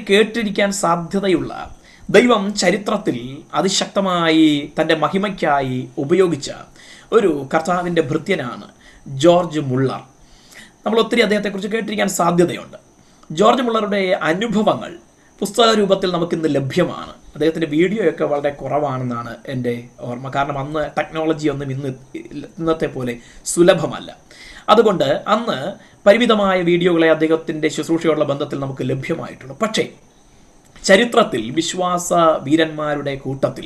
കേട്ടിരിക്കാൻ സാധ്യതയുള്ള ദൈവം ചരിത്രത്തിൽ അതിശക്തമായി തൻ്റെ മഹിമയ്ക്കായി ഉപയോഗിച്ച ഒരു കർത്താവിൻ്റെ ഭൃത്യനാണ് ജോർജ് മുള്ളർ. നമ്മൾ ഒത്തിരി അദ്ദേഹത്തെക്കുറിച്ച് കേട്ടിരിക്കാൻ സാധ്യതയുണ്ട്. ജോർജ് മുള്ളറുടെ അനുഭവങ്ങൾ പുസ്തക രൂപത്തിൽ നമുക്കിന്ന് ലഭ്യമാണ്. അദ്ദേഹത്തിൻ്റെ വീഡിയോയൊക്കെ വളരെ കുറവാണെന്നാണ് എൻ്റെ ഓർമ്മ. കാരണം അന്ന് ടെക്നോളജി ഒന്നും ഇന്നത്തെ പോലെ സുലഭമല്ല. അതുകൊണ്ട് അന്ന് പരിമിതമായ വീഡിയോകളെ അദ്ദേഹത്തിൻ്റെ ശുശ്രൂഷയുള്ള ബന്ധത്തിൽ നമുക്ക് ലഭ്യമായിട്ടുള്ളൂ. പക്ഷേ ചരിത്രത്തിൽ വിശ്വാസ വീരന്മാരുടെ കൂട്ടത്തിൽ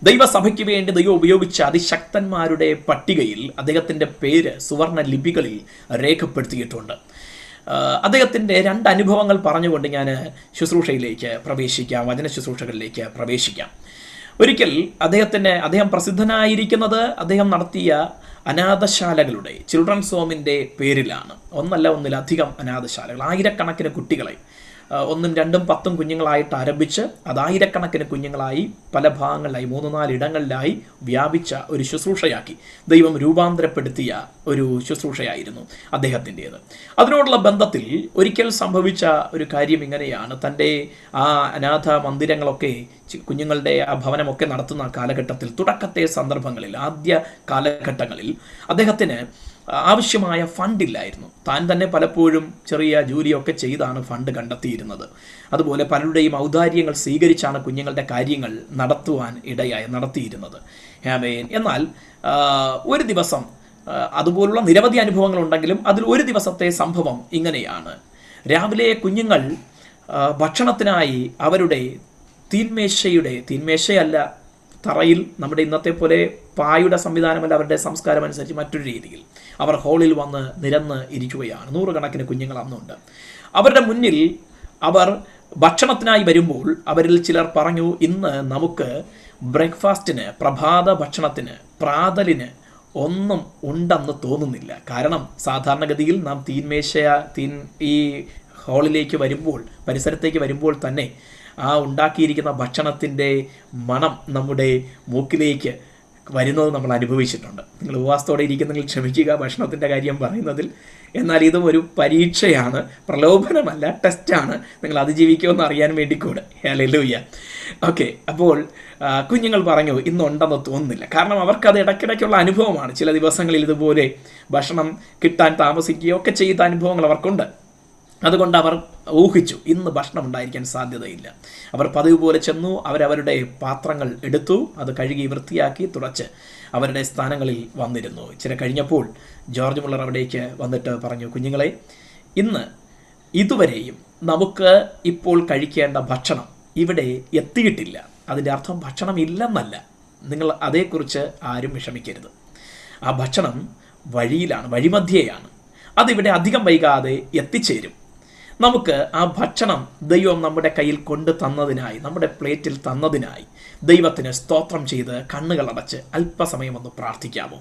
ദൈവസഭയ്ക്ക് വേണ്ടി ദൈവം ഉപയോഗിച്ച അതിശക്തന്മാരുടെ പട്ടികയിൽ അദ്ദേഹത്തിൻ്റെ പേര് സുവർണ ലിപികളിൽ രേഖപ്പെടുത്തിയിട്ടുണ്ട്. അദ്ദേഹത്തിൻ്റെ 2 അനുഭവങ്ങൾ പറഞ്ഞുകൊണ്ട് ഞാൻ വചന ശുശ്രൂഷകളിലേക്ക് പ്രവേശിക്കാം. ഒരിക്കൽ അദ്ദേഹം പ്രസിദ്ധനായിരിക്കുന്നത് അദ്ദേഹം നടത്തിയ അനാഥശാലകളുടെ ചിൽഡ്രൻസ് ഹോമിൻ്റെ പേരിലാണ്. ഒന്നിലധികം അനാഥശാലകൾ, ആയിരക്കണക്കിന് കുട്ടികളെ 1, 2, 10 കുഞ്ഞുങ്ങളായിട്ട് ആരംഭിച്ച് അത് ആയിരക്കണക്കിന് കുഞ്ഞുങ്ങളായി പല ഭാഗങ്ങളിലായി 3-4 ഇടങ്ങളിലായി വ്യാപിച്ച ഒരു ശുശ്രൂഷയാക്കി ദൈവം രൂപാന്തരപ്പെടുത്തിയ ഒരു ശുശ്രൂഷയായിരുന്നു അദ്ദേഹത്തിൻ്റേത്. അതിനോടുള്ള ബന്ധത്തിൽ ഒരിക്കൽ സംഭവിച്ച ഒരു കാര്യം ഇങ്ങനെയാണ്. തൻ്റെ ആ അനാഥ മന്ദിരങ്ങളൊക്കെ, കുഞ്ഞുങ്ങളുടെ ആ ഭവനമൊക്കെ നടത്തുന്ന കാലഘട്ടത്തിൽ, തുടക്കത്തെ സന്ദർഭങ്ങളിൽ, ആദ്യ കാലഘട്ടങ്ങളിൽ അദ്ദേഹത്തിന് ആവശ്യമായ ഫണ്ടില്ലായിരുന്നു. താൻ തന്നെ പലപ്പോഴും ചെറിയ ജോലിയൊക്കെ ചെയ്താണ് ഫണ്ട് കണ്ടെത്തിയിരുന്നത്. അതുപോലെ പലരുടെയും ഔദാര്യങ്ങൾ സ്വീകരിച്ചാണ് കുഞ്ഞുങ്ങളുടെ കാര്യങ്ങൾ നടത്തിയിരുന്നത്. എന്നാൽ ഒരു ദിവസം, അതുപോലുള്ള നിരവധി അനുഭവങ്ങളുണ്ടെങ്കിലും അതിൽ ഒരു ദിവസത്തെ സംഭവം ഇങ്ങനെയാണ്. രാവിലെ കുഞ്ഞുങ്ങൾ ഭക്ഷണത്തിനായി അവരുടെ തീന്മേശയല്ല, തറയിൽ, നമ്മുടെ ഇന്നത്തെ പോലെ പായുടെ സംവിധാനമല്ല, അവരുടെ സംസ്കാരം അനുസരിച്ച് മറ്റൊരു രീതിയിൽ അവർ ഹാളിൽ വന്ന് നിരന്ന് ഇരിക്കുകയാണ്. 100 കണക്കിന് കുഞ്ഞുങ്ങൾ അന്നുണ്ട്. അവരുടെ മുന്നിൽ അവർ ഭക്ഷണത്തിനായി വരുമ്പോൾ അവരിൽ ചിലർ പറഞ്ഞു, ഇന്ന് നമുക്ക് ബ്രേക്ക്ഫാസ്റ്റിന്, പ്രഭാത ഭക്ഷണത്തിന്, പ്രാതലിന് ഒന്നും ഉണ്ടെന്ന് തോന്നുന്നില്ല. കാരണം സാധാരണഗതിയിൽ നാം ഈ ഹാളിലേക്ക് വരുമ്പോൾ, പരിസരത്തേക്ക് വരുമ്പോൾ തന്നെ ആ ഉണ്ടാക്കിയിരിക്കുന്ന ഭക്ഷണത്തിൻ്റെ മണം നമ്മുടെ മൂക്കിലേക്ക് വരുന്നത് നമ്മൾ അനുഭവിച്ചിട്ടുണ്ട്. നിങ്ങൾ ഉപവാസത്തോടെ ഇരിക്കുന്നെങ്കിൽ ക്ഷമിക്കുക ഭക്ഷണത്തിൻ്റെ കാര്യം പറയുന്നതിൽ. എന്നാൽ ഇതും ഒരു പരീക്ഷയാണ്, പ്രലോഭനമല്ല, ടെസ്റ്റാണ്. നിങ്ങൾ അതിജീവിക്കുമെന്ന് അറിയാൻ വേണ്ടി കൂടെ. ഹല്ലേലൂയ. ഓക്കെ, അപ്പോൾ കുഞ്ഞുങ്ങൾ പറഞ്ഞു ഇന്നുണ്ടെന്ന് തോന്നുന്നില്ല. കാരണം അവർക്കത് ഇടയ്ക്കിടയ്ക്കുള്ള അനുഭവമാണ്. ചില ദിവസങ്ങളിൽ ഇതുപോലെ ഭക്ഷണം കിട്ടാൻ താമസിക്കുകയൊക്കെ ചെയ്ത അനുഭവങ്ങൾ അവർക്കുണ്ട്. അതുകൊണ്ട് അവർ ഊഹിച്ചു ഇന്ന് ഭക്ഷണം ഉണ്ടായിരിക്കാൻ സാധ്യതയില്ല. അവർ പതിവ് പോലെ ചെന്നു. അവരവരുടെ പാത്രങ്ങൾ എടുത്തു, അത് കഴുകി വൃത്തിയാക്കി തുടച്ച് അവരുടെ സ്ഥാനങ്ങളിൽ വന്നിരുന്നു. ഇച്ചിരി കഴിഞ്ഞപ്പോൾ ജോർജ് മുള്ളർ അവിടേക്ക് വന്നിട്ട് പറഞ്ഞു, കുഞ്ഞുങ്ങളെ, ഇന്ന് ഇതുവരെയും നമുക്ക് ഇപ്പോൾ കഴിക്കേണ്ട ഭക്ഷണം ഇവിടെ എത്തിയിട്ടില്ല. അതിൻ്റെ അർത്ഥം ഭക്ഷണം ഇല്ലെന്നല്ല. നിങ്ങൾ അതേക്കുറിച്ച് ആരും വിഷമിക്കരുത്. ആ ഭക്ഷണം വഴിയിലാണ്, വഴിമധ്യേയാണ്. അതിവിടെ അധികം വൈകാതെ എത്തിച്ചേരും. നമുക്ക് ആ ഭക്ഷണം ദൈവം നമ്മുടെ കയ്യിൽ കൊണ്ടു തന്നതിനായി, നമ്മുടെ പ്ലേറ്റിൽ തന്നതിനായി ദൈവത്തിന് സ്തോത്രം ചെയ്ത് കണ്ണുകളടച്ച് അല്പസമയം ഒന്ന് പ്രാർത്ഥിക്കാമോ?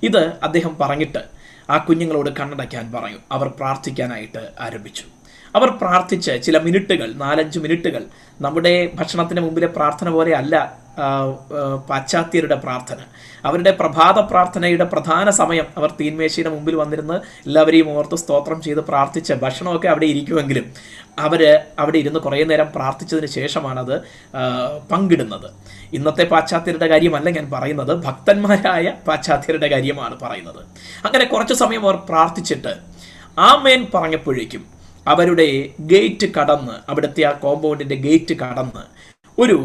ഇത് അദ്ദേഹം പറഞ്ഞിട്ട് ആ കുഞ്ഞുങ്ങളോട് കണ്ണടയ്ക്കാൻ പറഞ്ഞു. അവർ പ്രാർത്ഥിക്കാനായിട്ട് ആരംഭിച്ചു. അവർ പ്രാർത്ഥിച്ച് ചില മിനിറ്റുകൾ, 4-5 മിനിറ്റുകൾ, നമ്മുടെ ഭക്ഷണത്തിന് മുമ്പിലെ പ്രാർത്ഥന പോലെ അല്ല പാശ്ചാത്യരുടെ പ്രാർത്ഥന. അവരുടെ പ്രഭാത പ്രാർത്ഥനയുടെ പ്രധാന സമയം അവർ തീന്മേശയുടെ മുമ്പിൽ വന്നിരുന്ന് എല്ലാവരെയും ഓർത്ത് സ്തോത്രം ചെയ്ത് പ്രാർത്ഥിച്ച് ഭക്ഷണമൊക്കെ അവിടെ ഇരിക്കുമെങ്കിലും അവർ അവിടെ ഇരുന്ന് കുറേ നേരം പ്രാർത്ഥിച്ചതിന് ശേഷമാണത് പങ്കിടുന്നത്. ഇന്നത്തെ പാശ്ചാത്യരുടെ കാര്യമല്ല ഞാൻ പറയുന്നത്, ഭക്തന്മാരായ പാശ്ചാത്യരുടെ കാര്യമാണ് പറയുന്നത്. അങ്ങനെ കുറച്ച് സമയം അവർ പ്രാർത്ഥിച്ചിട്ട് ആമേൻ പറഞ്ഞപ്പോഴേക്കും അവരുടെ ഗേറ്റ് കടന്ന്, അവിടുത്തെ ആ കോമ്പൗണ്ടിൻ്റെ ഗേറ്റ് കടന്ന് ഒരു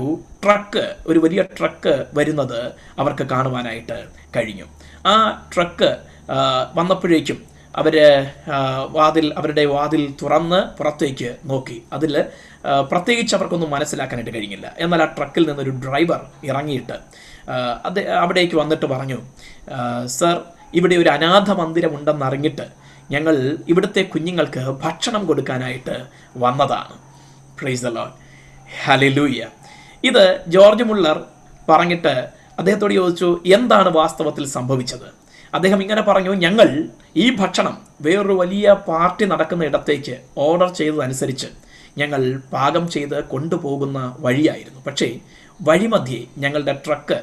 വലിയ ട്രക്ക് വരുന്നത് അവർക്ക് കാണുവാനായിട്ട് കഴിഞ്ഞു. ആ ട്രക്ക് വന്നപ്പോഴേക്കും അവരുടെ വാതിൽ തുറന്ന് പുറത്തേക്ക് നോക്കി. അതിൽ പ്രത്യേകിച്ച് അവർക്കൊന്നും മനസ്സിലാക്കാനായിട്ട് കഴിഞ്ഞില്ല. എന്നാൽ ആ ട്രക്കിൽ നിന്നൊരു ഡ്രൈവർ ഇറങ്ങിയിട്ട് അവിടേക്ക് വന്നിട്ട് പറഞ്ഞു, സർ, ഇവിടെ ഒരു അനാഥ മന്ദിരമുണ്ടെന്നറിഞ്ഞിട്ട് ഞങ്ങൾ ഇവിടുത്തെ കുഞ്ഞുങ്ങൾക്ക് ഭക്ഷണം കൊടുക്കാനായിട്ട് വന്നതാണ്. Praise the Lord. ഹല്ലേലൂയ. ഇത് ജോർജ് മുള്ളർ പറഞ്ഞിട്ട് അദ്ദേഹത്തോട് ചോദിച്ചു, എന്താണ് വാസ്തവത്തിൽ സംഭവിച്ചത്? അദ്ദേഹം ഇങ്ങനെ പറഞ്ഞു, ഞങ്ങൾ ഈ ഭക്ഷണം വേറൊരു വലിയ പാർട്ടി നടക്കുന്ന ഇടത്തേക്ക് ഓർഡർ ചെയ്തതനുസരിച്ച് ഞങ്ങൾ പാകം ചെയ്ത് കൊണ്ടുപോകുന്ന വഴിയായിരുന്നു. പക്ഷേ വഴിമധ്യേ ഞങ്ങളുടെ ട്രക്ക്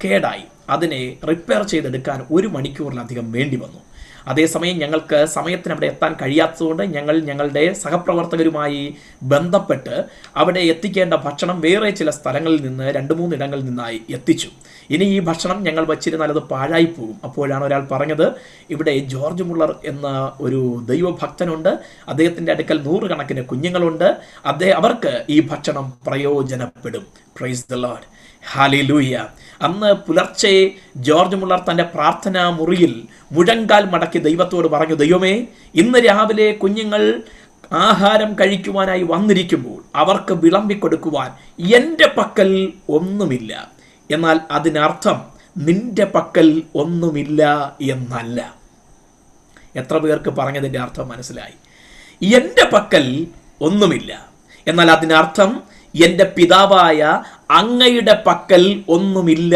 കേടായി. അതിനെ റിപ്പയർ ചെയ്തെടുക്കാൻ 1 മണിക്കൂറിലധികം വേണ്ടി വന്നു. അതേസമയം ഞങ്ങൾക്ക് സമയത്തിന് അവിടെ എത്താൻ കഴിയാത്തതുകൊണ്ട് ഞങ്ങൾ ഞങ്ങളുടെ സഹപ്രവർത്തകരുമായി ബന്ധപ്പെട്ട് അവിടെ എത്തിക്കേണ്ട ഭക്ഷണം വേറെ ചില സ്ഥലങ്ങളിൽ നിന്ന് 2-3 ഇടങ്ങളിൽ നിന്നായി എത്തിച്ചു. ഇനി ഈ ഭക്ഷണം ഞങ്ങൾ വച്ചിരുന്നാൽ അത് പാഴായി പോകും. അപ്പോഴാണ് ഒരാൾ പറഞ്ഞത്, ഇവിടെ ജോർജ് മുള്ളർ എന്ന ഒരു ദൈവഭക്തനുണ്ട്, അദ്ദേഹത്തിൻ്റെ അടുക്കൽ 100 കണക്കിന് കുഞ്ഞുങ്ങളുണ്ട്, അവർക്ക് ഈ ഭക്ഷണം പ്രയോജനപ്പെടും. Praise the Lord, hallelujah. അന്ന് പുലർച്ചെ ജോർജ് മുള്ളർ തൻ്റെ പ്രാർത്ഥനാ മുറിയിൽ മുഴങ്കാൽ മടക്കി ദൈവത്തോട് പറഞ്ഞു, ദൈവമേ, ഇന്ന് രാവിലെ കുഞ്ഞുങ്ങൾ ആഹാരം കഴിക്കുവാനായി വന്നിരിക്കുമ്പോൾ അവർക്ക് വിളമ്പിക്കൊടുക്കുവാൻ എൻ്റെ പക്കൽ ഒന്നുമില്ല. എന്നാൽ അതിനർത്ഥം നിന്റെ പക്കൽ ഒന്നുമില്ല എന്നല്ല. എത്ര പേർക്ക് പറഞ്ഞതിൻ്റെ അർത്ഥം മനസ്സിലായി? എൻ്റെ പക്കൽ ഒന്നുമില്ല, എന്നാൽ അതിനർത്ഥം എൻ്റെ പിതാവായ അങ്ങയുടെ പക്കൽ ഒന്നുമില്ല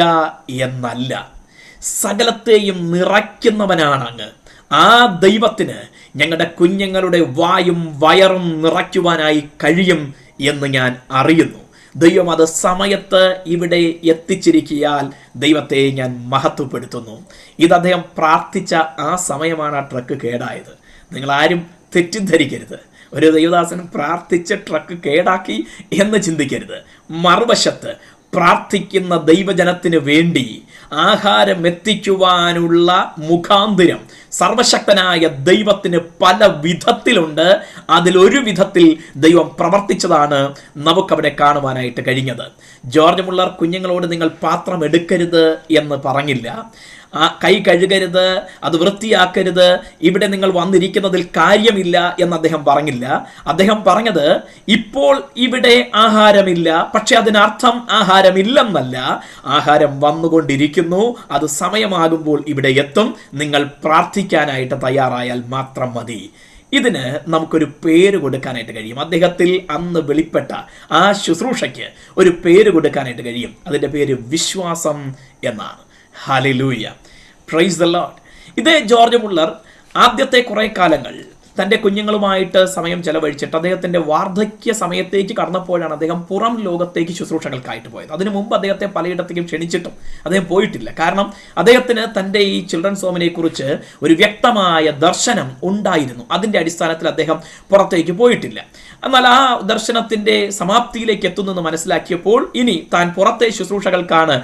എന്നല്ല. സകലത്തെയും നിറയ്ക്കുന്നവനാണ് അങ്ങ്. ആ ദൈവത്തിന് ഞങ്ങളുടെ കുഞ്ഞുങ്ങളുടെ വായും വയറും നിറയ്ക്കുവാനായി കഴിയും എന്ന് ഞാൻ അറിയുന്നു. ദൈവം അത് സമയത്ത് ഇവിടെ എത്തിച്ചിരിക്കിയാൽ ദൈവത്തെ ഞാൻ മഹത്വപ്പെടുത്തുന്നു. ഇത് അദ്ദേഹം പ്രാർത്ഥിച്ച ആ സമയമാണ് ആ ട്രക്ക് കേടായത്. നിങ്ങളാരും തെറ്റിദ്ധരിക്കരുത്. ഒരു ദൈവദാസൻ പ്രാർത്ഥിച്ച് ട്രക്ക് കേടാക്കി എന്ന് ചിന്തിക്കരുത്. മറുവശത്ത് പ്രാർത്ഥിക്കുന്ന ദൈവജനത്തിന് വേണ്ടി ആഹാരം എത്തിക്കുവാനുള്ള മുഖാന്തിരം സർവശക്തനായ ദൈവത്തിന് പല വിധത്തിലുണ്ട്. അതിലൊരു വിധത്തിൽ ദൈവം പ്രവർത്തിച്ചതാണ് നമുക്കവിടെ കാണുവാനായിട്ട് കഴിഞ്ഞത്. ജോർജ് മുള്ളർ കുഞ്ഞുങ്ങളോട് നിങ്ങൾ പാത്രം എടുക്കരുത് എന്ന് പറഞ്ഞില്ല, കൈ കഴുകരുത്, അത് വൃത്തിയാക്കരുത്, ഇവിടെ നിങ്ങൾ വന്നിരിക്കുന്നതിൽ കാര്യമില്ല എന്ന് അദ്ദേഹം പറഞ്ഞില്ല. അദ്ദേഹം പറഞ്ഞത്, ഇപ്പോൾ ഇവിടെ ആഹാരമില്ല, പക്ഷെ അതിനർത്ഥം ആഹാരമില്ലെന്നല്ല, ആഹാരം വന്നുകൊണ്ടിരിക്കുന്നു, അത് സമയമാകുമ്പോൾ ഇവിടെ എത്തും, നിങ്ങൾ പ്രാർത്ഥിക്കാനായിട്ട് തയ്യാറായാൽ മാത്രം മതി. ഇതിന് നമുക്കൊരു പേര് കൊടുക്കാനായിട്ട് കഴിയും. അദ്ദേഹത്തിൽ അന്ന് വെളിപ്പെട്ട ആ ശുശ്രൂഷയ്ക്ക് ഒരു പേര് കൊടുക്കാനായിട്ട് കഴിയും. അതിൻ്റെ പേര് വിശ്വാസം എന്നാണ്. Hallelujah, praise the Lord. ഇതേ ജോർജ് മുള്ളർ ആദ്യത്തെ കുറേ കാലങ്ങൾ തൻ്റെ കുഞ്ഞുങ്ങളുമായിട്ട് സമയം ചെലവഴിച്ചിട്ട് അദ്ദേഹത്തിൻ്റെ വാർദ്ധക്യ സമയത്തേക്ക് കടന്നപ്പോഴാണ് അദ്ദേഹം പുറം ലോകത്തേക്ക് ശുശ്രൂഷകൾക്കായിട്ട് പോയത്. അതിനു മുമ്പ് അദ്ദേഹത്തെ പലയിടത്തേക്കും ക്ഷണിച്ചിട്ടും അദ്ദേഹം പോയിട്ടില്ല. കാരണം അദ്ദേഹത്തിന് തൻ്റെ ഈ ചിൽഡ്രൻസ് ഹോമിനെ കുറിച്ച് ഒരു വ്യക്തമായ ദർശനം ഉണ്ടായിരുന്നു. അതിൻ്റെ അടിസ്ഥാനത്തിൽ അദ്ദേഹം പുറത്തേക്ക് പോയിട്ടില്ല. എന്നാൽ ആ ദർശനത്തിൻ്റെ സമാപ്തിയിലേക്ക് എത്തുന്നെന്ന് മനസ്സിലാക്കിയപ്പോൾ ഇനി താൻ പുറത്തെ ശുശ്രൂഷകൾക്കാണ്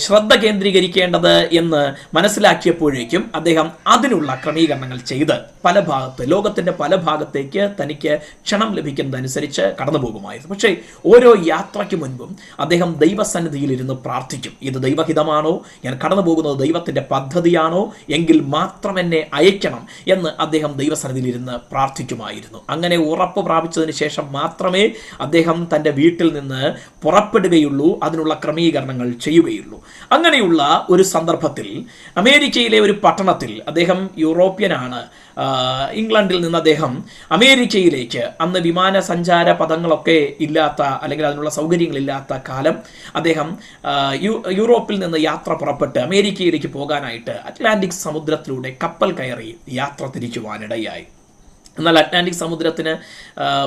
ശ്രദ്ധ കേന്ദ്രീകരിക്കേണ്ടത് എന്ന് മനസ്സിലാക്കിയപ്പോഴേക്കും അദ്ദേഹം അതിനുള്ള ക്രമീകരണങ്ങൾ ചെയ്ത് പല ഭാഗത്ത്, ലോകത്തിൻ്റെ പല ഭാഗത്തേക്ക് തനിക്ക് ക്ഷണം ലഭിക്കുന്നതനുസരിച്ച് കടന്നു പോകുമായിരുന്നു. പക്ഷേ ഓരോ യാത്രയ്ക്ക് മുൻപും അദ്ദേഹം ദൈവസന്നിധിയിൽ ഇരുന്ന് പ്രാർത്ഥിക്കും. ഇത് ദൈവഹിതമാണോ, ഞാൻ കടന്നു പോകുന്നത് ദൈവത്തിൻ്റെ പദ്ധതിയാണോ, എങ്കിൽ മാത്രം എന്നെ അയക്കണം എന്ന് അദ്ദേഹം ദൈവസന്നിധിയിൽ ഇരുന്ന് പ്രാർത്ഥിക്കുമായിരുന്നു. അങ്ങനെ ഉറപ്പ് പ്രാപിച്ചതിന് ശേഷം മാത്രമേ അദ്ദേഹം തൻ്റെ വീട്ടിൽ നിന്ന് പുറപ്പെടുകയുള്ളൂ, അതിനുള്ള ക്രമീകരണങ്ങൾ ചെയ്യുകയുള്ളൂ. അങ്ങനെയുള്ള ഒരു സന്ദർഭത്തിൽ അമേരിക്കയിലെ ഒരു പട്ടണത്തിൽ, അദ്ദേഹം യൂറോപ്യനാണ്, ഇംഗ്ലണ്ടിൽ നിന്ന് അദ്ദേഹം അമേരിക്കയിലേക്ക്, അന്ന് വിമാന സഞ്ചാര പദങ്ങളൊക്കെ ഇല്ലാത്ത അല്ലെങ്കിൽ അതിനുള്ള സൗകര്യങ്ങളില്ലാത്ത കാലം, അദ്ദേഹം യൂറോപ്പിൽ നിന്ന് യാത്ര പുറപ്പെട്ട് അമേരിക്കയിലേക്ക് പോകാനായിട്ട് അറ്റ്ലാന്റിക് സമുദ്രത്തിലൂടെ കപ്പൽ കയറി യാത്ര തിരിക്കുവാനിടയായി. എന്നാൽ അറ്റ്ലാന്റിക് സമുദ്രത്തിന്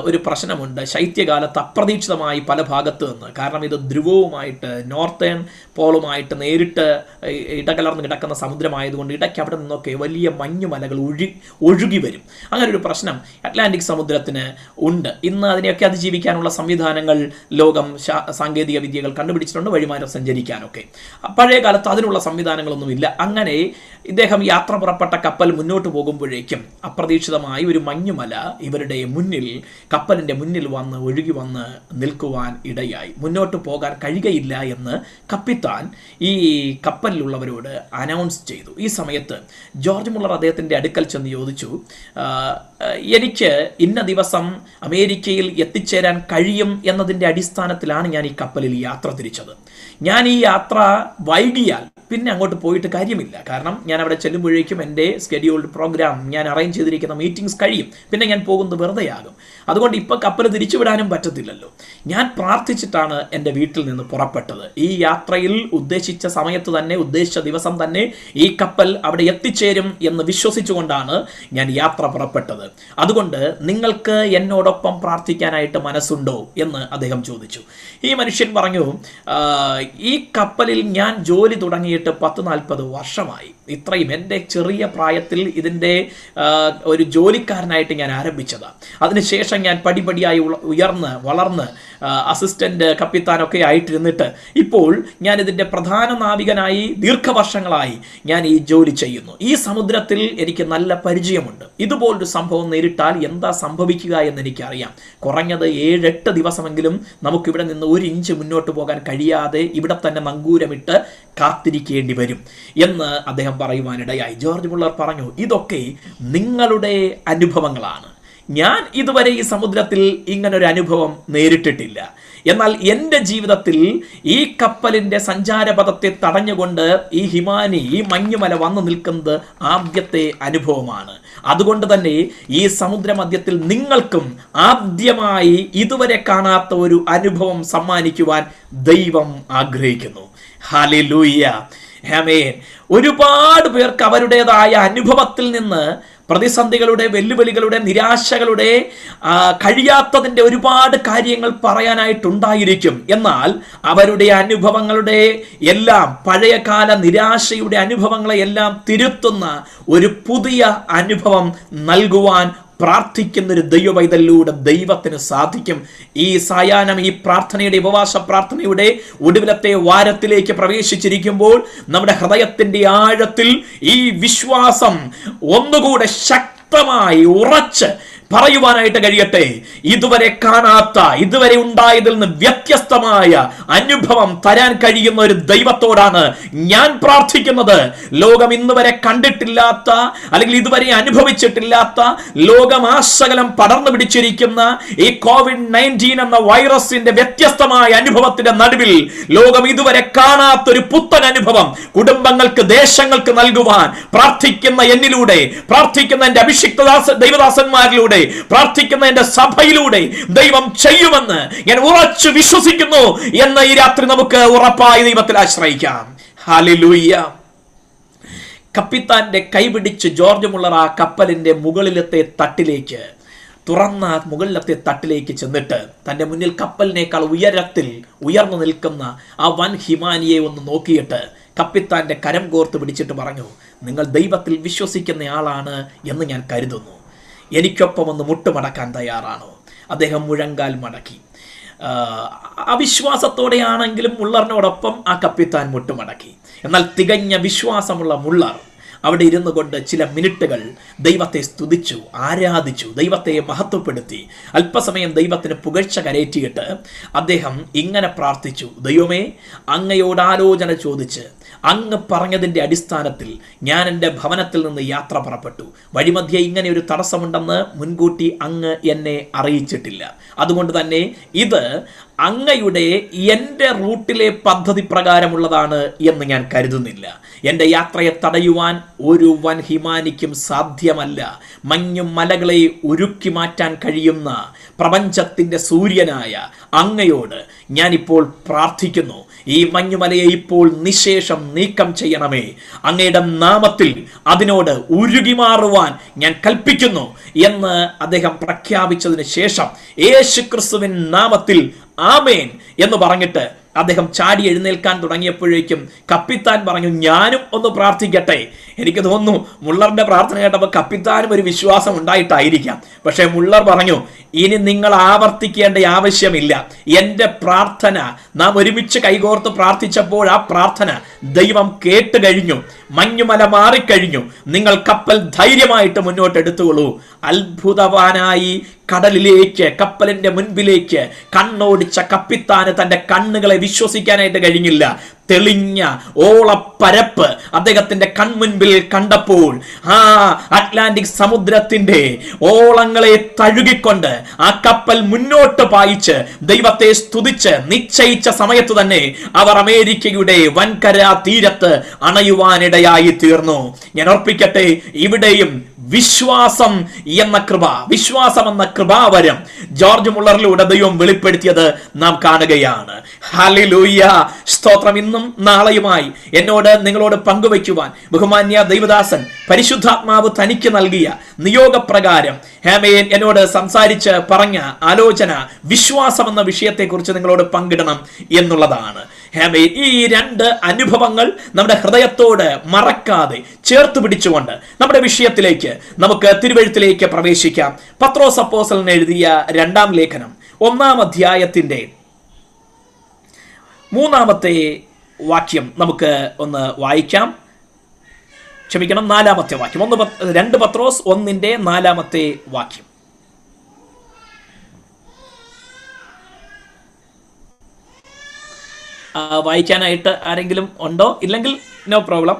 ഒരു പ്രശ്നമുണ്ട്. ശൈത്യകാലത്ത് അപ്രതീക്ഷിതമായി പല ഭാഗത്തു നിന്ന്, കാരണം ഇത് ധ്രുവവുമായിട്ട് നോർത്തേൺ പോളുമായിട്ട് നേരിട്ട് ഇടകലർന്ന് കിടക്കുന്ന സമുദ്രമായതുകൊണ്ട് ഇടയ്ക്ക് അവിടെ നിന്നൊക്കെ വലിയ മഞ്ഞുമലകൾ ഒഴുകി വരും. അങ്ങനെ ഒരു പ്രശ്നം അറ്റ്ലാന്റിക് സമുദ്രത്തിന് ഉണ്ട്. ഇന്ന് അതിനെയൊക്കെ അതിജീവിക്കാനുള്ള സംവിധാനങ്ങൾ ലോകം സാങ്കേതിക വിദ്യകൾ കണ്ടുപിടിച്ചിട്ടുണ്ട്, വഴിമാറ്റം സഞ്ചരിക്കാനൊക്കെ. പഴയ കാലത്ത് അതിനുള്ള സംവിധാനങ്ങളൊന്നുമില്ല. അങ്ങനെ ഇദ്ദേഹം യാത്ര പുറപ്പെട്ട കപ്പൽ മുന്നോട്ട് പോകുമ്പോഴേക്കും അപ്രതീക്ഷിതമായി ഒരു മഞ്ഞുമല ഇവരുടെ മുന്നിൽ, കപ്പലിൻ്റെ മുന്നിൽ വന്ന് ഒഴുകി വന്ന് നിൽക്കുവാൻ ഇടയായി. മുന്നോട്ട് പോകാൻ കഴിയുകയില്ല എന്ന് കപ്പിത്താൻ ഈ കപ്പലിലുള്ളവരോട് അനൗൺസ് ചെയ്തു. ഈ സമയത്ത് ജോർജ് മുള്ളർ അദ്ദേഹത്തിൻ്റെ അടുക്കൽ ചെന്ന് ചോദിച്ചു, എനിക്ക് ഇന്ന ദിവസം അമേരിക്കയിൽ എത്തിച്ചേരാൻ കഴിയും എന്നതിൻ്റെ അടിസ്ഥാനത്തിലാണ് ഞാൻ ഈ കപ്പലിൽ യാത്ര തിരിച്ചത്. ഞാൻ ഈ യാത്ര വൈകിയാൽ പിന്നെ അങ്ങോട്ട് പോയിട്ട് കാര്യമില്ല. കാരണം ഞാൻ അവിടെ ചെല്ലുമ്പോഴേക്കും എൻ്റെ സ്കെഡ്യൂൾഡ് പ്രോഗ്രാം, ഞാൻ അറേഞ്ച് ചെയ്തിരിക്കുന്ന മീറ്റിംഗ്സ് കഴിയും, പിന്നെ ഞാൻ പോകുന്നത് വെറുതെയാകും. അതുകൊണ്ട് ഇപ്പം കപ്പൽ തിരിച്ചുവിടാനും പറ്റത്തില്ലല്ലോ. ഞാൻ പ്രാർത്ഥിച്ചിട്ടാണ് എൻ്റെ വീട്ടിൽ നിന്ന് പുറപ്പെട്ടത്. ഈ യാത്രയിൽ ഉദ്ദേശിച്ച സമയത്ത് തന്നെ, ഉദ്ദേശിച്ച ദിവസം തന്നെ ഈ കപ്പൽ അവിടെ എത്തിച്ചേരും എന്ന് വിശ്വസിച്ചുകൊണ്ടാണ് ഞാൻ യാത്ര പുറപ്പെട്ടത്. അതുകൊണ്ട് നിങ്ങൾക്ക് എന്നോടൊപ്പം പ്രാർത്ഥിക്കാനായിട്ട് മനസ്സുണ്ടോ എന്ന് അദ്ദേഹം ചോദിച്ചു. ഈ മനുഷ്യൻ പറഞ്ഞു, ഈ കപ്പലിൽ ഞാൻ ജോലി തുടങ്ങിയിട്ട് 10-40 വർഷമായി. ഇത്രയും എൻ്റെ ചെറിയ പ്രായത്തിൽ ഇതിൻ്റെ ഒരു ജോലിക്കാരനായിട്ട് ഞാൻ ആരംഭിച്ചതാണ്. അതിനുശേഷം ഞാൻ പടിപടിയായി ഉയർന്ന് വളർന്ന് അസിസ്റ്റൻ്റ് കപ്പിത്താനൊക്കെ ആയിട്ടിരുന്നിട്ട് ഇപ്പോൾ ഞാൻ ഇതിൻ്റെ പ്രധാന നാവികനായി ദീർഘവർഷങ്ങളായി ഞാൻ ഈ ജോലി ചെയ്യുന്നു. ഈ സമുദ്രത്തിൽ എനിക്ക് നല്ല പരിചയമുണ്ട്. ഇതുപോലൊരു സംഭവം നേരിട്ടാൽ എന്താ സംഭവിക്കുക എന്ന് എനിക്കറിയാം. കുറഞ്ഞത് 7-8 ദിവസമെങ്കിലും നമുക്കിവിടെ നിന്ന് 1 ഇഞ്ച് മുന്നോട്ട് പോകാൻ കഴിയാതെ ഇവിടെ തന്നെ നങ്കൂരമിട്ട് കാത്തിരിക്കേണ്ടി വരും എന്ന് അദ്ദേഹം പറയുവാനിടയായി. ജോർജ് മുള്ളർ പറഞ്ഞു, ഇതൊക്കെ നിങ്ങളുടെ അനുഭവങ്ങളാണ്. ഞാൻ ഇതുവരെ ഈ സമുദ്രത്തിൽ ഇങ്ങനൊരു അനുഭവം നേരിട്ടിട്ടില്ല. എന്നാൽ എൻ്റെ ജീവിതത്തിൽ ഈ കപ്പലിൻ്റെ സഞ്ചാരപഥത്തെ തടഞ്ഞുകൊണ്ട് ഈ ഹിമാനി, ഈ മഞ്ഞുമല വന്നു നിൽക്കുന്നത് ആദ്യത്തെ അനുഭവമാണ്. അതുകൊണ്ട് തന്നെ ഈ സമുദ്രമധ്യത്തിൽ നിങ്ങൾക്കും ആദ്യമായി ഇതുവരെ കാണാത്ത ഒരു അനുഭവം സമ്മാനിക്കുവാൻ ദൈവം ആഗ്രഹിക്കുന്നു. ഹല്ലേലൂയ, ആമേൻ. ഒരുപാട് പേർക്ക് അവരുടേതായ അനുഭവത്തിൽ നിന്ന് പ്രതിസന്ധികളുടെ, വെല്ലുവിളികളുടെ, നിരാശകളുടെ, കഴിയാത്തതിൻ്റെ ഒരുപാട് കാര്യങ്ങൾ പറയാനായിട്ടുണ്ടായിരിക്കും. എന്നാൽ അവരുടെ അനുഭവങ്ങളുടെ എല്ലാം, പഴയകാല നിരാശയുടെ അനുഭവങ്ങളെ എല്ലാം തിരുത്തുന്ന ഒരു പുതിയ അനുഭവം നൽകുവാൻ പ്രാർത്ഥിക്കുന്നൊരു ദൈവവൈതലിലൂടെ ദൈവത്തിന് സാധിക്കും. ഈ സായാഹ്നം, ഈ പ്രാർത്ഥനയുടെ, ഉപവാസ പ്രാർത്ഥനയുടെ ഒടുവിലത്തെ വാരത്തിലേക്ക് പ്രവേശിച്ചിരിക്കുമ്പോൾ നമ്മുടെ ഹൃദയത്തിൻ്റെ ആഴത്തിൽ ഈ വിശ്വാസം ഒന്നുകൂടെ ശക്തമായി ഉറച്ച് പറയുവാനായിട്ട് കഴിയട്ടെ. ഇതുവരെ കാണാത്ത, ഇതുവരെ ഉണ്ടായതിൽ നിന്ന് വ്യത്യസ്തമായ അനുഭവം തരാൻ കഴിയുന്ന ഒരു ദൈവത്തോടാണ് ഞാൻ പ്രാർത്ഥിക്കുന്നത്. ലോകം ഇന്ന് വരെ കണ്ടിട്ടില്ലാത്ത, അല്ലെങ്കിൽ ഇതുവരെ അനുഭവിച്ചിട്ടില്ലാത്ത, ലോകമാസകലം പടർന്നു പിടിച്ചിരിക്കുന്ന ഈ COVID-19 എന്ന വൈറസിന്റെ വ്യത്യസ്തമായ അനുഭവത്തിന്റെ നടുവിൽ ലോകം ഇതുവരെ കാണാത്തൊരു പുത്തൻ അനുഭവം കുടുംബങ്ങൾക്ക്, ദേശങ്ങൾക്ക് നൽകുവാൻ പ്രാർത്ഥിക്കുന്ന എന്നിലൂടെ, പ്രാർത്ഥിക്കുന്ന എൻ്റെ അഭിഷിക്ത ദൈവദാസന്മാരിലൂടെ, പ്രാർത്ഥിക്കുന്ന എൻ്റെ സഭയിലൂടെ ദൈവം ചെയ്യുമെന്ന് ഞാൻ ഉറച്ചു വിശ്വസിക്കുന്നു എന്ന് ഈ രാത്രി നമുക്ക് ഉറപ്പായി ദൈവത്തിൽ ആശ്രയിക്കാം. ഹല്ലേലൂയ. കപ്പിത്താന്റെ കൈപിടിച്ച് ജോർജ് മുള്ളർ ആ കപ്പലിന്റെ മുകളിലത്തെ തട്ടിലേക്ക്, തുറന്ന മുകളിലത്തെ തട്ടിലേക്ക് ചെന്നിട്ട് തൻ്റെ മുന്നിൽ കപ്പലിനേക്കാൾ ഉയരത്തിൽ ഉയർന്നു നിൽക്കുന്ന ആ വൻ ഹിമാനിയെ ഒന്ന് നോക്കിയിട്ട് കപ്പിത്താന്റെ കരം കോർത്ത് പിടിച്ചിട്ട് പറഞ്ഞു, നിങ്ങൾ ദൈവത്തിൽ വിശ്വസിക്കുന്ന ആളാണ് എന്ന് ഞാൻ കരുതുന്നു. എനിക്കൊപ്പം ഒന്ന് മുട്ടുമടക്കാൻ തയ്യാറാണോ? അദ്ദേഹം മുഴങ്കാൽ മടക്കി. അവിശ്വാസത്തോടെയാണെങ്കിലും മുള്ളറിനോടൊപ്പം ആ കപ്പിത്താൻ മുട്ടുമടക്കി. എന്നാൽ തികഞ്ഞ വിശ്വാസമുള്ള മുള്ളർ അവിടെ ഇരുന്നു കൊണ്ട് ചില മിനിറ്റുകൾ ദൈവത്തെ സ്തുതിച്ചു, ആരാധിച്ചു, ദൈവത്തെ മഹത്വപ്പെടുത്തി. അല്പസമയം ദൈവത്തിന് പുകഴ്ച കരേറ്റിയിട്ട് അദ്ദേഹം ഇങ്ങനെ പ്രാർത്ഥിച്ചു, ദൈവമേ, അങ്ങയോട് ആലോചന ചോദിച്ച് അങ്ങ് പറഞ്ഞതിൻ്റെ അടിസ്ഥാനത്തിൽ ഞാൻ എൻ്റെ ഭവനത്തിൽ നിന്ന് യാത്ര പുറപ്പെട്ടു. വഴിമധ്യേ ഇങ്ങനെ ഒരു തടസ്സമുണ്ടെന്ന് മുൻകൂട്ടി അങ്ങ് എന്നെ അറിയിച്ചിട്ടില്ല. അതുകൊണ്ട് തന്നെ ഇത് അങ്ങയുടെ എൻ്റെ റൂട്ടിലെ പദ്ധതി പ്രകാരമുള്ളതാണ് എന്ന് ഞാൻ കരുതുന്നില്ല. എൻ്റെ യാത്രയെ തടയുവാൻ ഒരു വൻ ഹിമാനിക്കും സാധ്യമല്ല. മഞ്ഞും മലകളെ ഉരുക്കി മാറ്റാൻ കഴിയുന്ന പ്രപഞ്ചത്തിൻ്റെ സൂര്യനായ അങ്ങയോട് ഞാനിപ്പോൾ പ്രാർത്ഥിക്കുന്നു. ഈ മഞ്ഞുമലയെ ഇപ്പോൾ നിശേഷം നീക്കം ചെയ്യണമേ. അങ്ങയുടെ നാമത്തിൽ അതിനോട് ഉരുകി മാറുവാൻ ഞാൻ കൽപ്പിക്കുന്നു എന്ന് അദ്ദേഹം പ്രഖ്യാപിച്ചതിന് ശേഷം യേശുക്രിസ്തുവിൻ നാമത്തിൽ ആമേൻ എന്ന് പറഞ്ഞിട്ട് അദ്ദേഹം ചാടി എഴുന്നേൽക്കാൻ തുടങ്ങിയപ്പോഴേക്കും കപ്പിത്താൻ പറഞ്ഞു, ഞാനും ഒന്ന് പ്രാർത്ഥിക്കട്ടെ. എനിക്ക് തോന്നുന്നു മുള്ളറിന്റെ പ്രാർത്ഥന കേട്ടപ്പോൾ കപ്പിത്താനും ഒരു വിശ്വാസം ഉണ്ടായിട്ടായിരിക്കാം. പക്ഷേ മുള്ളർ പറഞ്ഞു, ഇനി നിങ്ങൾ ആവർത്തിക്കേണ്ട ആവശ്യമില്ല. എൻ്റെ പ്രാർത്ഥന നാം ഒരുമിച്ച് കൈകോർത്ത് പ്രാർത്ഥിച്ചപ്പോൾ ആ പ്രാർത്ഥന ദൈവം കേട്ട് കഴിഞ്ഞു. മഞ്ഞുമല മാറിക്കഴിഞ്ഞു. നിങ്ങൾ കപ്പൽ ധൈര്യമായിട്ട് മുന്നോട്ട് എടുത്തുകൊള്ളൂ. അത്ഭുതവാനായി കടലിലേക്ക്, കപ്പലിന്റെ മുൻപിലേക്ക് കണ്ണോടിച്ച കപ്പിത്താന് തൻ്റെ കണ്ണുകളെ വിശ്വസിക്കാനായിട്ട് കഴിഞ്ഞില്ല. തെളിഞ്ഞ ഓളപ്പരപ്പ് അദ്ദേഹത്തിന്റെ കൺമുൻപിൽ കണ്ടപ്പോൾ ആ അറ്റ്ലാന്റിക് സമുദ്രത്തിന്റെ ഓളങ്ങളെ തഴുകിക്കൊണ്ട് ആ കപ്പൽ മുന്നോട്ട് പായിച്ച് ദൈവത്തെ സ്തുതിച്ച് നിശ്ചയിച്ച സമയത്ത് തന്നെ അവർ അമേരിക്കയുടെ വൻകര തീരത്ത് അണയുവാനിടയായി തീർന്നു. ഞാൻ ഓർപ്പിക്കട്ടെ, ഇവിടെയും വിശ്വാസം എന്ന കൃപ, വിശ്വാസം എന്ന കൃപാവരം ജോർജ് മുള്ളറിലൂടെ ദൈവം വെളിപ്പെടുത്തിയത് നാം കാണുകയാണ്. ഹല്ലേലൂയ, സ്തോത്രം. ഇന്നും നാളെയുമായി നിങ്ങളോട് പങ്കുവയ്ക്കുവാൻ ബഹുമാന്യ ദൈവദാസൻ പരിശുദ്ധാത്മാവ് തനിക്ക് നൽകിയ നിയോഗപ്രകാരം എന്നോട് സംസാരിച്ച് പറഞ്ഞ ആലോചന വിശ്വാസം എന്ന വിഷയത്തെക്കുറിച്ച് നിങ്ങളോട് പങ്കിടണം എന്നുള്ളതാണ്. ഈ രണ്ട് അനുഭവങ്ങൾ നമ്മുടെ ഹൃദയത്തോട് മറക്കാതെ ചേർത്ത് പിടിച്ചുകൊണ്ട് നമ്മുടെ വിഷയത്തിലേക്ക് നമുക്ക് തിരുവെഴുത്തിലേക്ക് പ്രവേശിക്കാം. പത്രോസ് അപ്പോസ്തലൻ എഴുതിയ 2-ാം ലേഖനം 1-ാം അധ്യായത്തിന്റെ 3-ാമത്തെ വാക്യം നമുക്ക് ഒന്ന് വായിക്കാം. ക്ഷമിക്കണം, 4-ാമത്തെ വാക്യം. 2 പത്രോസ് 1-ന്റെ 4-ാമത്തെ വാക്യം. വായിക്കാനായിട്ട് ആരെങ്കിലും ഉണ്ടോ? ഇല്ലെങ്കിൽ no problem,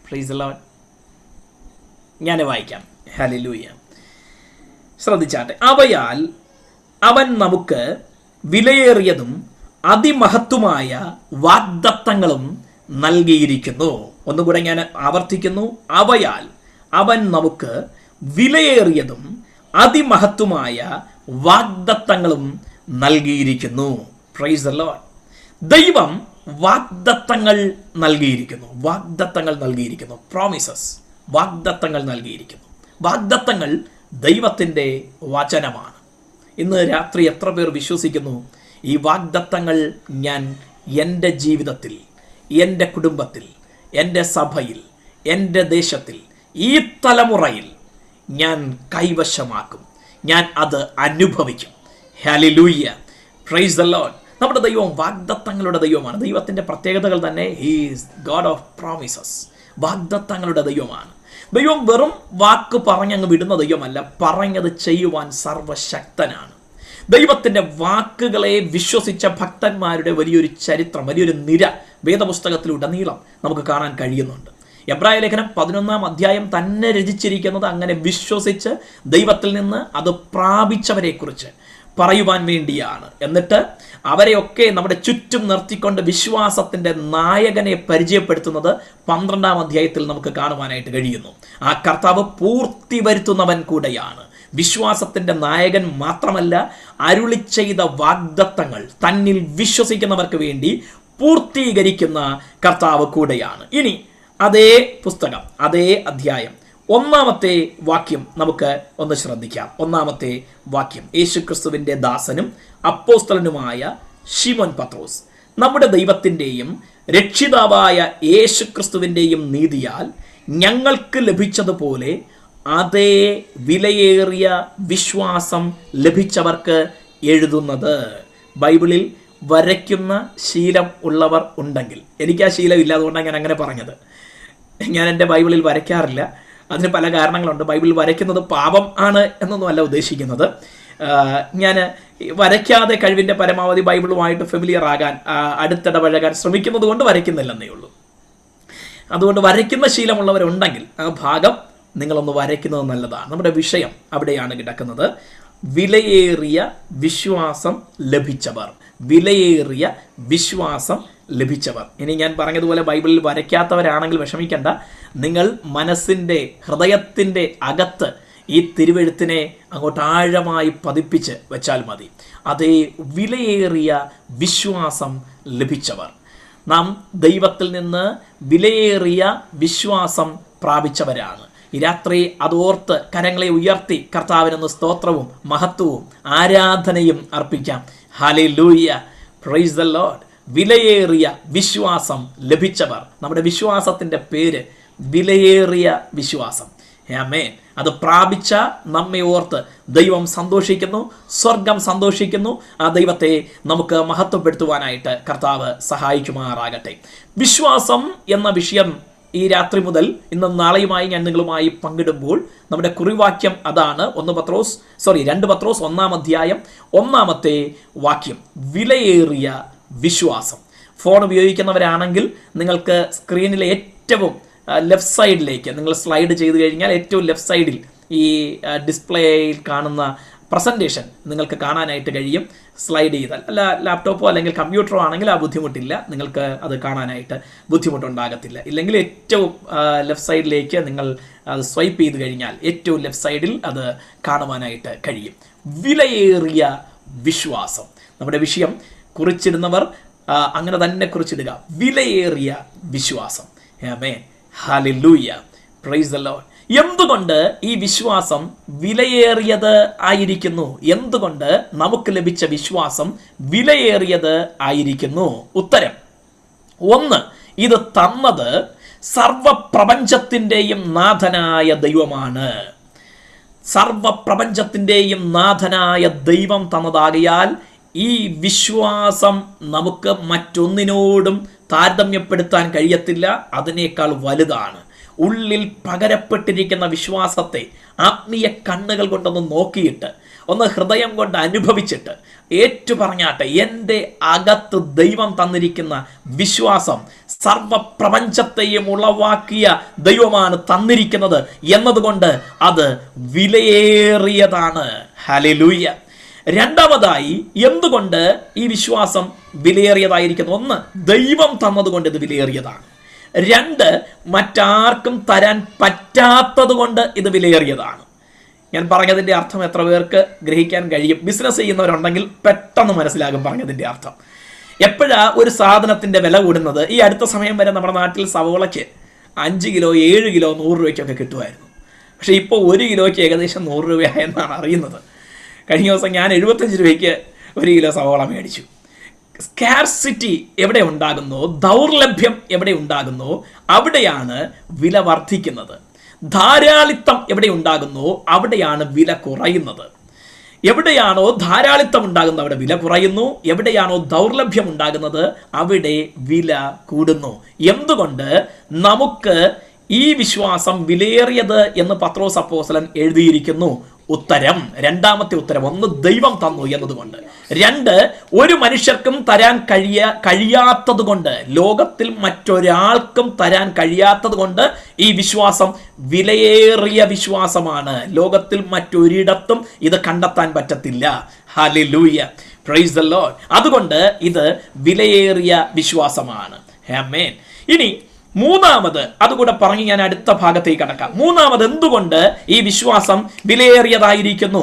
praise the Lord. ഞാൻ വായിക്കാം. ഹല്ലേലൂയ. ശ്രദ്ധിച്ചാട്ടെ. അവയാൽ അവൻ നമുക്ക് വിലയേറിയതും അതിമഹത്വമായ വാഗ്ദത്തങ്ങളും നൽകിയിരിക്കുന്നു. ഒന്നുകൂടെ ഞാൻ ആവർത്തിക്കുന്നു. അവയാൽ അവൻ നമുക്ക് വിലയേറിയതും അതിമഹത്വമായ വാഗ്ദത്തങ്ങളും നൽകിയിരിക്കുന്നു. Price the Lord. ദൈവം വാഗ്ദത്തങ്ങൾ നൽകിയിരിക്കുന്നു. വാഗ്ദത്തങ്ങൾ നൽകിയിരിക്കുന്നു. പ്രോമിസസ്, വാഗ്ദത്തങ്ങൾ നൽകിയിരിക്കുന്നു. വാഗ്ദത്തങ്ങൾ ദൈവത്തിൻ്റെ വചനമാണ്. ഇന്ന് രാത്രി എത്ര പേർ വിശ്വസിക്കുന്നു ഈ വാഗ്ദത്തങ്ങൾ ഞാൻ എൻ്റെ ജീവിതത്തിൽ, എൻ്റെ കുടുംബത്തിൽ, എൻ്റെ സഭയിൽ, എൻ്റെ ദേശത്തിൽ, ഈ തലമുറയിൽ ഞാൻ കൈവശമാക്കും, ഞാൻ അത് അനുഭവിക്കും? Hallelujah, praise the Lord. നമ്മുടെ ദൈവം വാഗ്ദത്തങ്ങളുടെ ദൈവമാണ്. ദൈവത്തിൻ്റെ പ്രത്യേകതകൾ തന്നെ ഹീസ് ഗോഡ് ഓഫ് പ്രോമിസസ്. വാഗ്ദത്തങ്ങളുടെ ദൈവമാണ്. ദൈവം വെറും വാക്ക് പറഞ്ഞങ്ങ് വിടുന്ന ദൈവമല്ല, പറഞ്ഞത് ചെയ്യുവാൻ സർവശക്തനാണ്. ദൈവത്തിൻ്റെ വാക്കുകളെ വിശ്വസിച്ച ഭക്തന്മാരുടെ വലിയൊരു ചരിത്രം, വലിയൊരു നിര വേദപുസ്തകത്തിലുടനീളം നമുക്ക് കാണാൻ കഴിയുന്നുണ്ട്. എബ്രായ ലേഖനം 11-ാം അധ്യായം തന്നെ രചിച്ചിരിക്കുന്നത് അങ്ങനെ വിശ്വസിച്ച് ദൈവത്തിൽ നിന്ന് അത് പ്രാപിച്ചവരെക്കുറിച്ച് പറയുവാൻ വേണ്ടിയാണ്. എന്നിട്ട് അവരെയൊക്കെ നമ്മുടെ ചുറ്റും നിർത്തിക്കൊണ്ട് വിശ്വാസത്തിൻ്റെ നായകനെ പരിചയപ്പെടുത്തുന്നത് 12-ാം അധ്യായത്തിൽ നമുക്ക് കാണുവാനായിട്ട് കഴിയുന്നു. ആ കർത്താവ് പൂർത്തി വരുത്തുന്നവൻ കൂടെയാണ്. വിശ്വാസത്തിൻ്റെ നായകൻ മാത്രമല്ല, അരുളി ചെയ്ത വാഗ്ദത്തങ്ങൾ തന്നിൽ വിശ്വസിക്കുന്നവർക്ക് വേണ്ടി പൂർത്തീകരിക്കുന്ന കർത്താവ് കൂടെയാണ്. ഇനി അതേ പുസ്തകം, അതേ അധ്യായം 1-ാമത്തെ വാക്യം നമുക്ക് ഒന്ന് ശ്രദ്ധിക്കാം. 1-ാമത്തെ വാക്യം. യേശുക്രിസ്തുവിൻ്റെ ദാസനും അപ്പോസ്തലനുമായ ശിമോൻ പത്രോസ്, നമ്മുടെ ദൈവത്തിൻ്റെയും രക്ഷിതാവായ യേശുക്രിസ്തുവിൻ്റെയും നീതിയാൽ ഞങ്ങൾക്ക് ലഭിച്ചതുപോലെ അതേ വിലയേറിയ വിശ്വാസം ലഭിച്ചവർക്ക് എഴുതുന്നത്. ബൈബിളിൽ വരയ്ക്കുന്ന ശീലം ഉള്ളവർ ഉണ്ടെങ്കിൽ, എനിക്ക് ആ ശീലം ഇല്ല, അതുകൊണ്ടാണ് ഞാൻ അങ്ങനെ പറഞ്ഞത്. ഞാൻ എൻ്റെ ബൈബിളിൽ വരയ്ക്കാറില്ല. അതിന് പല കാരണങ്ങളുണ്ട്. ബൈബിളിൽ വരയ്ക്കുന്നത് പാപം ആണ് എന്നൊന്നുമല്ല ഉദ്ദേശിക്കുന്നത്. ഞാൻ വരയ്ക്കാതെ കഴിവിൻ്റെ പരമാവധി ബൈബിളുമായിട്ട് ഫെമിലിയർ ആകാൻ, അടുത്തിടപഴകാൻ ശ്രമിക്കുന്നത് കൊണ്ട് വരയ്ക്കുന്നില്ലെന്നേ ഉള്ളൂ. അതുകൊണ്ട് വരയ്ക്കുന്ന ശീലമുള്ളവരുണ്ടെങ്കിൽ ആ ഭാഗം നിങ്ങളൊന്ന് വരയ്ക്കുന്നത് നല്ലതാണ്. നമ്മുടെ വിഷയം അവിടെയാണ് കിടക്കുന്നത്. വിലയേറിയ വിശ്വാസം ലഭിച്ചവർ, വിലയേറിയ വിശ്വാസം ലഭിച്ചവർ. ഇനി ഞാൻ പറഞ്ഞതുപോലെ ബൈബിളിൽ വരയ്ക്കാത്തവരാണെങ്കിൽ വിഷമിക്കേണ്ട. നിങ്ങൾ മനസ്സിൻ്റെ, ഹൃദയത്തിൻ്റെ അകത്ത് ഈ തിരുവെഴുത്തിനെ അങ്ങോട്ട് ആഴമായി പതിപ്പിച്ച് വെച്ചാൽ മതി. അതേ വിലയേറിയ വിശ്വാസം ലഭിച്ചവർ. നാം ദൈവത്തിൽ നിന്ന് വിലയേറിയ വിശ്വാസം പ്രാപിച്ചവരാണ്. ഈ രാത്രി അതോർത്ത് കരങ്ങളെ ഉയർത്തി കർത്താവിനൊന്ന് സ്തോത്രവും മഹത്വവും ആരാധനയും അർപ്പിക്കാം. ഹല്ലേലൂയ, പ്രൈസ് ദി ലോർഡ്. വിലയേറിയ വിശ്വാസം ലഭിച്ചവർ. നമ്മുടെ വിശ്വാസത്തിൻ്റെ പേര് വിലയേറിയ വിശ്വാസം. ആമേൻ. അത് പ്രാപിച്ച നമ്മെ ഓർത്ത് ദൈവം സന്തോഷിക്കുന്നു, സ്വർഗം സന്തോഷിക്കുന്നു. ആ ദൈവത്തെ നമുക്ക് മഹത്വപ്പെടുത്തുവാനായിട്ട് കർത്താവ് സഹായിക്കുമാറാകട്ടെ. വിശ്വാസം എന്ന വിഷയം ഈ രാത്രി മുതൽ ഇന്നും നാളെയുമായി ഞാൻ നിങ്ങളുമായി പങ്കിടുമ്പോൾ നമ്മുടെ കുറിവാക്യം അതാണ്. 2 പത്രോസ് 1-ാം അധ്യായം 1-ാമത്തെ വാക്യം. വിലയേറിയ വിശ്വാസം. ഫോൺ ഉപയോഗിക്കുന്നവരാണെങ്കിൽ നിങ്ങൾക്ക് സ്ക്രീനിലെ ഏറ്റവും ലെഫ്റ്റ് സൈഡിലേക്ക് നിങ്ങൾ സ്ലൈഡ് ചെയ്ത് കഴിഞ്ഞാൽ ഏറ്റവും ലെഫ്റ്റ് സൈഡിൽ ഈ ഡിസ്പ്ലേയിൽ കാണുന്ന പ്രസൻറ്റേഷൻ നിങ്ങൾക്ക് കാണാനായിട്ട് കഴിയും. സ്ലൈഡ് ചെയ്താൽ, അല്ല ലാപ്ടോപ്പോ അല്ലെങ്കിൽ കമ്പ്യൂട്ടറോ ആണെങ്കിൽ ആ ബുദ്ധിമുട്ടില്ല, നിങ്ങൾക്ക് അത് കാണാനായിട്ട് ബുദ്ധിമുട്ടുണ്ടാകത്തില്ല. ഇല്ലെങ്കിൽ ഏറ്റവും ലെഫ്റ്റ് സൈഡിലേക്ക് നിങ്ങൾ അത് സ്വൈപ്പ് ചെയ്ത് കഴിഞ്ഞാൽ ഏറ്റവും ലെഫ്റ്റ് സൈഡിൽ അത് കാണുവാനായിട്ട് കഴിയും. വിലയേറിയ വിശ്വാസം. നമ്മുടെ വിഷയം കുറിച്ചിടുന്നവർ അങ്ങനെ തന്നെ കുറിച്ചിടുക. വിലയേറിയ വിശ്വാസം. ആമേൻ, ഹല്ലേലൂയ, പ്രൈസ് ദി ലോർഡ്. എന്തുകൊണ്ട് ഈ വിശ്വാസം വിലയേറിയത് ആയിരിക്കുന്നു? എന്തുകൊണ്ട് നമുക്ക് ലഭിച്ച വിശ്വാസം വിലയേറിയത് ആയിരിക്കുന്നു? ഉത്തരം: 1, ഇത് തന്നത് സർവപ്രപഞ്ചത്തിൻ്റെയും നാഥനായ ദൈവമാണ്. സർവപ്രപഞ്ചത്തിൻ്റെയും നാഥനായ ദൈവം തന്നതാകിയാൽ ഈ വിശ്വാസം നമുക്ക് മറ്റൊന്നിനോടും താരതമ്യപ്പെടുത്താൻ കഴിയത്തില്ല. അതിനേക്കാൾ വലുതാണ്. ഉള്ളിൽ പകരപ്പെട്ടിരിക്കുന്ന വിശ്വാസത്തെ ആത്മീയ കണ്ണുകൾ കൊണ്ടൊന്ന് നോക്കിയിട്ട്, ഒന്ന് ഹൃദയം കൊണ്ട് അനുഭവിച്ചിട്ട് ഏറ്റുപറഞ്ഞാട്ടെ, എൻ്റെ അകത്ത് ദൈവം തന്നിരിക്കുന്ന വിശ്വാസം സർവപ്രപഞ്ചത്തെയും ഉളവാക്കിയ ദൈവമാണ് തന്നിരിക്കുന്നത് എന്നതുകൊണ്ട് അത് വിലയേറിയതാണ്. ഹല്ലേലൂയ. രണ്ടാമതായി, എന്തുകൊണ്ട് ഈ വിശ്വാസം വിലയേറിയതായിരിക്കുന്നു? 1, ദൈവം തന്നതുകൊണ്ട് ഇത് വിലയേറിയതാണ്. 2, മറ്റാർക്കും തരാൻ പറ്റാത്തത് കൊണ്ട് ഇത് വിലയേറിയതാണ്. ഞാൻ പറഞ്ഞതിൻ്റെ അർത്ഥം എത്ര പേർക്ക് ഗ്രഹിക്കാൻ കഴിയും? ബിസിനസ് ചെയ്യുന്നവരുണ്ടെങ്കിൽ പെട്ടെന്ന് മനസ്സിലാകും പറഞ്ഞതിൻ്റെ അർത്ഥം. എപ്പോഴാ ഒരു സാധനത്തിൻ്റെ വില കൂടുന്നത്? ഈ അടുത്ത സമയം വരെ നമ്മുടെ നാട്ടിൽ സവോളയ്ക്ക് 5 കിലോ 7 കിലോ 100 രൂപയ്ക്കൊക്കെ കിട്ടുമായിരുന്നു. പക്ഷേ ഇപ്പോൾ 1 കിലോയ്ക്ക് ഏകദേശം 100 രൂപയായെന്നാണ് അറിയുന്നത്. കഴിഞ്ഞ ദിവസം ഞാൻ 75 രൂപയ്ക്ക് 1 കിലോ സവോള മേടിച്ചു. സ്കാർസിറ്റി എവിടെ ഉണ്ടാകുന്നോ, ദൗർലഭ്യം എവിടെ ഉണ്ടാകുന്നോ അവിടെയാണ് വില വർദ്ധിക്കുന്നത്. ധാരാളിത്തം എവിടെ ഉണ്ടാകുന്നോ അവിടെയാണ് വില കുറയുന്നത്. എവിടെയാണോ ധാരാളിത്തം ഉണ്ടാകുന്നത് അവിടെ വില കുറയുന്നു. എവിടെയാണോ ദൗർലഭ്യം ഉണ്ടാകുന്നത് അവിടെ വില കൂടുന്നു. എന്തുകൊണ്ട് നമുക്ക് ഈ വിശ്വാസം വിലയേറിയത് എന്ന് പത്രോസ് അപ്പോസ്തലൻ എഴുതിയിരിക്കുന്നു? ഉത്തരം, രണ്ടാമത്തെ ഉത്തരം: 1, ദൈവം തന്നു എന്നതുകൊണ്ട്. 2, ഒരു മനുഷ്യർക്കും തരാൻ കഴിയാത്തത് കൊണ്ട്, ലോകത്തിൽ മറ്റൊരാൾക്കും തരാൻ കഴിയാത്തത് കൊണ്ട് ഈ വിശ്വാസം വിലയേറിയ വിശ്വാസമാണ്. ലോകത്തിൽ മറ്റൊരിടത്തും ഇത് കണ്ടെത്താൻ പറ്റത്തില്ല. Hallelujah, praise the Lord. അതുകൊണ്ട് ഇത് വിലയേറിയ വിശ്വാസമാണ്. ആമേൻ. ഇനി മൂന്നാമത്, അതുകൂടെ പറഞ്ഞ് ഞാൻ അടുത്ത ഭാഗത്തേക്ക് കടക്കാം. മൂന്നാമത്, എന്തുകൊണ്ട് ഈ വിശ്വാസം വിലയേറിയതായിരിക്കുന്നു?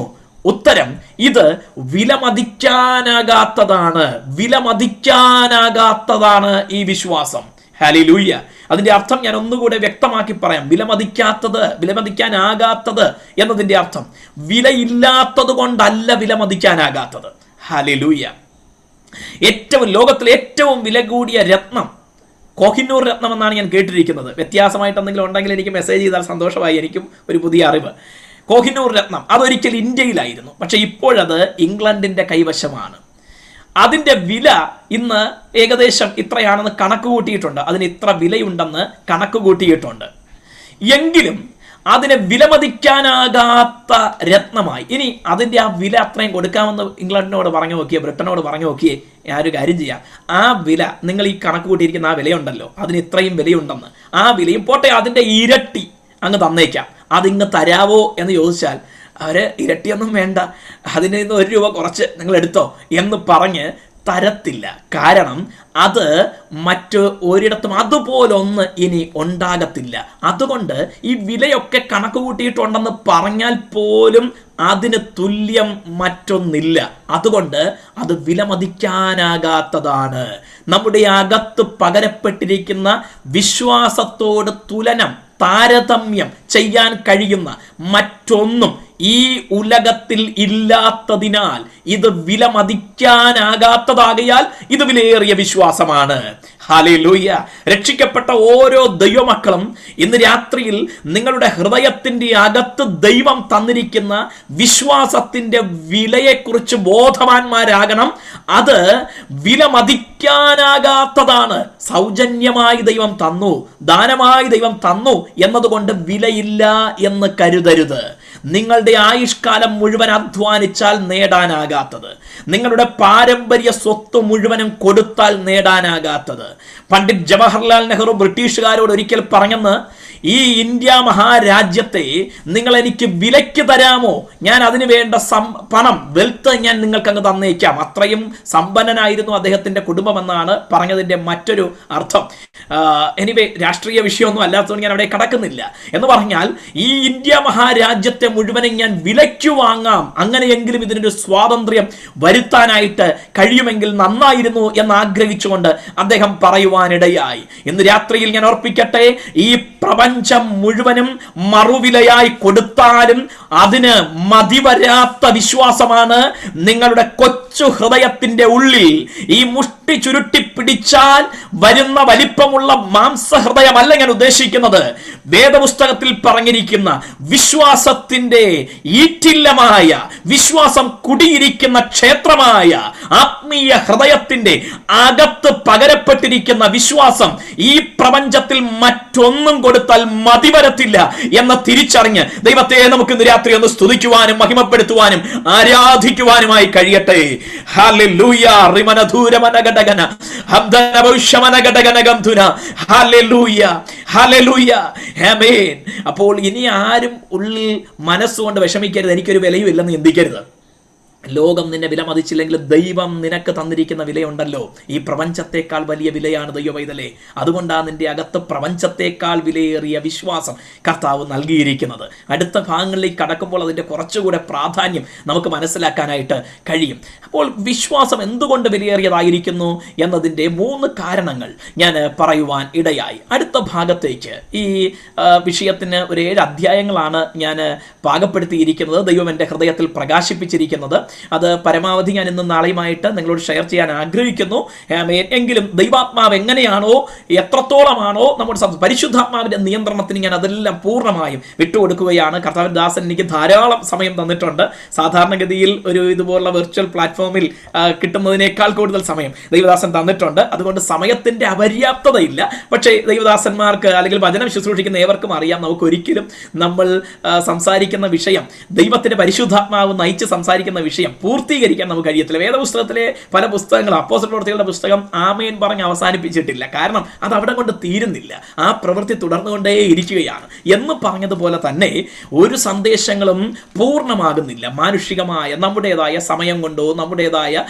ഉത്തരം: ഇത് വിലമതിക്കാനാകാത്തതാണ്. വിലമതിക്കാനാകാത്തതാണ് ഈ വിശ്വാസം. ഹല്ലേലൂയ. അതിന്റെ അർത്ഥം ഞാൻ ഒന്നുകൂടെ വ്യക്തമാക്കി പറയാം. വിലമതിക്കാത്തത്, വിലമതിക്കാനാകാത്തത് എന്നതിന്റെ അർത്ഥം വിലയില്ലാത്തത് കൊണ്ടല്ല വിലമതിക്കാനാകാത്തത്. ഹല്ലേലൂയ. ലോകത്തിലെ ഏറ്റവും വില കൂടിയ രത്നം കോഹിന്നൂർ രത്നം എന്നാണ് ഞാൻ കേട്ടിരിക്കുന്നത്. വ്യത്യാസമായിട്ട് എന്തെങ്കിലും ഉണ്ടെങ്കിൽ എനിക്ക് മെസ്സേജ് ചെയ്താൽ സന്തോഷമായി. എനിക്കും ഒരു പുതിയ അറിവ്. കോഹിന്നൂർ രത്നം അതൊരിക്കൽ ഇന്ത്യയിലായിരുന്നു. പക്ഷെ ഇപ്പോഴത് ഇംഗ്ലണ്ടിൻ്റെ കൈവശമാണ്. അതിൻ്റെ വില ഇന്ന് ഏകദേശം ഇത്രയാണെന്ന് കണക്ക് കൂട്ടിയിട്ടുണ്ട്. അതിന് ഇത്ര വിലയുണ്ടെന്ന് കണക്ക് കൂട്ടിയിട്ടുണ്ട്. എങ്കിലും അതിനെ വിലമതിക്കാനാകാത്ത രത്നമായി. ഇനി അതിൻ്റെ ആ വില അത്രയും കൊടുക്കാമെന്ന് ഇംഗ്ലണ്ടിനോട് പറഞ്ഞു നോക്കിയേ, ബ്രിട്ടനോട് പറഞ്ഞു നോക്കിയേ. ഞാനൊരു കാര്യം ചെയ്യാം, ആ വില നിങ്ങൾ ഈ കണക്ക് കൂട്ടിയിരിക്കുന്ന ആ വിലയുണ്ടല്ലോ, അതിന് ഇത്രയും വിലയുണ്ടെന്ന്, ആ വിലയും പോട്ടെ അതിൻ്റെ ഇരട്ടി അങ്ങ് തന്നേക്കാം, അതിങ്ങ് തരാവോ എന്ന് ചോദിച്ചാൽ അവർ ഇരട്ടിയൊന്നും വേണ്ട, അതിൽ നിന്ന് 1 രൂപ കുറച്ച് നിങ്ങൾ എടുത്തോ എന്ന് പറഞ്ഞ് തരത്തില്ല. കാരണം അത് മറ്റ് ഒരിടത്തും അതുപോലൊന്ന് ഇനി ഉണ്ടാകത്തില്ല. അതുകൊണ്ട് ഈ വിലയൊക്കെ കണക്ക് കൂട്ടിയിട്ടുണ്ടെന്ന് പറഞ്ഞാൽ പോലും അതിന് തുല്യം മറ്റൊന്നില്ല. അതുകൊണ്ട് അത് വിലമതിക്കാനാകാത്തതാണ്. നമ്മുടെ അകത്ത് പകരപ്പെട്ടിരിക്കുന്ന വിശ്വാസത്തോട് താരതമ്യം ചെയ്യാൻ കഴിയുന്ന മറ്റൊന്നും ഈ ഉലകത്തിൽ ഇല്ലാത്തതിനാൽ ഇത് വിലമതിക്കാനാകാത്തതാകയാൽ ഇത് വിലയേറിയ വിശ്വാസമാണ്. ഹല്ലേലൂയ. രക്ഷിക്കപ്പെട്ട ഓരോ ദൈവമക്കളും ഇന്ന് രാത്രിയിൽ നിങ്ങളുടെ ഹൃദയത്തിൻ്റെ അകത്ത് ദൈവം തന്നിരിക്കുന്ന വിശ്വാസത്തിൻ്റെ വിലയെക്കുറിച്ച് ബോധവാന്മാരാകണം. അത് വിലമതിക്കാനാകാത്തതാണ്. സൗജന്യമായി ദൈവം തന്നു, ദാനമായി ദൈവം തന്നു എന്നതുകൊണ്ട് വിലയില്ല എന്ന് കരുതരുത്. നിങ്ങളുടെ ആയുഷ്കാലം മുഴുവൻ അധ്വാനിച്ചാൽ നേടാനാകാത്തത്, നിങ്ങളുടെ പാരമ്പര്യ സ്വത്ത് മുഴുവനും കൊടുത്താൽ നേടാനാകാത്തത്. പണ്ഡിറ്റ് ജവഹർലാൽ നെഹ്റു ബ്രിട്ടീഷുകാരോട് ഒരിക്കൽ പറഞ്ഞെന്ന്, ഈ ഇന്ത്യ മഹാരാജ്യത്തെ നിങ്ങൾ എനിക്ക് വിലയ്ക്ക് തരാമോ? ഞാൻ അതിന് വേണ്ട പണം, വെൽത്ത് ഞാൻ നിങ്ങൾക്ക് അങ്ങ് തന്നേക്കാം. അത്രയും സമ്പന്നനായിരുന്നു അദ്ദേഹത്തിന്റെ കുടുംബമെന്നാണ് പറഞ്ഞതിന്റെ മറ്റൊരു അർത്ഥം. എനിവേ, രാഷ്ട്രീയ വിഷയമൊന്നും അല്ലാത്തതുകൊണ്ട് ഞാൻ അവിടെ കടക്കുന്നില്ല. എന്ന് പറഞ്ഞാൽ ഈ ഇന്ത്യ മഹാരാജ്യത്തെ മുഴുവനും ഞാൻ വിലയ്ക്ക് വാങ്ങാം, അങ്ങനെയെങ്കിലും ഇതിനൊരു സ്വാതന്ത്ര്യം വരുത്താനായിട്ട് കഴിയുമെങ്കിൽ നന്നായിരുന്നു എന്ന് ആഗ്രഹിച്ചുകൊണ്ട് അദ്ദേഹം പറയുവാനിടയായി. ഇന്ന് രാത്രിയിൽ ഞാൻ ഓർപ്പിക്കട്ടെ, ഈ പ്രപഞ്ചം മുഴുവനും മറുവിലയായി കൊടുത്താലും അതിന് മതിവരാത്ത വിശ്വാസമാണ് നിങ്ങളുടെ കൊച്ചു ഹൃദയത്തിന്റെ ഉള്ളിൽ. ഈ മുഷ്ടി ചുരുട്ടി പിടിച്ചാൽ വരുന്ന വലിപ്പമുള്ള മാംസഹൃദയമല്ല ഞാൻ ഉദ്ദേശിക്കുന്നത്. വേദപുസ്തകത്തിൽ പറഞ്ഞിരിക്കുന്ന വിശ്വാസത്തിന്റെ ഈറ്റില്ലമായ, വിശ്വാസം കുടിയിരിക്കുന്ന ക്ഷേത്രമായ ആത്മീയ ഹൃദയത്തിന്റെ അകത്ത് പകരപ്പെട്ടിരിക്കുന്ന വിശ്വാസം ഈ പ്രപഞ്ചത്തിൽ മറ്റൊന്നും കൊടുത്താൽ മതിവരത്തില്ല എന്ന് തിരിച്ചറിഞ്ഞ് ദൈവത്തെ നമുക്ക് ഇന്ന് രാത്രി ഒന്ന് സ്തുതിക്കുവാനും മഹിമപ്പെടുത്തുവാനും ആരാധിക്കുവാനുമായി കഴിയട്ടെ. ഹല്ലേലൂയ. റിമനധൂരമനഗടഗന ഹബ്ദനഭൗഷമനഗടഗനഗംധുന. ഹല്ലേലൂയ, ഹല്ലേലൂയ, ആമേൻ. അപ്പോൾ ഇനി ആരും ഉള്ളിൽ മനസ്സുകൊണ്ട് വിഷമിക്കരുത്, എനിക്കൊരു വിലയും ഇല്ലെന്ന് ചിന്തിക്കരുത്. ലോകം നിന്നെ വിലമതിച്ചില്ലെങ്കിൽ ദൈവം നിനക്ക് തന്നിരിക്കുന്ന വിലയുണ്ടല്ലോ, ഈ പ്രപഞ്ചത്തെക്കാൾ വലിയ വിലയാണ് ദൈവവൈതലേ. അതുകൊണ്ടാണ് നിന്റെ അകത്ത് പ്രപഞ്ചത്തെക്കാൾ വിലയേറിയ വിശ്വാസം കർത്താവ് നൽകിയിരിക്കുന്നത്. അടുത്ത ഭാഗങ്ങളിലേക്ക് കടക്കുമ്പോൾ അതിൻ്റെ കുറച്ചുകൂടെ പ്രാധാന്യം നമുക്ക് മനസ്സിലാക്കാനായിട്ട് കഴിയും. അപ്പോൾ വിശ്വാസം എന്തുകൊണ്ട് വിലയേറിയതായിരിക്കുന്നു എന്നതിൻ്റെ 3 കാരണങ്ങൾ ഞാൻ പറയുവാൻ ഇടയായി. അടുത്ത ഭാഗത്തേക്ക് ഈ വിഷയത്തിന് ഒരു 7 അധ്യായങ്ങളാണ് ഞാൻ പാകപ്പെടുത്തിയിരിക്കുന്നത്, ദൈവം എൻ്റെ ഹൃദയത്തിൽ പ്രകാശിപ്പിച്ചിരിക്കുന്നത്. അത് പരമാവധി ഞാൻ ഇന്നും നാളെയുമായിട്ട് നിങ്ങളോട് ഷെയർ ചെയ്യാൻ ആഗ്രഹിക്കുന്നു. എങ്കിലും ദൈവാത്മാവ് എങ്ങനെയാണോ, എത്രത്തോളമാണോ നമ്മുടെ പരിശുദ്ധാത്മാവിന്റെ നിയന്ത്രണത്തിന് ഞാൻ അതെല്ലാം പൂർണ്ണമായും വിട്ടുകൊടുക്കുകയാണ്. കർത്താവിൻ ദാസൻ എനിക്ക് ധാരാളം സമയം തന്നിട്ടുണ്ട്. സാധാരണഗതിയിൽ ഒരു ഇതുപോലുള്ള വെർച്വൽ പ്ലാറ്റ്ഫോമിൽ കിട്ടുന്നതിനേക്കാൾ കൂടുതൽ സമയം ദൈവദാസൻ തന്നിട്ടുണ്ട്. അതുകൊണ്ട് സമയത്തിന്റെ അപര്യാപ്തതയില്ല. പക്ഷേ ദൈവദാസന്മാർക്ക് അല്ലെങ്കിൽ വചനം ശുശ്രൂഷിക്കുന്ന ഏവർക്കും അറിയാം, നമുക്ക് ഒരിക്കലും നമ്മൾ സംസാരിക്കുന്ന വിഷയം, ദൈവത്തിന്റെ പരിശുദ്ധാത്മാവ് നയിച്ച് സംസാരിക്കുന്ന വിഷയം പൂർത്തീകരിക്കാൻ നമുക്ക് കഴിയത്തില്ല. വേദപുസ്തകത്തിലെ പല പുസ്തകങ്ങളും, അപ്പോസ്തല പ്രവൃത്തികളുടെ പുസ്തകം ആമേൻ പറഞ്ഞ് അവസാനിപ്പിച്ചിട്ടില്ല. കാരണം അത് അവിടെ കൊണ്ട് തീരുന്നില്ല, ആ പ്രവൃത്തി തുടർന്നുകൊണ്ടേ ഇരിക്കുകയാണ്. എന്ന് പറഞ്ഞതുപോലെ തന്നെ ഒരു സന്ദേശങ്ങളും പൂർണ്ണമാകുന്നില്ല. മാനുഷികമായ നമ്മുടേതായ സമയം കൊണ്ടോ നമ്മുടേതായ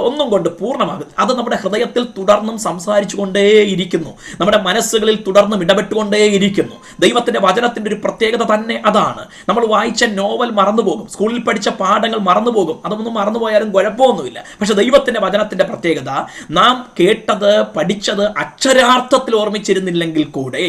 ഒന്നും കൊണ്ട് പൂർണ്ണമാകും. അത് നമ്മുടെ ഹൃദയത്തിൽ തുടർന്നും സംസാരിച്ചു കൊണ്ടേയിരിക്കുന്നു, നമ്മുടെ മനസ്സുകളിൽ തുടർന്നും ഇടപെട്ടുകൊണ്ടേയിരിക്കുന്നു. ദൈവത്തിന്റെ വചനത്തിന്റെ ഒരു പ്രത്യേകത തന്നെ അതാണ്. നമ്മൾ വായിച്ച നോവൽ മറന്നുപോകും, സ്കൂളിൽ പഠിച്ച പാഠങ്ങൾ മറന്നുപോകും, അതൊന്നും മറന്നുപോയാലും കുഴപ്പമൊന്നുമില്ല. പക്ഷെ ദൈവത്തിന്റെ വചനത്തിന്റെ പ്രത്യേകത, നാം കേട്ടത് പഠിച്ചത് അക്ഷരാർത്ഥത്തിൽ ഓർമ്മിച്ചിരുന്നില്ലെങ്കിൽ കൂടെ,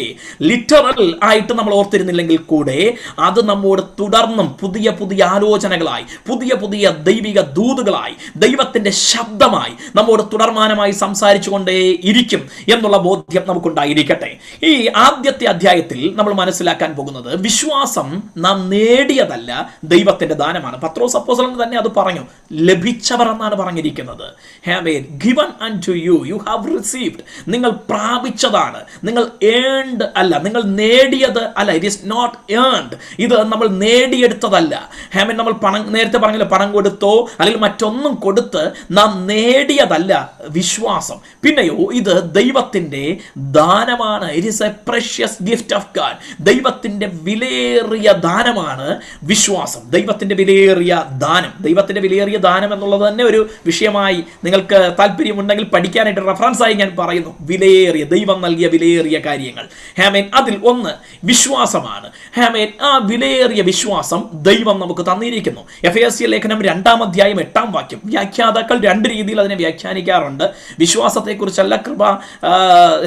ലിറ്ററൽ ആയിട്ട് നമ്മൾ ഓർത്തിരുന്നില്ലെങ്കിൽ കൂടെ, അത് നമ്മോട് തുടർന്നും പുതിയ പുതിയ ആലോചനകളായി, പുതിയ പുതിയ ദൈവിക ദൂതുകളായി, ദൈവത്തിന്റെ ശബ്ദമായി നമ്മോട് തുടർമാനമായി സംസാരിച്ചു കൊണ്ടേ ഇരിക്കും എന്നുള്ള ബോധ്യം നമുക്കുണ്ടായിരിക്കട്ടെ. ഈ ആദ്യത്തെ അധ്യായത്തിൽ നമ്മൾ മനസ്സിലാക്കാൻ പോകുന്നത്, വിശ്വാസം നാം നേടിയതല്ല, ദൈവത്തിന്റെ ദാനമാണ്. പത്രോസ് അപ്പോസ്തലൻ തന്നെ അത് പറഞ്ഞു, ലഭിച്ചവർ എന്നാണ് പറഞ്ഞിരിക്കുന്നത്. Have given unto you, you have received. നിങ്ങൾ പ്രാപിച്ചതാണ്, നിങ്ങൾ ഏൺഡ് അല്ല, നിങ്ങൾ നേടിയത് അല്ല. It is not earned. ഇത് നമ്മൾ നേടിയെടുത്തതല്ല. ഹാമൻ, നമ്മൾ പണം, നേരത്തെ പറഞ്ഞില്ല, പണം കൊടുത്തോ അല്ലെങ്കിൽ മറ്റൊന്നും കൊടുത്ത് നാം നേടിയതല്ല വിശ്വാസം. പിന്നെയോ ഇത് ദൈവത്തിന്റെ ദാനമാണ്. It is A precious gift of God. ദൈവത്തിന്റെ വിലയേറിയ ദാനമാണ് വിശ്വാസം, ദൈവത്തിന്റെ വിലയേറിയ ദാനം. ദൈവത്തിന്റെ വിലയേറിയ ദാനം എന്നുള്ളത് തന്നെ ഒരു വിഷയമായി നിങ്ങൾക്ക് താല്പര്യമുണ്ടെങ്കിൽ പഠിക്കാനായിട്ട് റെഫറൻസായി ഞാൻ പറയുന്നു. വിലയേറിയ, ദൈവം നൽകിയ വിലയേറിയ കാര്യങ്ങൾ. ഹാമേൻ, അതിൽ ഒന്ന് വിശ്വാസമാണ്. ഹാമേൻ, ആ വിലയേറിയ വിശ്വാസം ദൈവം നമുക്ക് തന്നിരിക്കുന്നു. എഫെസ്യ ലേഖനം 2-ാം അധ്യായം 8-ാം വാക്യം. വ്യാഖ്യാതാക്കൾ 2 രീതിയിൽ അതിനെ വ്യാഖ്യാനിക്കാറുണ്ട്. വിശ്വാസത്തെക്കുറിച്ചല്ല, കൃപ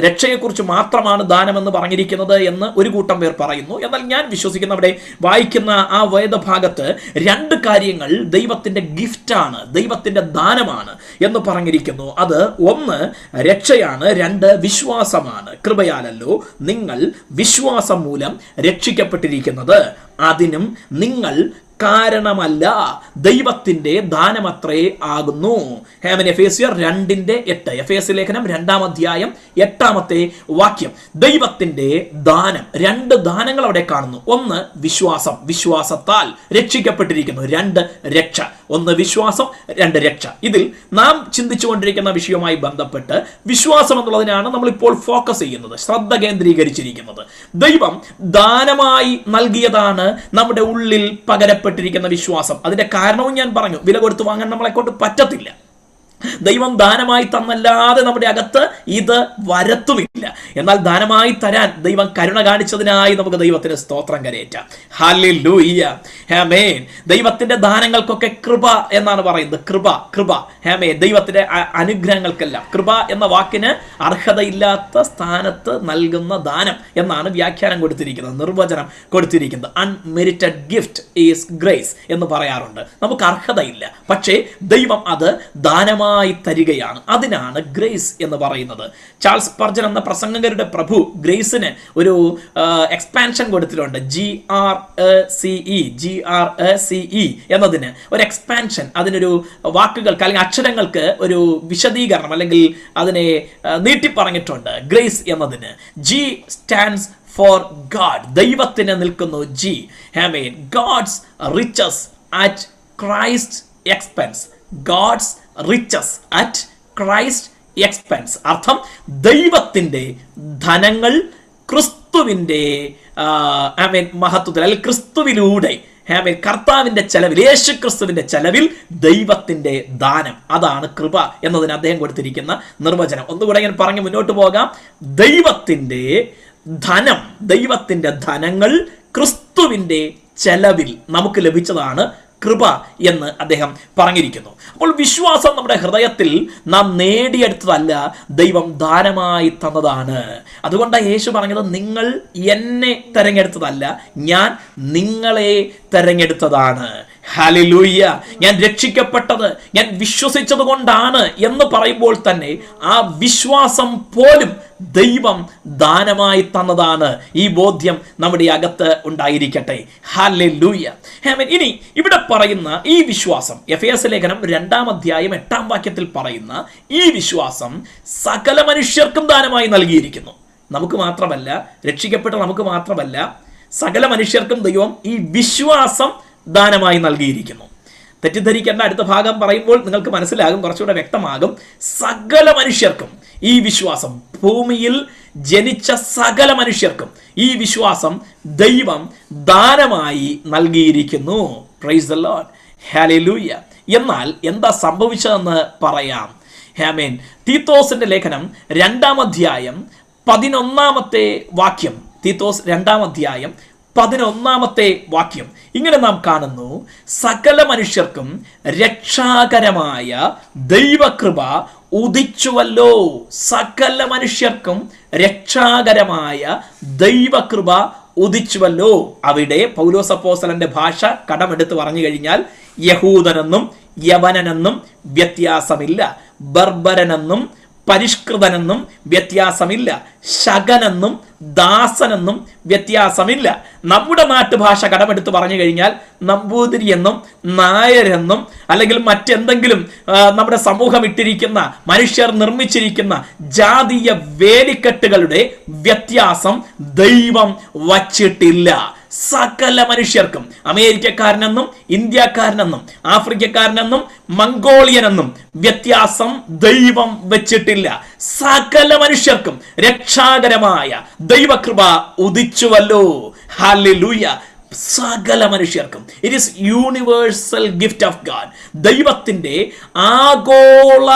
രക്ഷയെക്കുറിച്ച് മാത്രമാണ് ദാനമെന്ന് പറഞ്ഞിരിക്കുന്നത് എന്ന് ഒരു കൂട്ടം പേർ പറയുന്നു. എന്നാൽ ഞാൻ വിശ്വസിക്കുന്ന, അവിടെ വായിക്കുന്ന ആ വേദഭാഗത്ത് 2 കാര്യങ്ങൾ ദൈവത്തിന്റെ ഗിഫ്റ്റാണ്, ദൈവത്തിന്റെ ദാനമാണ് എന്ന് പറഞ്ഞിരിക്കുന്നു. അത് 1 രക്ഷയാണ്, 2 വിശ്വാസമാണ്. കൃപയാലല്ലോ നിങ്ങൾ വിശ്വാസം മൂലം രക്ഷിക്കപ്പെട്ടിരിക്കുന്നത്. അതിനും നിങ്ങൾ കാരണമല്ല, ദൈവത്തിന്റെ ദാനമത്രേ ആകുന്നു. എഫേസ്യർ 2:8, എഫേസ്യ ലേഖനം 2-ാം അധ്യായം 8-ാമത്തെ വാക്യം. ദൈവത്തിന്റെ ദാനം, 2 ദാനങ്ങൾ അവിടെ കാണുന്നു. 1 വിശ്വാസം, വിശ്വാസത്താൽ രക്ഷിക്കപ്പെട്ടിരിക്കുന്നു. 2 രക്ഷ. 1 വിശ്വാസം, 2 രക്ഷ. ഇതിൽ നാം ചിന്തിച്ചുകൊണ്ടിരിക്കുന്ന വിഷയവുമായി ബന്ധപ്പെട്ട് വിശ്വാസം എന്നുള്ളതിനാണ് നമ്മളിപ്പോൾ ഫോക്കസ് ചെയ്യുന്നത്, ശ്രദ്ധ കേന്ദ്രീകരിച്ചിരിക്കുന്നത്. ദൈവം ദാനമായി നൽകിയതാണ് നമ്മുടെ ഉള്ളിൽ പകരപ്പെട്ടിരിക്കുന്ന വിശ്വാസം. അതിന്റെ കാരണവും ഞാൻ പറഞ്ഞു. വില കൊടുത്ത് വാങ്ങാൻ നമ്മളെ കൊണ്ട് പറ്റത്തില്ല. ദൈവം ദാനമായി തന്നല്ലാതെ നമ്മുടെ അകത്ത് ഇത് വരത്തുമില്ല. എന്നാൽ ദാനമായി തരാൻ ദൈവം കരുണ കാണിച്ചതിനായി നമുക്ക് ദൈവത്തിന് സ്തോത്രം കരയേറ്റാം. ഹല്ലേലൂയ, ആമേൻ. ദൈവത്തിന്റെ ദാനങ്ങൾക്കൊക്കെ കൃപ എന്നാണ് പറയുന്നത്. കൃപ, ആമേൻ. ദൈവത്തിന്റെ അനുഗ്രഹങ്ങൾക്കെല്ലാം കൃപ എന്ന വാക്കിന് അർഹതയില്ലാത്ത സ്ഥാനത്ത് നൽകുന്ന ദാനം എന്നാണ് വ്യാഖ്യാനം കൊടുത്തിരിക്കുന്നത്, നിർവചനം കൊടുത്തിരിക്കുന്നത്. അൺമെരിറ്റഡ് ഗിഫ്റ്റ് ഈസ് ഗ്രേസ് എന്ന് പറയാറുണ്ട്. നമുക്ക് അർഹതയില്ല, പക്ഷേ ദൈവം അത് ദാനമായി തരികയാണ്. അതിനാണ് ഗ്രേസ് എന്ന് പറയുന്നത്. ചാൾസ് സ്പർജൻ എന്ന പ്രസംഗകരുടെ പ്രഭു ഗ്രേസിന് ഒരു എക്സ്പാൻഷൻ കൊടുത്തിട്ടുണ്ട്. GRACE എന്നതിന് ഒരു എക്സ്പാൻഷൻ, അതിനൊരു വാക്കുകൾക്ക് അല്ലെങ്കിൽ അക്ഷരങ്ങൾക്ക് ഒരു വിശദീകരണം അല്ലെങ്കിൽ അതിനെ നീട്ടി പറഞ്ഞിട്ടുണ്ട്. ഗ്രേസ് എന്നതിന് G സ്റ്റാൻഡ്സ് ഫോർ ഗാഡ്, ദൈവത്തിന് നിൽക്കുന്നു G. Amen. God's riches at Christ expense. God's riches at Christ expense. അർത്ഥം, ദൈവത്തിന്റെ ധനങ്ങൾ ക്രിസ്തുവിന്റെ മഹത്വത്തിൽ അല്ലെങ്കിൽ ക്രിസ്തുവിലൂടെ, കർത്താവിന്റെ ചെലവിൽ, യേശു ക്രിസ്തുവിന്റെ ചെലവിൽ ദൈവത്തിന്റെ ദാനം, അതാണ് കൃപ എന്നതിന് അദ്ദേഹം കൊടുത്തിരിക്കുന്ന നിർവചനം. ഒന്നുകൂടെ ഞാൻ പറഞ്ഞു മുന്നോട്ട് പോകാം. ദൈവത്തിന്റെ ധനം, ദൈവത്തിന്റെ ധനങ്ങൾ ക്രിസ്തുവിന്റെ ചെലവിൽ നമുക്ക് ലഭിച്ചതാണ് കൃപ എന്ന് അദ്ദേഹം പറഞ്ഞിരിക്കുന്നു. അപ്പോൾ വിശ്വാസം നമ്മുടെ ഹൃദയത്തിൽ നാം നേടിയെടുത്തതല്ല, ദൈവം ദാനമായി തന്നതാണ്. അതുകൊണ്ടാണ് യേശു പറഞ്ഞത്, നിങ്ങൾ എന്നെ തെരഞ്ഞെടുത്തതല്ല, ഞാൻ നിങ്ങളെ തെരഞ്ഞെടുത്തതാണ്. ഹല്ലേലൂയ. ഞാൻ രക്ഷിക്കപ്പെട്ടത് ഞാൻ വിശ്വസിച്ചത് കൊണ്ടാണ് എന്ന് പറയുമ്പോൾ തന്നെ ആ വിശ്വാസം പോലും ദൈവം ദാനമായി തന്നതാണ്. ഈ ബോധ്യം നമ്മുടെ അകത്ത് ഉണ്ടായിരിക്കട്ടെ. ഹല്ലേലൂയ. ആമേൻ. ഇനി ഇവിടെ പറയുന്ന ഈ വിശ്വാസം, എഫേസ്യ ലേഖനം 2-ാം അധ്യായം 8-ാം വാക്യത്തിൽ പറയുന്ന ഈ വിശ്വാസം സകല മനുഷ്യർക്കും ദാനമായി നൽകിയിരിക്കുന്നു. നമുക്ക് മാത്രമല്ല, രക്ഷിക്കപ്പെട്ട നമുക്ക് മാത്രമല്ല, സകല മനുഷ്യർക്കും ദൈവം ഈ വിശ്വാസം ദാനമായി നൽകിയിരിക്കുന്നു. തെറ്റിദ്ധരിക്കേണ്ട, അടുത്ത ഭാഗം പറയുമ്പോൾ നിങ്ങൾക്ക് മനസ്സിലാകും, കുറച്ചുകൂടെ വ്യക്തമാകും. സകല മനുഷ്യർക്കും ഈ വിശ്വാസം, ഭൂമിയിൽ ജനിച്ച സകല മനുഷ്യർക്കും ഈ വിശ്വാസം ദൈവം ദാനമായി നൽകിയിരിക്കുന്നു. Price the Lord. ഹല്ലേലൂയ. എന്നാൽ എന്താ സംഭവിച്ചതെന്ന് പറയാം. ആമേൻ. തീത്തോസിന്റെ ലേഖനം 2-ാം അധ്യായം 11-ാമത്തെ വാക്യം. തീത്തോസ് 2-ാം അധ്യായം 11-ാമത്തെ വാക്യം. ഇങ്ങനെ നാം കാണുന്നു, സകല മനുഷ്യർക്കും രക്ഷാകരമായ ദൈവകൃപ ഉദിച്ചുവല്ലോ. സകല മനുഷ്യർക്കും രക്ഷാകരമായ ദൈവകൃപ ഉദിച്ചുവല്ലോ. അവിടെ പൗലോസ് അപ്പോസ്തലന്റെ ഭാഷ കടമെടുത്ത് പറഞ്ഞു കഴിഞ്ഞാൽ, യഹൂദനെന്നും യവനനെന്നും വ്യത്യാസമില്ല, ബർബരനെന്നും പരിഷ്കൃതനെന്നും വ്യത്യാസമില്ല, ശകനെന്നും ദാസനെന്നും വ്യത്യാസമില്ല. നമ്മുടെ നാട്ടുഭാഷ കടമെടുത്ത് പറഞ്ഞു കഴിഞ്ഞാൽ നമ്പൂതിരിയെന്നും നായരെന്നും അല്ലെങ്കിൽ മറ്റെന്തെങ്കിലും നമ്മുടെ സമൂഹം ഇട്ടിരിക്കുന്ന, മനുഷ്യർ നിർമ്മിച്ചിരിക്കുന്ന ജാതീയ വേലിക്കെട്ടുകളുടെ വ്യത്യാസം ദൈവം വച്ചിട്ടില്ല. സകല മനുഷ്യർക്കും, അമേരിക്കക്കാരനെന്നും ഇന്ത്യക്കാരനെന്നും ആഫ്രിക്കക്കാരനെന്നും മംഗോളിയനെന്നും വ്യത്യാസം ദൈവം വെച്ചിട്ടില്ല. സകല മനുഷ്യർക്കും രക്ഷാകരമായ ദൈവകൃപ ഉദിച്ചുവല്ലോ. ഹല്ലേലൂയ. സകല മനുഷ്യർക്കും. It is universal gift of God. ദൈവത്തിന്റെ ആഗോള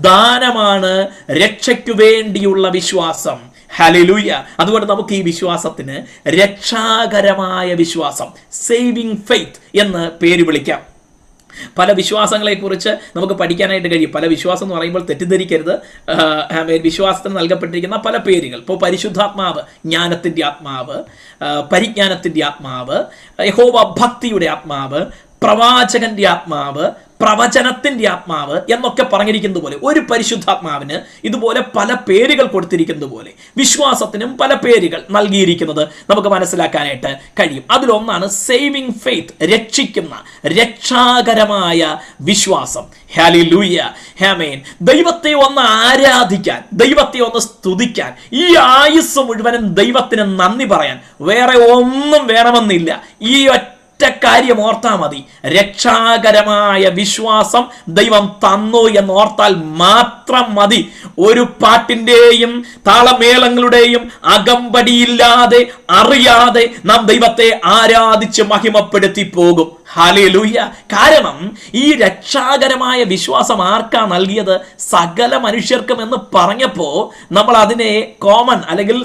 ദാനമാണ് രക്ഷയ്ക്കു വേണ്ടിയുള്ള വിശ്വാസം. ഹല്ലേലൂയ. അതുകൊണ്ട് നമുക്ക് ഈ വിശ്വാസത്തിന് രക്ഷാകരമായ വിശ്വാസം, സേവിങ് ഫെയ്ത്ത് എന്ന് പേര് വിളിക്കാം. പല വിശ്വാസങ്ങളെക്കുറിച്ച് നമുക്ക് പഠിക്കാനായിട്ട് കഴിയും. പല വിശ്വാസം എന്ന് പറയുമ്പോൾ തെറ്റിദ്ധരിക്കരുത്. വിശ്വാസത്തിന് നൽകപ്പെട്ടിരിക്കുന്ന പല പേരുകൾ. ഇപ്പോൾ പരിശുദ്ധാത്മാവ്, ജ്ഞാനത്തിൻ്റെ ആത്മാവ്, പരിജ്ഞാനത്തിൻ്റെ ആത്മാവ്, യഹോവ ഭക്തിയുടെ ആത്മാവ്, പ്രവാചകന്റെ ആത്മാവ്, പ്രവചനത്തിന്റെ ആത്മാവ് എന്നൊക്കെ പറഞ്ഞിരിക്കുന്നത് പോലെ ഒരു പരിശുദ്ധാത്മാവിന് ഇതുപോലെ പല പേരുകൾ കൊടുത്തിരിക്കുന്നത് പോലെ വിശ്വാസത്തിനും പല പേരുകൾ നൽകിയിരിക്കുന്നത് നമുക്ക് മനസ്സിലാക്കാനായിട്ട് കഴിയും. അതിലൊന്നാണ് സേവിങ് ഫെയ്ത്ത്, രക്ഷിക്കുന്ന രക്ഷാകരമായ വിശ്വാസം. ഹല്ലേലൂയ, ആമേൻ. ദൈവത്തെ ഒന്ന് ആരാധിക്കാൻ, ദൈവത്തെ ഒന്ന് സ്തുതിക്കാൻ, ഈ ആയുസ് മുഴുവനും ദൈവത്തിന് നന്ദി പറയാൻ വേറെ ഒന്നും വേണമെന്നില്ല. ഈ കാര്യം ഓർത്താൽ മതി. രക്ഷാകരമായ വിശ്വാസം ദൈവം തന്നു എന്നോർത്താൽ മാത്രം മതി. ഒരു പാട്ടിന്റെയും താളമേളങ്ങളുടെയും അകമ്പടിയില്ലാതെ അറിയാതെ നാം ദൈവത്തെ ആരാധിച്ച് മഹിമപ്പെടുത്തി പോകും. ഹല്ലേലൂയ. കാരണം ഈ രക്ഷാകരമായ വിശ്വാസം ആർക്കാ നൽകിയത്? സകല മനുഷ്യർക്കും എന്ന് പറഞ്ഞപ്പോ നമ്മൾ അതിനെ കോമൺ, അല്ലെങ്കിൽ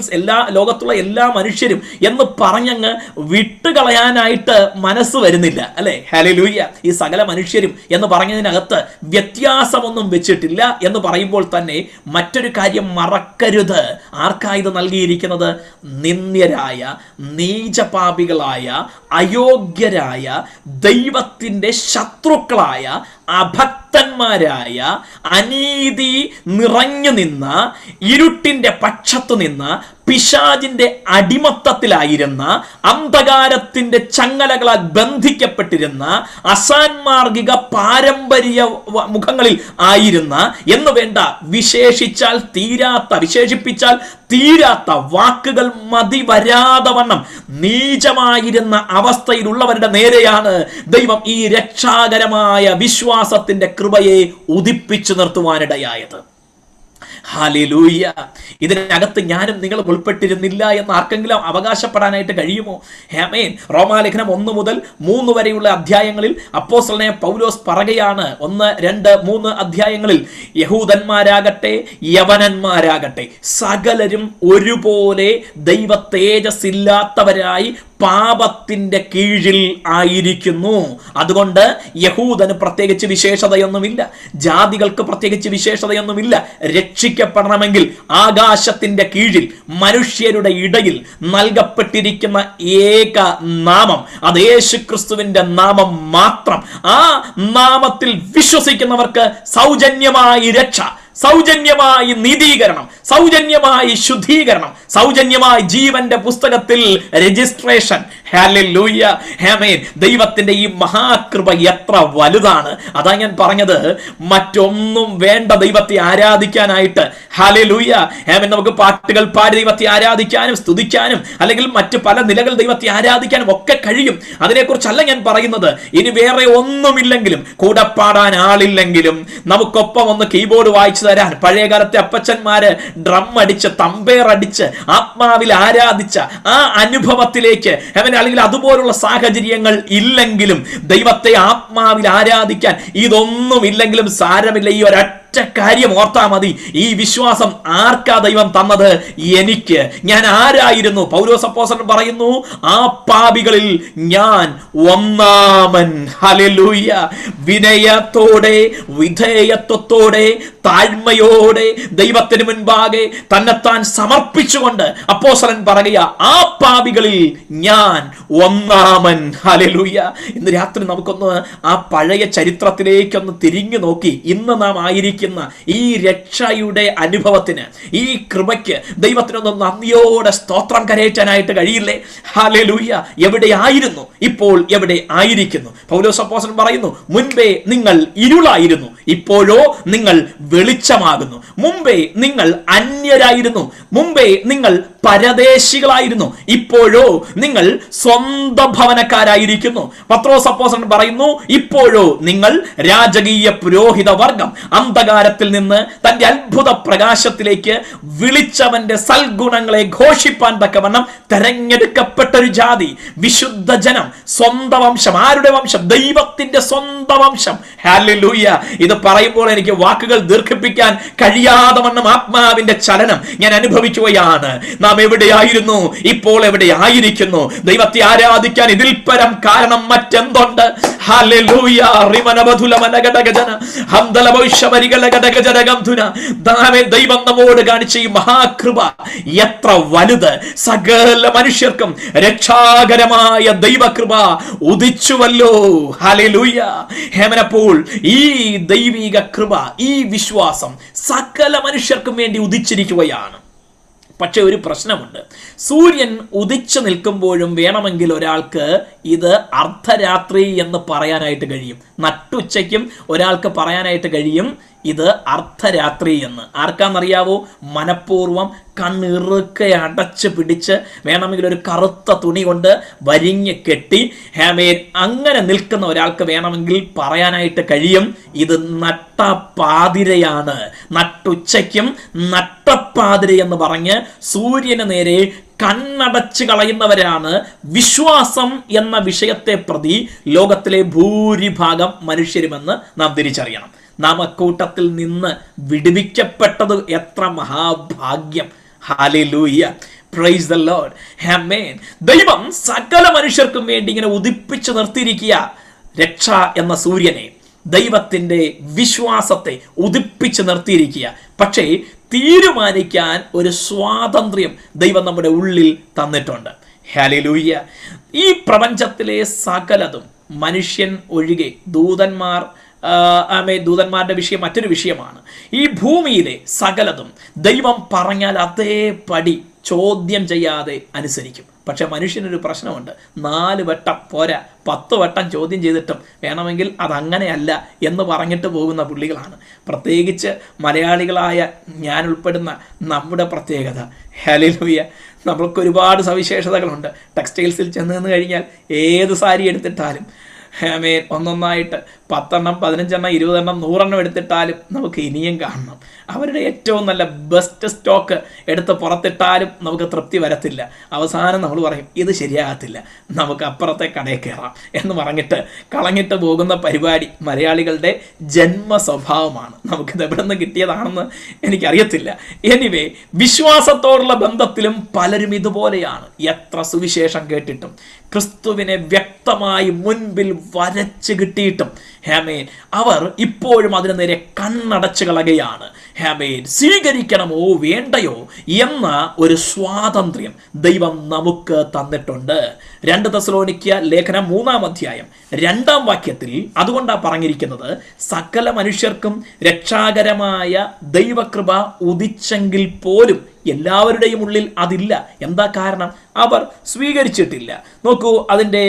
ലോകത്തുള്ള എല്ലാ മനുഷ്യരും എന്ന് പറഞ്ഞങ്ങ് വിട്ടുകളയാനായിട്ട് മനസ്സ് വരുന്നില്ല, അല്ലെ? ഹല്ലേലൂയ. ഈ സകല മനുഷ്യരും എന്ന് പറഞ്ഞതിനകത്ത് വ്യത്യാസമൊന്നും വെച്ചിട്ടില്ല എന്ന് പറയുമ്പോൾ തന്നെ മറ്റൊരു കാര്യം മറക്കരുത്. ആർക്കാ ഇത് നൽകിയിരിക്കുന്നത്? നിന്ദ്യരായ, നീചപാപികളായ, അയോഗ്യരായ, ദൈവത്തിന്റെ ശത്രുക്കളായ, അഭക്തന്മാരായ, അനീതി നിറഞ്ഞു നിന്ന, ഇരുട്ടിന്റെ പക്ഷത്തു നിന്ന് പിശാചിന്റെ അടിമത്തത്തിലായിരുന്ന, അന്ധകാരത്തിന്റെ ചങ്ങലകളാൽ ബന്ധിക്കപ്പെട്ടിരുന്ന, അസാൻമാർഗിക പാരമ്പര്യ മുഖങ്ങളിൽ ആയിരുന്ന എന്ന് വേണ്ട വിശേഷിപ്പിച്ചാൽ തീരാത്ത വാക്കുകൾ മതി വരാതെ വണ്ണം നീചമായിരുന്ന അവസ്ഥയിലുള്ളവരുടെ നേരെയാണ് ദൈവം ഈ രക്ഷാകരമായ വിശ്വാസത്തിന്റെ കൃപയെ ഉദിപ്പിച്ചു നിർത്തുവാനിടയായത്. ഹല്ലേലൂയ. ഇതിനകത്ത് ഞാനും നിങ്ങളും ഉൾപ്പെട്ടിരുന്നില്ല എന്ന് ആർക്കെങ്കിലും അവകാശപ്പെടാനായിട്ട് കഴിയുമോ? ആമേൻ. റോമാലേഖനം 1 മുതൽ 3 വരെയുള്ള അധ്യായങ്ങളിൽ അപ്പോസ്തലനായ പൗലോസ് പറയുകയാണ്, 1, 2, 3 അധ്യായങ്ങളിൽ യഹൂദന്മാരാകട്ടെ യവനന്മാരാകട്ടെ സകലരും ഒരുപോലെ ദൈവ തേജസ്സില്ലാത്തവരായി പാപത്തിന്റെ കീഴിൽ ആയിരിക്കുന്നു. അതുകൊണ്ട് യഹൂദന് പ്രത്യേകിച്ച് വിശേഷതയൊന്നുമില്ല, ജാതികൾക്ക് പ്രത്യേകിച്ച് വിശേഷതയൊന്നുമില്ല. രക്ഷിക്കപ്പെടണമെങ്കിൽ ആകാശത്തിന്റെ കീഴിൽ മനുഷ്യരുടെ ഇടയിൽ നൽകപ്പെട്ടിരിക്കുന്ന ഏക നാമം, അത് യേശുക്രിസ്തുവിന്റെ നാമം മാത്രം. ആ നാമത്തിൽ വിശ്വസിക്കുന്നവർക്ക് സൗജന്യമായി രക്ഷ, സൗജന്യമായി നീതീകരണം, സൗജന്യമായി ശുദ്ധീകരണം, സൗജന്യമായി ജീവന്റെ പുസ്തകത്തിൽ രജിസ്ട്രേഷൻ. ഹല്ലേലൂയ, ആമേൻ. ദൈവത്തിന്റെ ഈ മഹാകൃപ എത്ര വലുതാണ്! അതാ ഞാൻ പറഞ്ഞത്, മറ്റൊന്നും വേണ്ട ദൈവത്തെ ആരാധിക്കാനായിട്ട്. ഹല്ലേലൂയ, ആമേൻ. നമുക്ക് പാട്ടുകൾ പാടി ദൈവത്തെ ആരാധിക്കാനും സ്തുതിക്കാനും അല്ലെങ്കിൽ മറ്റു പല നിലകൾ ദൈവത്തെ ആരാധിക്കാനും ഒക്കെ കഴിയും. അതിനെക്കുറിച്ചല്ല ഞാൻ പറയുന്നത്. ഇനി വേറെ ഒന്നുമില്ലെങ്കിലും, കൂടെ പാടാൻ ആളില്ലെങ്കിലും, നമുക്കൊപ്പം ഒന്ന് കീബോർഡ് വായിച്ചു തരാൻ പഴയകാലത്തെ അപ്പച്ചന്മാര് ഡ്രം അടിച്ച്, തമ്പേർ അടിച്ച്, ആത്മാവിൽ ആരാധിച്ച ആ അനുഭവത്തിലേക്ക് അല്ലെങ്കിൽ അതുപോലുള്ള സാഹചര്യങ്ങൾ ഇല്ലെങ്കിലും ദൈവത്തെ ആത്മാവിൽ ആരാധിക്കാൻ ഇതൊന്നും ഇല്ലെങ്കിലും സാരമില്ല. ഈ ഒരൊറ്റ കാര്യം ഓർത്താ മതി. ഈ വിശ്വാസം ആർക്കാ ദൈവം തന്നത്? എനിക്ക്. ഞാൻ ആരായിരുന്നു? പൗലോസ് അപ്പോസ്തലൻ പറയുന്നു, ആ പാപികളിൽ ഞാൻ ഒന്നാമൻ. ഹല്ലേലൂയ. വിനയത്തോടെ, വിധേയത്വത്തോടെ, താഴ്മയോടെ ദൈവത്തിന് മുൻപാകെ തന്നെത്താൻ സമർപ്പിച്ചുകൊണ്ട് അപ്പോസ്തലൻ പറയുക, ആ പാപികളിൽ ഞാൻ ഒന്നാമൻ. ഹല്ലേലൂയ. ഇന്ന് രാത്രി നമുക്കൊന്ന് ആ പഴയ ചരിത്രത്തിലേക്കൊന്ന് തിരിഞ്ഞു നോക്കി ഇന്ന് നാം ആയിരിക്കുന്ന ഈ രക്ഷയുടെ അനുഭവത്തിന്, ഈ കൃപയ്ക്ക് ദൈവത്തിനൊന്ന് നന്ദിയോടെ സ്തോത്രം കരയറ്റാനായിട്ട് കഴിയില്ലേ? ഹല്ലേലൂയ. എവിടെയായിരുന്നു, ഇപ്പോൾ എവിടെ ആയിരിക്കുന്നു? പൗലോസ് അപ്പോസ്തലൻ പറയുന്നു, മുൻപേ നിങ്ങൾ ഇരുളായിരുന്നു, ഇപ്പോഴോ നിങ്ങൾ വെളിച്ചമാകുന്നു. മുമ്പേ നിങ്ങൾ അന്യരായിരുന്നു, മുമ്പേ നിങ്ങൾ പരദേശികളായിരുന്നു, ഇപ്പോഴോ നിങ്ങൾ സ്വന്തം ഭവനക്കാരായിരിക്കുന്നു. പത്രോസ് അപ്പോസ്തലൻ പറയുന്നു, ഇപ്പോഴോ നിങ്ങൾ രാജകീയ പുരോഹിത വർഗം, അന്ധകാരത്തിൽ നിന്ന് തന്റെ അത്ഭുത പ്രകാശത്തിലേക്ക് വിളിച്ചവന്റെ സൽഗുണങ്ങളെ ഘോഷിപ്പാൻ തക്കവണ്ണം തെരഞ്ഞെടുക്കപ്പെട്ട ഒരു ജാതി, വിശുദ്ധ ജനം, സ്വന്തം വംശം. ആരുടെ വംശം? ദൈവത്തിന്റെ സ്വന്തം വംശം. ഹല്ലേലൂയ. ഇത് പറയുമ്പോൾ എനിക്ക് വാക്കുകൾ ദീർഘിപ്പിക്കാൻ കഴിയാതെ വണ്ണം ആത്മാവിന്റെ ചലനം ഞാൻ അനുഭവിക്കുകയാണ്. നാം എവിടെയായിരുന്നു, ഇപ്പോൾ എവിടെ ആയിരിക്കുന്നു? ദൈവത്തെ ആരാധിക്കാൻ ഇതിൽ പരം കാരണം മറ്റെന്തുണ്ട്? ഹല്ലേലൂയ. ദൈവം നമ്മോട് കാണിച്ച ഈ മഹാകൃപ എത്ര വലുത്! സകല മനുഷ്യർക്കും രക്ഷാകരമായ ദൈവകൃപ ഉദിച്ചുവല്ലോ. ഹല്ലേലൂയ. ഹേമനപ്പോൾ ഈ ദൈവിക കൃപ, ഈ വിശ്വാസം സകല മനുഷ്യർക്കും വേണ്ടി ഉദിച്ചിരിക്കുകയാണ്. പക്ഷെ ഒരു പ്രശ്നമുണ്ട്. സൂര്യൻ ഉദിച്ചു നിൽക്കുമ്പോഴും വേണമെങ്കിൽ ഒരാൾക്ക് ഇത് അർദ്ധരാത്രി എന്ന് പറയാനായിട്ട് കഴിയും. നട്ടുച്ചയ്ക്കും ഒരാൾക്ക് പറയാനായിട്ട് കഴിയും ഇത് അർദ്ധരാത്രി എന്ന്. ആർക്കാന്നറിയാവോ? മനഃപൂർവ്വം കണ്ണിറുക്കെ അടച്ച് പിടിച്ച് വേണമെങ്കിൽ ഒരു കറുത്ത തുണി കൊണ്ട് വരിഞ്ഞ് കെട്ടി അങ്ങനെ നിൽക്കുന്ന ഒരാൾക്ക് വേണമെങ്കിൽ പറയാനായിട്ട് കഴിയും ഇത് നട്ടപ്പാതിരയാണ്. നട്ടുച്ചയ്ക്കും നട്ടപ്പാതിര എന്ന് പറഞ്ഞ് സൂര്യന് നേരെ കണ്ണടച്ച് കളയുന്നവരാണ് വിശ്വാസം എന്ന വിഷയത്തെ പ്രതി ലോകത്തിലെ ഭൂരിഭാഗം മനുഷ്യരുമെന്ന് നാം തിരിച്ചറിയണം. നാം അക്കൂട്ടത്തിൽ നിന്ന് വിടുവിക്കപ്പെട്ടത് എത്ര മഹാഭാഗ്യം! ഹല്ലേലൂയ, പ്രൈസ് ദ ലോർഡ്, ആമേൻ. ദൈവം സകല മനുഷ്യർക്കും വേണ്ടി ഇങ്ങനെ ഉദിപ്പിച്ചു നിർത്തിയിരിക്കുക രക്ഷ എന്ന സൂര്യനെ, ദൈവത്തിന്റെ വിശ്വാസത്തെ ഉദിപ്പിച്ചു നിർത്തിയിരിക്കുക. പക്ഷേ തീരുമാനിക്കാൻ ഒരു സ്വാതന്ത്ര്യം ദൈവം നമ്മുടെ ഉള്ളിൽ തന്നിട്ടുണ്ട്. ഹല്ലേലൂയ. ഈ പ്രപഞ്ചത്തിലെ സകലതും മനുഷ്യൻ ഒഴികെ ദൂതന്മാരുടെ വിഷയം മറ്റൊരു വിഷയമാണ്. ഈ ഭൂമിയിലെ സകലതും ദൈവം പറഞ്ഞാൽ അതേപടി ചോദ്യം ചെയ്യാതെ അനുസരിക്കും. പക്ഷെ മനുഷ്യനൊരു പ്രശ്നമുണ്ട്. 4 വട്ടം പോരാ, 10 വട്ടം ചോദ്യം ചെയ്തിട്ടും വേണമെങ്കിൽ അതങ്ങനെയല്ല എന്ന് പറഞ്ഞിട്ട് പോകുന്ന പുള്ളികളാണ്. പ്രത്യേകിച്ച് മലയാളികളായ ഞാൻ ഉൾപ്പെടുന്ന നമ്മുടെ പ്രത്യേകത. ഹല്ലേലൂയ. നമ്മൾക്ക് ഒരുപാട് സവിശേഷതകളുണ്ട്. ടെക്സ്റ്റൈൽസിൽ ചെന്ന് കഴിഞ്ഞാൽ ഏത് സാരി എടുത്തിട്ടാലും ഒന്നൊന്നായിട്ട് 10 എണ്ണം 15 എണ്ണം 20 എണ്ണം 100 എണ്ണം എടുത്തിട്ടാലും നമുക്ക് ഇനിയും കാണണം. അവരുടെ ഏറ്റവും നല്ല ബെസ്റ്റ് സ്റ്റോക്ക് എടുത്ത് പുറത്തിട്ടാലും നമുക്ക് തൃപ്തി വരത്തില്ല. അവസാനം നമ്മൾ പറയും ഇത് ശരിയാകത്തില്ല, നമുക്ക് അപ്പുറത്തെ കടയിൽ കയറാം എന്ന് പറഞ്ഞിട്ട് കളഞ്ഞിട്ട് പോകുന്ന പരിപാടി മലയാളികളുടെ ജന്മ സ്വഭാവമാണ്. നമുക്കിത് എവിടെ നിന്ന് കിട്ടിയതാണെന്ന് എനിക്കറിയത്തില്ല. എനിവേ, വിശ്വാസത്തോടുള്ള ബന്ധത്തിലും പലരും ഇതുപോലെയാണ്. എത്ര സുവിശേഷം കേട്ടിട്ടും ക്രിസ്തുവിനെ വ്യക്തമായി മുൻപിൽ വരച്ച് കിട്ടിയിട്ടും അവർ ഇപ്പോഴും അതിനു നേരെ കണ്ണടച്ചു കളയുകയാണ്. സ്വീകരിക്കണമോ വേണ്ടയോ എന്ന ഒരു സ്വാതന്ത്ര്യം ദൈവം നമുക്ക് തന്നിട്ടുണ്ട്. 2 തെസ്സലോനിക്യ ലേഖനം 3-ാം അധ്യായം 2-ാം വാക്യത്തിൽ അതുകൊണ്ടാണ് പറഞ്ഞിരിക്കുന്നത്, സകല മനുഷ്യർക്കും രക്ഷാകരമായ ദൈവകൃപ ഉദിച്ചെങ്കിൽ പോലും എല്ലാവരുടെയും ഉള്ളിൽ അതില്ല. എന്താ കാരണം? അവർ സ്വീകരിച്ചിട്ടില്ല. നോക്കൂ, അതിൻ്റെ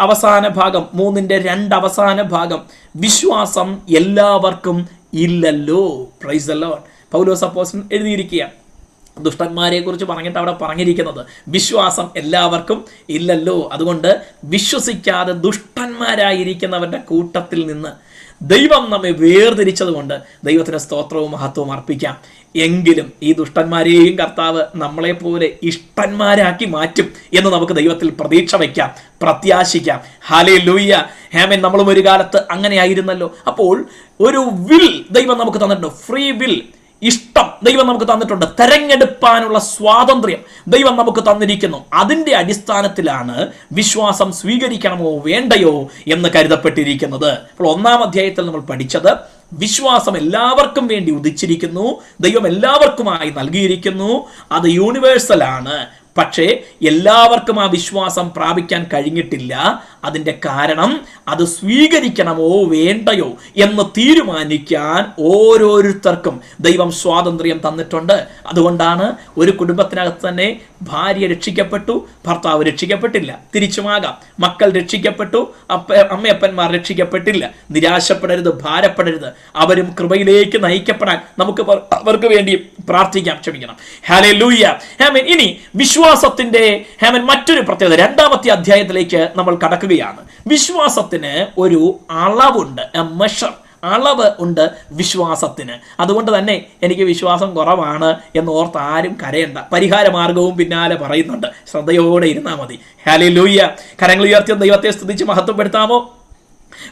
അവസാന ഭാഗം, 3-2 അവസാന ഭാഗം, വിശ്വാസം എല്ലാവർക്കും ഇല്ലല്ലോ. Price the Lord. പൗലോസ് അപ്പോസ്തലൻ എഴുതിയിരിക്കുക, ദുഷ്ടന്മാരെ കുറിച്ച് പറഞ്ഞിട്ട് അവിടെ പറഞ്ഞിരിക്കുന്നത് വിശ്വാസം എല്ലാവർക്കും ഇല്ലല്ലോ. അതുകൊണ്ട് വിശ്വസിക്കാതെ ദുഷ്ടന്മാരായിരിക്കുന്നവരുടെ കൂട്ടത്തിൽ നിന്ന് ദൈവം നമ്മെ വേർതിരിച്ചത് കൊണ്ട് ദൈവത്തിന് സ്തോത്രവും മഹത്വവും അർപ്പിക്കാം. എങ്കിലും ഈ ദുഷ്ടന്മാരെയും കർത്താവ് നമ്മളെപ്പോലെ ഇഷ്ടന്മാരാക്കി മാറ്റും എന്ന് നമുക്ക് ദൈവത്തിൽ പ്രതീക്ഷ വയ്ക്കാം, പ്രത്യാശിക്കാം. ഹല്ലേലൂയ. ആമേൻ. നമ്മളും ഒരു കാലത്ത് അങ്ങനെ ആയിരുന്നല്ലോ. അപ്പോൾ ഒരു വിൽ ദൈവം നമുക്ക് തന്നിട്ടുണ്ട്, ഫ്രീ വിൽ, ഇഷ്ടം ദൈവം നമുക്ക് തന്നിട്ടുണ്ട്. തെരഞ്ഞെടുപ്പാനുള്ള സ്വാതന്ത്ര്യം ദൈവം നമുക്ക് തന്നിരിക്കുന്നു. അതിൻ്റെ അടിസ്ഥാനത്തിലാണ് വിശ്വാസം സ്വീകരിക്കണമോ വേണ്ടയോ എന്ന് കരുതപ്പെട്ടിരിക്കുന്നത്. അപ്പോൾ 1-ാം അധ്യായത്തിൽ നമ്മൾ പഠിച്ചത് വിശ്വാസം എല്ലാവർക്കും വേണ്ടി ഉദിച്ചിരിക്കുന്നു, ദൈവം എല്ലാവർക്കുമായി നൽകിയിരിക്കുന്നു, അത് യൂണിവേഴ്സലാണ്. പക്ഷേ എല്ലാവർക്കും ആ വിശ്വാസം പ്രാപിക്കാൻ കഴിഞ്ഞിട്ടില്ല. അതിൻ്റെ കാരണം അത് സ്വീകരിക്കണമോ വേണ്ടയോ എന്ന് തീരുമാനിക്കാൻ ഓരോരുത്തർക്കും ദൈവം സ്വാതന്ത്ര്യം തന്നിട്ടുണ്ട്. അതുകൊണ്ടാണ് ഒരു കുടുംബത്തിനകത്ത് തന്നെ ഭാര്യ രക്ഷിക്കപ്പെട്ടു, ഭർത്താവ് രക്ഷിക്കപ്പെട്ടില്ല. തിരിച്ചുമാകാം. മക്കൾ രക്ഷിക്കപ്പെട്ടു, അമ്മയപ്പന്മാർ രക്ഷിക്കപ്പെട്ടില്ല. നിരാശപ്പെടരുത്, ഭാരപ്പെടരുത്. അവരും കൃപയിലേക്ക് നയിക്കപ്പെടാൻ നമുക്ക് അവർക്ക് വേണ്ടി പ്രാർത്ഥിക്കാം. ക്ഷമിക്കണം. ഹല്ലേലൂയ. ആമേൻ. ഇനി വിശ്വാസത്തിന്റെ മറ്റൊരു പ്രത്യേകത 2-ാമത്തെ അധ്യായത്തിലേക്ക് നമ്മൾ കടക്കുകയാണ്. വിശ്വാസത്തിന് ഒരു അളവുണ്ട്, അളവ് ഉണ്ട് വിശ്വാസത്തിന്. അതുകൊണ്ട് തന്നെ എനിക്ക് വിശ്വാസം കുറവാണ് എന്ന് ഓർത്ത് ആരും കരയണ്ട. പരിഹാര മാർഗവും പിന്നാലെ പറയുന്നുണ്ട്. ശ്രദ്ധയോടെ ഇരുന്നാൽ മതി. ഹല്ലേലൂയ. കരങ്ങൾ ഉയർത്തി ദൈവത്തെ സ്തുതിച്ച് മഹത്വപ്പെടുത്താമോ?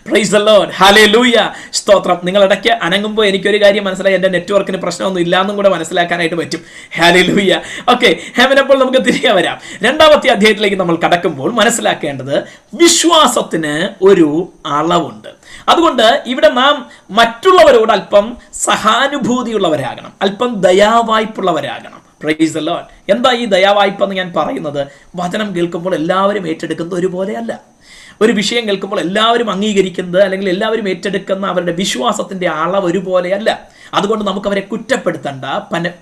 പ്രൈസ് ദി ലോർഡ്, ഹല്ലേലൂയ, സ്തോത്രം. നിങ്ങൾ ഇടയ്ക്ക് അനങ്ങുമ്പോൾ എനിക്കൊരു കാര്യം മനസ്സിലായി, എൻ്റെ നെറ്റ്വർക്കിന് പ്രശ്നമൊന്നും ഇല്ലാന്നും കൂടെ മനസ്സിലാക്കാനായിട്ട് പറ്റും. ഹല്ലേലൂയ. ഓക്കെ, അപ്പോൾ നമുക്ക് തിരികെ വരാം. 2-ാമത്തെ അധ്യായത്തിലേക്ക് നമ്മൾ കടക്കുമ്പോൾ മനസ്സിലാക്കേണ്ടത് വിശ്വാസത്തിന് ഒരു അളവുണ്ട്. അതുകൊണ്ട് ഇവിടെ നാം മറ്റുള്ളവരോട് അല്പം സഹാനുഭൂതിയുള്ളവരാകണം, അല്പം ദയാവായ്പുള്ളവരാകണം. Price the Lord. എന്താ ഈ ദയാവായ്പ എന്ന് ഞാൻ പറയുന്നത്? വചനം കേൾക്കുമ്പോൾ എല്ലാവരും ഏറ്റെടുക്കുന്നത് ഒരുപോലെയല്ല. ഒരു വിഷയം കേൾക്കുമ്പോൾ എല്ലാവരും അംഗീകരിക്കുന്നത് അല്ലെങ്കിൽ എല്ലാവരും ഏറ്റെടുക്കുന്ന അവരുടെ വിശ്വാസത്തിന്റെ അളവ് ഒരുപോലെയല്ല. അതുകൊണ്ട് നമുക്ക് അവരെ കുറ്റപ്പെടുത്തണ്ട,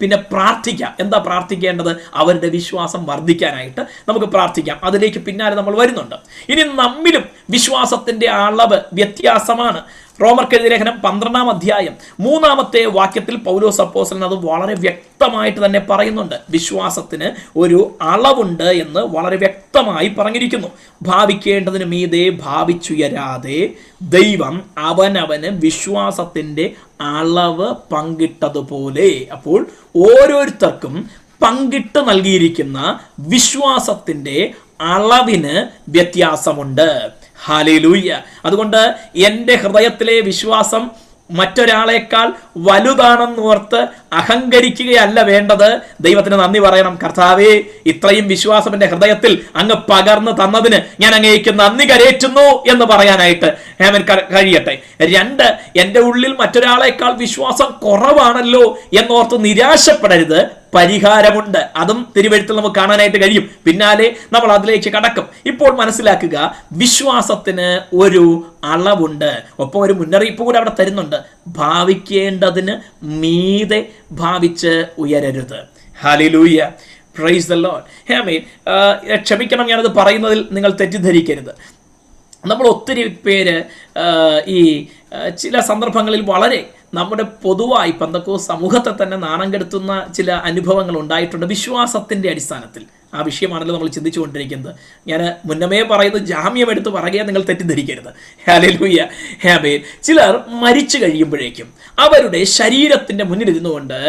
പിന്നെ പ്രാർത്ഥിക്കാം. എന്താ പ്രാർത്ഥിക്കേണ്ടത്? അവരുടെ വിശ്വാസം വർദ്ധിക്കാനായിട്ട് നമുക്ക് പ്രാർത്ഥിക്കാം. അതിലേക്ക് പിന്നാലെ നമ്മൾ വരുന്നുണ്ട്. ഇനി നമ്മിലും വിശ്വാസത്തിന്റെ അളവ് വ്യത്യാസമാണ്. റോമർക്കെഴുതിയ ലേഖനം 12-ാം അധ്യായം 3-ാമത്തെ വാക്യത്തിൽ പൗലോസ് അപ്പോസ്തലൻ അത് വളരെ വ്യക്തമായിട്ട് തന്നെ പറയുന്നുണ്ട്. വിശ്വാസത്തിന് ഒരു അളവുണ്ട് എന്ന് വളരെ വ്യക്തമായി പറഞ്ഞിരിക്കുന്നു. ഭാവിക്കേണ്ടതിന് മീതെ ഭാവിച്ചുയരാതെ ദൈവം അവനവന് വിശ്വാസത്തിന്റെ അളവ് പങ്കിട്ടതുപോലെ. അപ്പോൾ ഓരോരുത്തർക്കും പങ്കിട്ട് നൽകിയിരിക്കുന്ന വിശ്വാസത്തിന്റെ അളവിന് വ്യത്യാസമുണ്ട്. ഹല്ലേലൂയ. അതുകൊണ്ട് എൻ്റെ ഹൃദയത്തിലെ വിശ്വാസം മറ്റൊരാളെക്കാൾ വലുതാണെന്നോർത്ത് അഹങ്കരിക്കുകയല്ല വേണ്ടത്. ദൈവത്തിന് നന്ദി പറയണം. കർത്താവേ, ഇത്രയും വിശ്വാസം എൻ്റെ ഹൃദയത്തിൽ അങ്ങ് പകർന്നു തന്നതിന് ഞാൻ അങ്ങേക്ക് നന്ദി കരേറ്റുന്നു എന്ന് പറയാനായിട്ട് കഴിയട്ടെ. 2, എൻ്റെ ഉള്ളിൽ മറ്റൊരാളെക്കാൾ വിശ്വാസം കുറവാണല്ലോ എന്നോർത്ത് നിരാശപ്പെടരുത്. പരിഹാരമുണ്ട്. അതും തിരുവെഴുത്തിൽ നമുക്ക് കാണാനായിട്ട് കഴിയും. പിന്നാലെ നമ്മൾ അതിലേക്ക് കടക്കും. ഇപ്പോൾ മനസ്സിലാക്കുക, വിശ്വാസത്തിന് ഒരു അളവുണ്ട്. ഒപ്പം ഒരു മുന്നറിയിപ്പ് കൂടെ അവിടെ തരുന്നുണ്ട്. ഭാവിക്കേണ്ടതിന് മീതെ ഭാവിച്ച് ഉയരരുത്. ഹല്ലേലൂയ, പ്രൈസ് ദി ലോർഡ്. ആമേൻ. ക്ഷമിക്കണം, ഞാനത് പറയുന്നതിൽ നിങ്ങൾ തെറ്റിദ്ധരിക്കരുത്. നമ്മൾ ഒത്തിരി പേര് ഈ ചില സന്ദർഭങ്ങളിൽ വളരെ നമ്മുടെ പൊതുവായി പെന്തക്കോസ്ത് സമൂഹത്തെ തന്നെ നാണം കെടുത്തുന്ന ചില അനുഭവങ്ങൾ ഉണ്ടായിട്ടുണ്ട് വിശ്വാസത്തിൻ്റെ അടിസ്ഥാനത്തിൽ. ആ വിഷയമാണല്ലോ നമ്മൾ ചിന്തിച്ചുകൊണ്ടിരിക്കുന്നത്. ഞാൻ മുന്നമേ പറയുന്നത് ജാമ്യം എടുത്ത് പറയുക, നിങ്ങൾ തെറ്റിദ്ധരിക്കരുത്. ഹല്ലേലൂയ, ആമേൻ. ചിലർ മരിച്ചു കഴിയുമ്പോഴേക്കും അവരുടെ ശരീരത്തിൻ്റെ മുന്നിലിരുന്നു കൊണ്ട്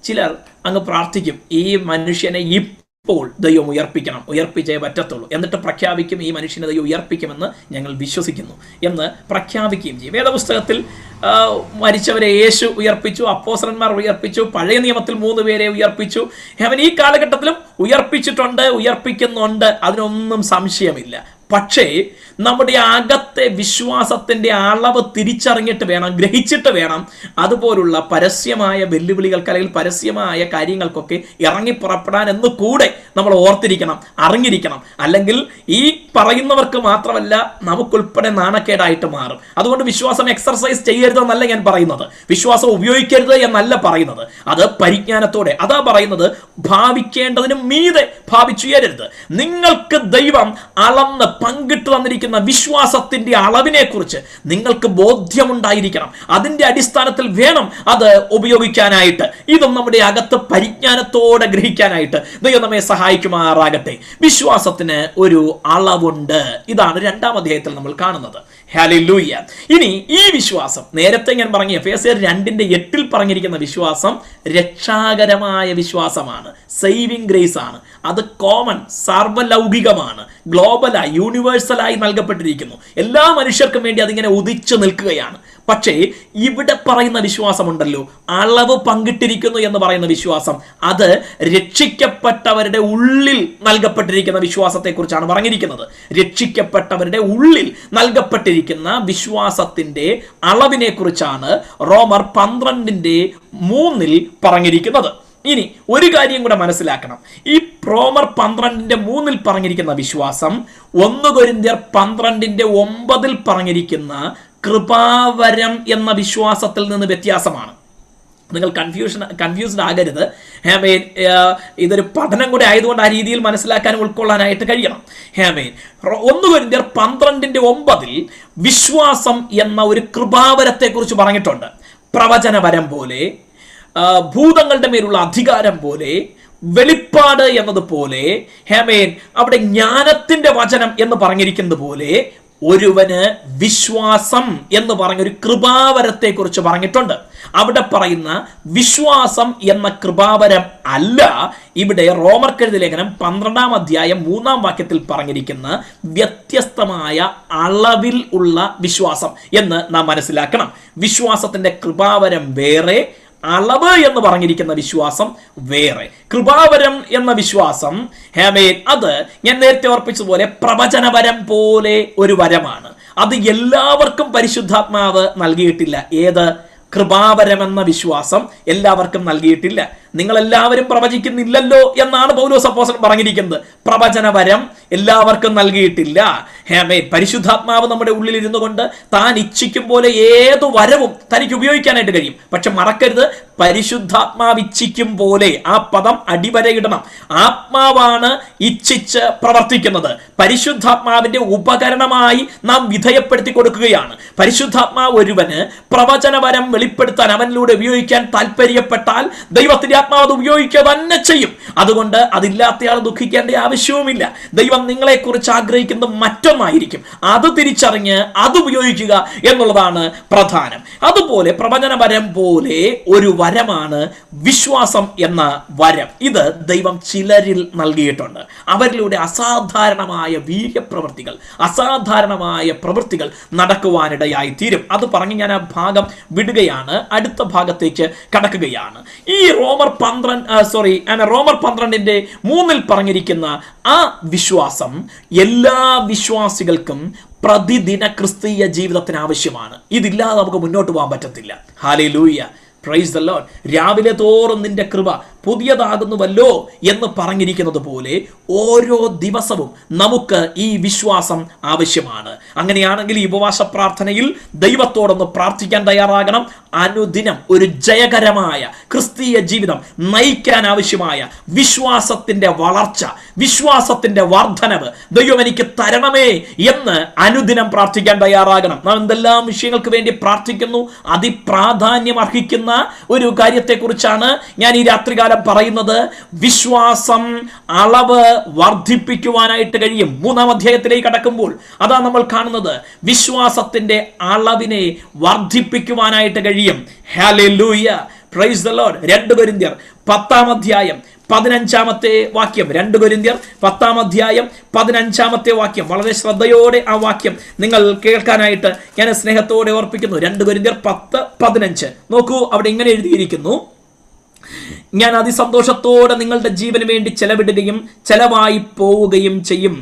ചിലർ അങ്ങ് പ്രാർത്ഥിക്കും, ഈ മനുഷ്യനെ ഇപ്പോൾ ദൈവം ഉയർപ്പിക്കണം, ഉയർപ്പിച്ചേ പറ്റത്തുള്ളൂ. എന്നിട്ട് പ്രഖ്യാപിക്കും, ഈ മനുഷ്യനെ ദൈവം ഉയർപ്പിക്കുമെന്ന് ഞങ്ങൾ വിശ്വസിക്കുന്നു എന്ന് പ്രഖ്യാപിക്കുകയും ചെയ്യും. വേദപുസ്തകത്തിൽ മരിച്ചവരെ യേശു ഉയർപ്പിച്ചു, അപ്പോസ്തലന്മാർ ഉയർപ്പിച്ചു, പഴയ നിയമത്തിൽ 3 പേരെ ഉയർപ്പിച്ചു. അവൻ ഈ കാലഘട്ടത്തിലും ഉയർപ്പിച്ചിട്ടുണ്ട്, ഉയർപ്പിക്കുന്നുണ്ട്. അതിനൊന്നും സംശയമില്ല. പക്ഷേ നമ്മുടെ അകത്തെ വിശ്വാസത്തിന്റെ അളവ് തിരിച്ചറിഞ്ഞിട്ട് വേണം, ഗ്രഹിച്ചിട്ട് വേണം അതുപോലുള്ള പരസ്യമായ വെല്ലുവിളികൾക്ക് അല്ലെങ്കിൽ പരസ്യമായ കാര്യങ്ങൾക്കൊക്കെ ഇറങ്ങി പുറപ്പെടാൻ എന്ന് കൂടെ നമ്മൾ ഓർത്തിരിക്കണം, അറിഞ്ഞിരിക്കണം. അല്ലെങ്കിൽ ഈ പറയുന്നവർക്ക് മാത്രമല്ല നമുക്കുൾപ്പെടെ നാണക്കേടായിട്ട് മാറും. അതുകൊണ്ട് വിശ്വാസം എക്സർസൈസ് ചെയ്യരുതെന്നല്ല ഞാൻ പറയുന്നത്, വിശ്വാസം ഉപയോഗിക്കരുത് എന്നല്ല പറയുന്നത്. അത് പരിജ്ഞാനത്തോടെ, അതാ പറയുന്നത്, ഭാവിക്കേണ്ടതിന് മീതെ ഭാവിച്ചുയരരുത്. നിങ്ങൾക്ക് ദൈവം അളന്ന് പങ്കിട്ട് തന്നിരിക്കുന്ന വിശ്വാസത്തിന്റെ അളവിനെ കുറിച്ച് നിങ്ങൾക്ക് ബോധ്യമുണ്ടായിരിക്കണം. അതിന്റെ അടിസ്ഥാനത്തിൽ വേണം അത് ഉപയോഗിക്കാനായിട്ട്. ഇതും നമ്മുടെ അകത്ത് പരിജ്ഞാനത്തോടെ ഗ്രഹിക്കാനായിട്ട് ദൈവം നമ്മെ സഹായിക്കുമാറാകട്ടെ. വിശ്വാസത്തിന് ഒരു അളവുണ്ട്. ഇതാണ് 2-ാം അധ്യായത്തിൽ നമ്മൾ കാണുന്നത്. ഹല്ലേലൂയ. ഇനി ഈ വിശ്വാസം നേരത്തെ ഞാൻ പറഞ്ഞ എഫേസ്യർ 2:8 പറഞ്ഞിരിക്കുന്ന വിശ്വാസം രക്ഷാകരമായ വിശ്വാസമാണ്, സേവിംഗ് ഗ്രേസ് ആണ്. അത് കോമൺ, സാർവലൗകികമാണ്, ഗ്ലോബലായി, യൂണിവേഴ്സലായി നൽകപ്പെട്ടിരിക്കുന്നു. എല്ലാ മനുഷ്യർക്കും വേണ്ടി അതിങ്ങനെ ഉദിച്ചു നിൽക്കുകയാണ്. പക്ഷേ ഇവിടെ പറയുന്ന വിശ്വാസമുണ്ടല്ലോ, അളവ് പങ്കിട്ടിരിക്കുന്നു എന്ന് പറയുന്ന വിശ്വാസം, അത് രക്ഷിക്കപ്പെട്ടവരുടെ ഉള്ളിൽ നൽകപ്പെട്ടിരിക്കുന്ന വിശ്വാസത്തെക്കുറിച്ചാണ് പറഞ്ഞിരിക്കുന്നത്. രക്ഷിക്കപ്പെട്ടവരുടെ ഉള്ളിൽ നൽകപ്പെട്ടിരിക്കുന്ന വിശ്വാസത്തിന്റെ അളവിനെ കുറിച്ചാണ് റോമർ 12:3 പറഞ്ഞിരിക്കുന്നത്. ഇനി ഒരു കാര്യം കൂടെ മനസ്സിലാക്കണം. ഈ റോമർ 12:3 പറഞ്ഞിരിക്കുന്ന വിശ്വാസം 1 കൊരിന്ത്യർ 12:9 പറഞ്ഞിരിക്കുന്ന കൃപാവരം എന്ന വിശ്വാസത്തിൽ നിന്ന് വ്യത്യാസമാണ്. നിങ്ങൾ കൺഫ്യൂസ്ഡ് ആകരുത്. ഹേമേൻ, ഇതൊരു പഠനം കൂടെ ആയതുകൊണ്ട് ആ രീതിയിൽ മനസ്സിലാക്കാനും ഉൾക്കൊള്ളാനായിട്ട് കഴിയണം. ഹേമേൻ, 1 കൊരിന്ത്യർ 12:9 വിശ്വാസം എന്ന ഒരു കൃപാവരത്തെ കുറിച്ച് പറഞ്ഞിട്ടുണ്ട്. പ്രവചനവരം പോലെ, ഭൂതങ്ങളുടെ മേലുള്ള അധികാരം പോലെ, വെളിപ്പാട് എന്നതുപോലെ, ഹേമേൻ, അവിടെ ജ്ഞാനത്തിന്റെ വചനം എന്ന് പറഞ്ഞിരിക്കുന്നത് പോലെ ഒരുവന് വിശ്വാസം എന്ന് പറഞ്ഞൊരു കൃപാവരത്തെ കുറിച്ച് പറഞ്ഞിട്ടുണ്ട്. അവിടെ പറയുന്ന വിശ്വാസം എന്ന കൃപാവരം അല്ല ഇവിടെ റോമർക്കെഴുതിയ ലേഖനം 12-ാം അധ്യായം 3-ാം വാക്യത്തിൽ പറഞ്ഞിരിക്കുന്ന വ്യത്യസ്തമായ അളവിൽ ഉള്ള വിശ്വാസം എന്ന് നാം മനസ്സിലാക്കണം. വിശ്വാസത്തിന്റെ കൃപാവരം വേറെ, അളവ് എന്ന് പറഞ്ഞിരിക്കുന്ന വിശ്വാസം വേറെ. കൃപാവരം എന്ന വിശ്വാസം അത് ഞാൻ നേരത്തെ ഓർപ്പിച്ചതുപോലെ പ്രവചനവരം പോലെ ഒരു വരമാണ്. അത് എല്ലാവർക്കും പരിശുദ്ധാത്മാവ് നൽകിയിട്ടില്ല. ഏത്? കൃപാവരം എന്ന വിശ്വാസം എല്ലാവർക്കും നൽകിയിട്ടില്ല. നിങ്ങൾ എല്ലാവരും പ്രവചിക്കുന്നില്ലല്ലോ എന്നാണ് പൗലോസ് അപ്പോസ്തലൻ പറഞ്ഞിരിക്കുന്നത്. പ്രവചനവരം എല്ലാവർക്കും നൽകിയിട്ടില്ല. പരിശുദ്ധാത്മാവ് നമ്മുടെ ഉള്ളിൽ ഇരുന്നു കൊണ്ട് താൻ ഇച്ഛിക്കും പോലെ ഏതു വരവും തനിക്ക് ഉപയോഗിക്കാനായിട്ട് കഴിയും. പക്ഷെ മറക്കരുത്, പരിശുദ്ധാത്മാവ് ഇച്ഛിക്കും പോലെ, ആ പദം അടിവരയിടണം. ആത്മാവാണ് ഇച്ഛിച്ച് പ്രവർത്തിക്കുന്നത്. പരിശുദ്ധാത്മാവിന്റെ ഉപകരണമായി നാം വിധേയപ്പെടുത്തി കൊടുക്കുകയാണ്. പരിശുദ്ധാത്മാവ് ഒരുവന് പ്രവചനവരം വെളിപ്പെടുത്താൻ അവനിലൂടെ ഉപയോഗിക്കാൻ താല്പര്യപ്പെട്ടാൽ ദൈവത്തിന്റെ ആത്മാവ് അത് ഉപയോഗിക്കുക തന്നെ ചെയ്യും. അതുകൊണ്ട് അതില്ലാത്തയാൾ ദുഃഖിക്കേണ്ട ആവശ്യവുമില്ല. ദൈവം നിങ്ങളെ കുറിച്ച് ആഗ്രഹിക്കുന്നത് മറ്റൊന്നായിരിക്കും. അത് തിരിച്ചറിഞ്ഞ് അത് ഉപയോഗിക്കുക എന്നുള്ളതാണ് പ്രധാനം. അതുപോലെ പ്രവചനവരം പോലെ ഒരു വരമാണ് വിശ്വാസം എന്ന വരം. ഇത് ദൈവം ചിലരിൽ നൽകിയിട്ടുണ്ട്. അവരിലൂടെ അസാധാരണമായ വീര്യപ്രവൃത്തികൾ, അസാധാരണമായ പ്രവൃത്തികൾ നടക്കുവാനിടയായി തീരും. അത് പറഞ്ഞ് ഞാൻ ആ ഭാഗം വിടുകയാണ്, അടുത്ത ഭാഗത്തേക്ക് കടക്കുകയാണ്. ഈ റോമർ 12:3 പറഞ്ഞിരിക്കുന്ന ആ വിശ്വാസം എല്ലാ വിശ്വാസികൾക്കും പ്രതിദിന ക്രിസ്തീയ ജീവിതത്തിന് ആവശ്യമാണ്. ഇതില്ലാതെ നമുക്ക് മുന്നോട്ട് പോകാൻ പറ്റത്തില്ല. Hallelujah, praise the Lord. രാവിലെ തോറും നിന്റെ കൃപ പുതിയതാകുന്നുവല്ലോ എന്ന് പറഞ്ഞിരിക്കുന്നത് പോലെ ഓരോ ദിവസവും നമുക്ക് ഈ വിശ്വാസം ആവശ്യമാണ്. അങ്ങനെയാണെങ്കിൽ ഈ ഉപവാസ പ്രാർത്ഥനയിൽ ദൈവത്തോടൊന്ന് പ്രാർത്ഥിക്കാൻ തയ്യാറാകണം. അനുദിനം ഒരു ജയകരമായ ക്രിസ്തീയ ജീവിതം നയിക്കാൻ ആവശ്യമായ വിശ്വാസത്തിന്റെ വളർച്ച, വിശ്വാസത്തിന്റെ വർധനവ് ദൈവം എനിക്ക് തരണമേ എന്ന് അനുദിനം പ്രാർത്ഥിക്കാൻ തയ്യാറാകണം. നാം എന്തെല്ലാം വിഷയങ്ങൾക്ക് വേണ്ടി പ്രാർത്ഥിക്കുന്നു, അതിപ്രാധാന്യം അർഹിക്കുന്ന ഒരു കാര്യത്തെക്കുറിച്ചാണ് ഞാൻ ഈ രാത്രികാലം പറയുന്നത്. വിശ്വാസം അളവ് വർദ്ധിപ്പിക്കുവാനായിട്ട് കഴിയും. 3-ാം അധ്യായത്തിലേക്ക് കടക്കുമ്പോൾ അതാ നമ്മൾ കാണുന്നത്. വിശ്വാസത്തിന്റെ അളവിനെ വർദ്ധിപ്പിക്കുവാനായിട്ട് കഴിയും. Hallelujah, praise the Lord. 2 കൊരിന്ത്യർ 10-ാം അധ്യായം 15-ാമത്തെ വാക്യം. 2 കൊരിന്ത്യർ 10-ാം അധ്യായം 15-ാമത്തെ വാക്യം. വളരെ ശ്രദ്ധയോടെ ആ വാക്യം നിങ്ങൾ കേൾക്കാനായിട്ട് ഞാൻ സ്നേഹത്തോടെ ഓർപ്പിക്കുന്നു. 2 കൊരിന്ത്യർ 10:15 നോക്കൂ. അവിടെ ഇങ്ങനെ എഴുതിയിരിക്കുന്നു: ഞാൻ അതിസന്തോഷത്തോടെ നിങ്ങളുടെ ജീവന് വേണ്ടി ചെലവിടുകയും ചെലവായി പോവുകയും ചെയ്യും.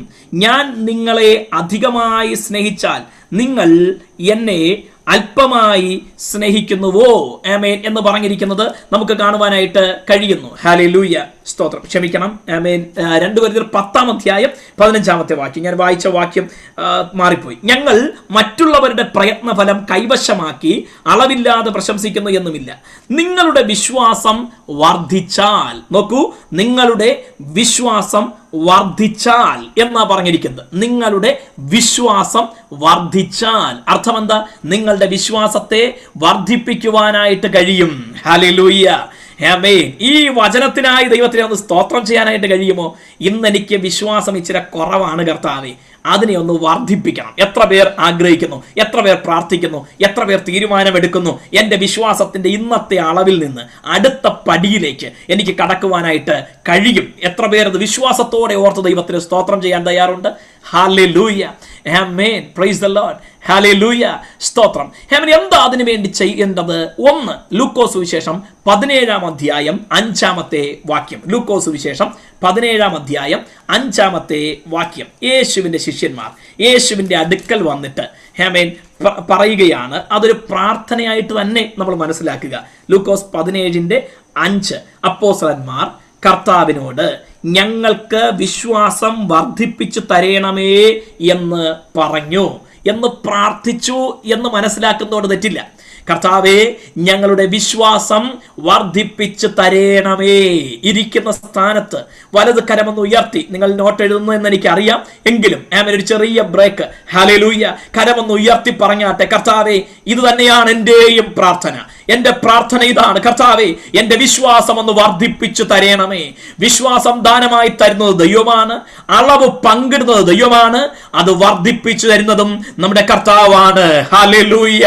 ഞാൻ നിങ്ങളെ അധികമായി സ്നേഹിച്ചാൽ നിങ്ങൾ എന്നെ അല്പമായി സ്നേഹിക്കുന്നുവോ? ആമേൻ എന്ന് പറഞ്ഞിരിക്കുന്നത് നമുക്ക് കാണുവാനായിട്ട് കഴിയുന്നു. ഹല്ലേലൂയ, സ്തോത്രം. ക്ഷമിക്കണം, ആമേൻ. 2 കൊരിന്ത്യർ 10-ാം അധ്യായം 15-ാമത്തെ വാക്യം. ഞാൻ വായിച്ച വാക്യം മാറിപ്പോയി. ഞങ്ങൾ മറ്റുള്ളവരുടെ പ്രയത്നഫലം കൈവശമാക്കി അളവില്ലാതെ പ്രശംസിക്കുന്നു എന്നുമില്ല. നിങ്ങളുടെ വിശ്വാസം വർദ്ധിച്ചാൽ, നോക്കൂ, നിങ്ങളുടെ വിശ്വാസം വർദ്ധിച്ചാൽ എന്നാ പറഞ്ഞിരിക്കുന്നത്. നിങ്ങളുടെ വിശ്വാസം വർദ്ധിച്ചാൽ അർത്ഥം എന്താ? നിങ്ങളുടെ വിശ്വാസത്തെ വർദ്ധിപ്പിക്കുവാനായിട്ട് കഴിയും. ഹല്ലേലൂയ, ആമേൻ. ഈ വചനത്തിനായി ദൈവത്തിനെ ഒന്ന് സ്തോത്രം ചെയ്യാനായിട്ട് കഴിയുമോ? ഇന്ന് എനിക്ക് വിശ്വാസം ഇച്ചിരി കുറവാണ് കർത്താവേ, അതിനെ ഒന്ന് വർദ്ധിപ്പിക്കണം. എത്ര പേർ ആഗ്രഹിക്കുന്നു? എത്ര പേർ പ്രാർത്ഥിക്കുന്നു? എത്ര പേർ തീരുമാനമെടുക്കുന്നു? എൻ്റെ വിശ്വാസത്തിന്റെ ഇന്നത്തെ അളവിൽ നിന്ന് അടുത്ത പടിയിലേക്ക് എനിക്ക് കടക്കുവാനായിട്ട് കഴിയും? എത്ര പേർ അത് വിശ്വാസത്തോടെ ഓർത്ത് ദൈവത്തിന് സ്തോത്രം ചെയ്യാൻ തയ്യാറുണ്ട്? ഹല്ലേലൂയ, ആമേൻ, പ്രൈസ് ദി ലോർഡ്. ഹല്ലേലൂയ, സ്തോത്രം. ആമേൻ. എന്താ അതിനു വേണ്ടി ചെയ്യേണ്ടത്? 1 ലൂക്കോസ് സുവിശേഷം 17-ാം അധ്യായം 5-ാമത്തെ വാക്യം. ലൂക്കോസ് സുവിശേഷം 17-ാം അധ്യായം 5-ാമത്തെ വാക്യം. യേശുവിന്റെ ശിഷ്യന്മാർ യേശുവിന്റെ അടുക്കൽ വന്നിട്ട് ആമേൻ പറയുകയാണ്. അതൊരു പ്രാർത്ഥനയായിട്ട് തന്നെ നമ്മൾ മനസ്സിലാക്കുക. ലൂക്കോസ് 17:5 അപ്പോസ്തലന്മാർ കർത്താവിനോട് ഞങ്ങൾക്ക് വിശ്വാസം വർദ്ധിപ്പിച്ചു തരേണമേ എന്ന് പറഞ്ഞു എന്ന് പ്രാർത്ഥിച്ചു എന്ന് മനസ്സിലാക്കുന്നതോട് തെറ്റില്ല. കർത്താവേ, ഞങ്ങളുടെ വിശ്വാസം വർദ്ധിപ്പിച്ച് തരേണമേ. ഇരിക്കുന്ന സ്ഥാനത്ത് വലത് കരമൊന്ന് ഉയർത്തി. നിങ്ങൾ നോട്ട് എഴുതുന്നു എന്ന് എനിക്കറിയാം, എങ്കിലും ഒരു ചെറിയ ബ്രേക്ക്. ഹല്ലേലൂയ, കരമൊന്ന് ഉയർത്തി പറഞ്ഞാട്ടെ, കർത്താവേ, ഇത് തന്നെയാണ് എൻ്റെയും പ്രാർത്ഥന. എന്റെ പ്രാർത്ഥന ഇതാണ്, കർത്താവേ എന്റെ വിശ്വാസം ഒന്ന് വർദ്ധിപ്പിച്ചു തരേണമേ. വിശ്വാസം ദാനമായി തരുന്നത് ദൈവമാണ്, അളവ് പങ്കിടുന്നത് ദൈവമാണ്, അത് വർദ്ധിപ്പിച്ചു തരുന്നതും നമ്മുടെ കർത്താവാണ്. ഹല്ലേലൂയ.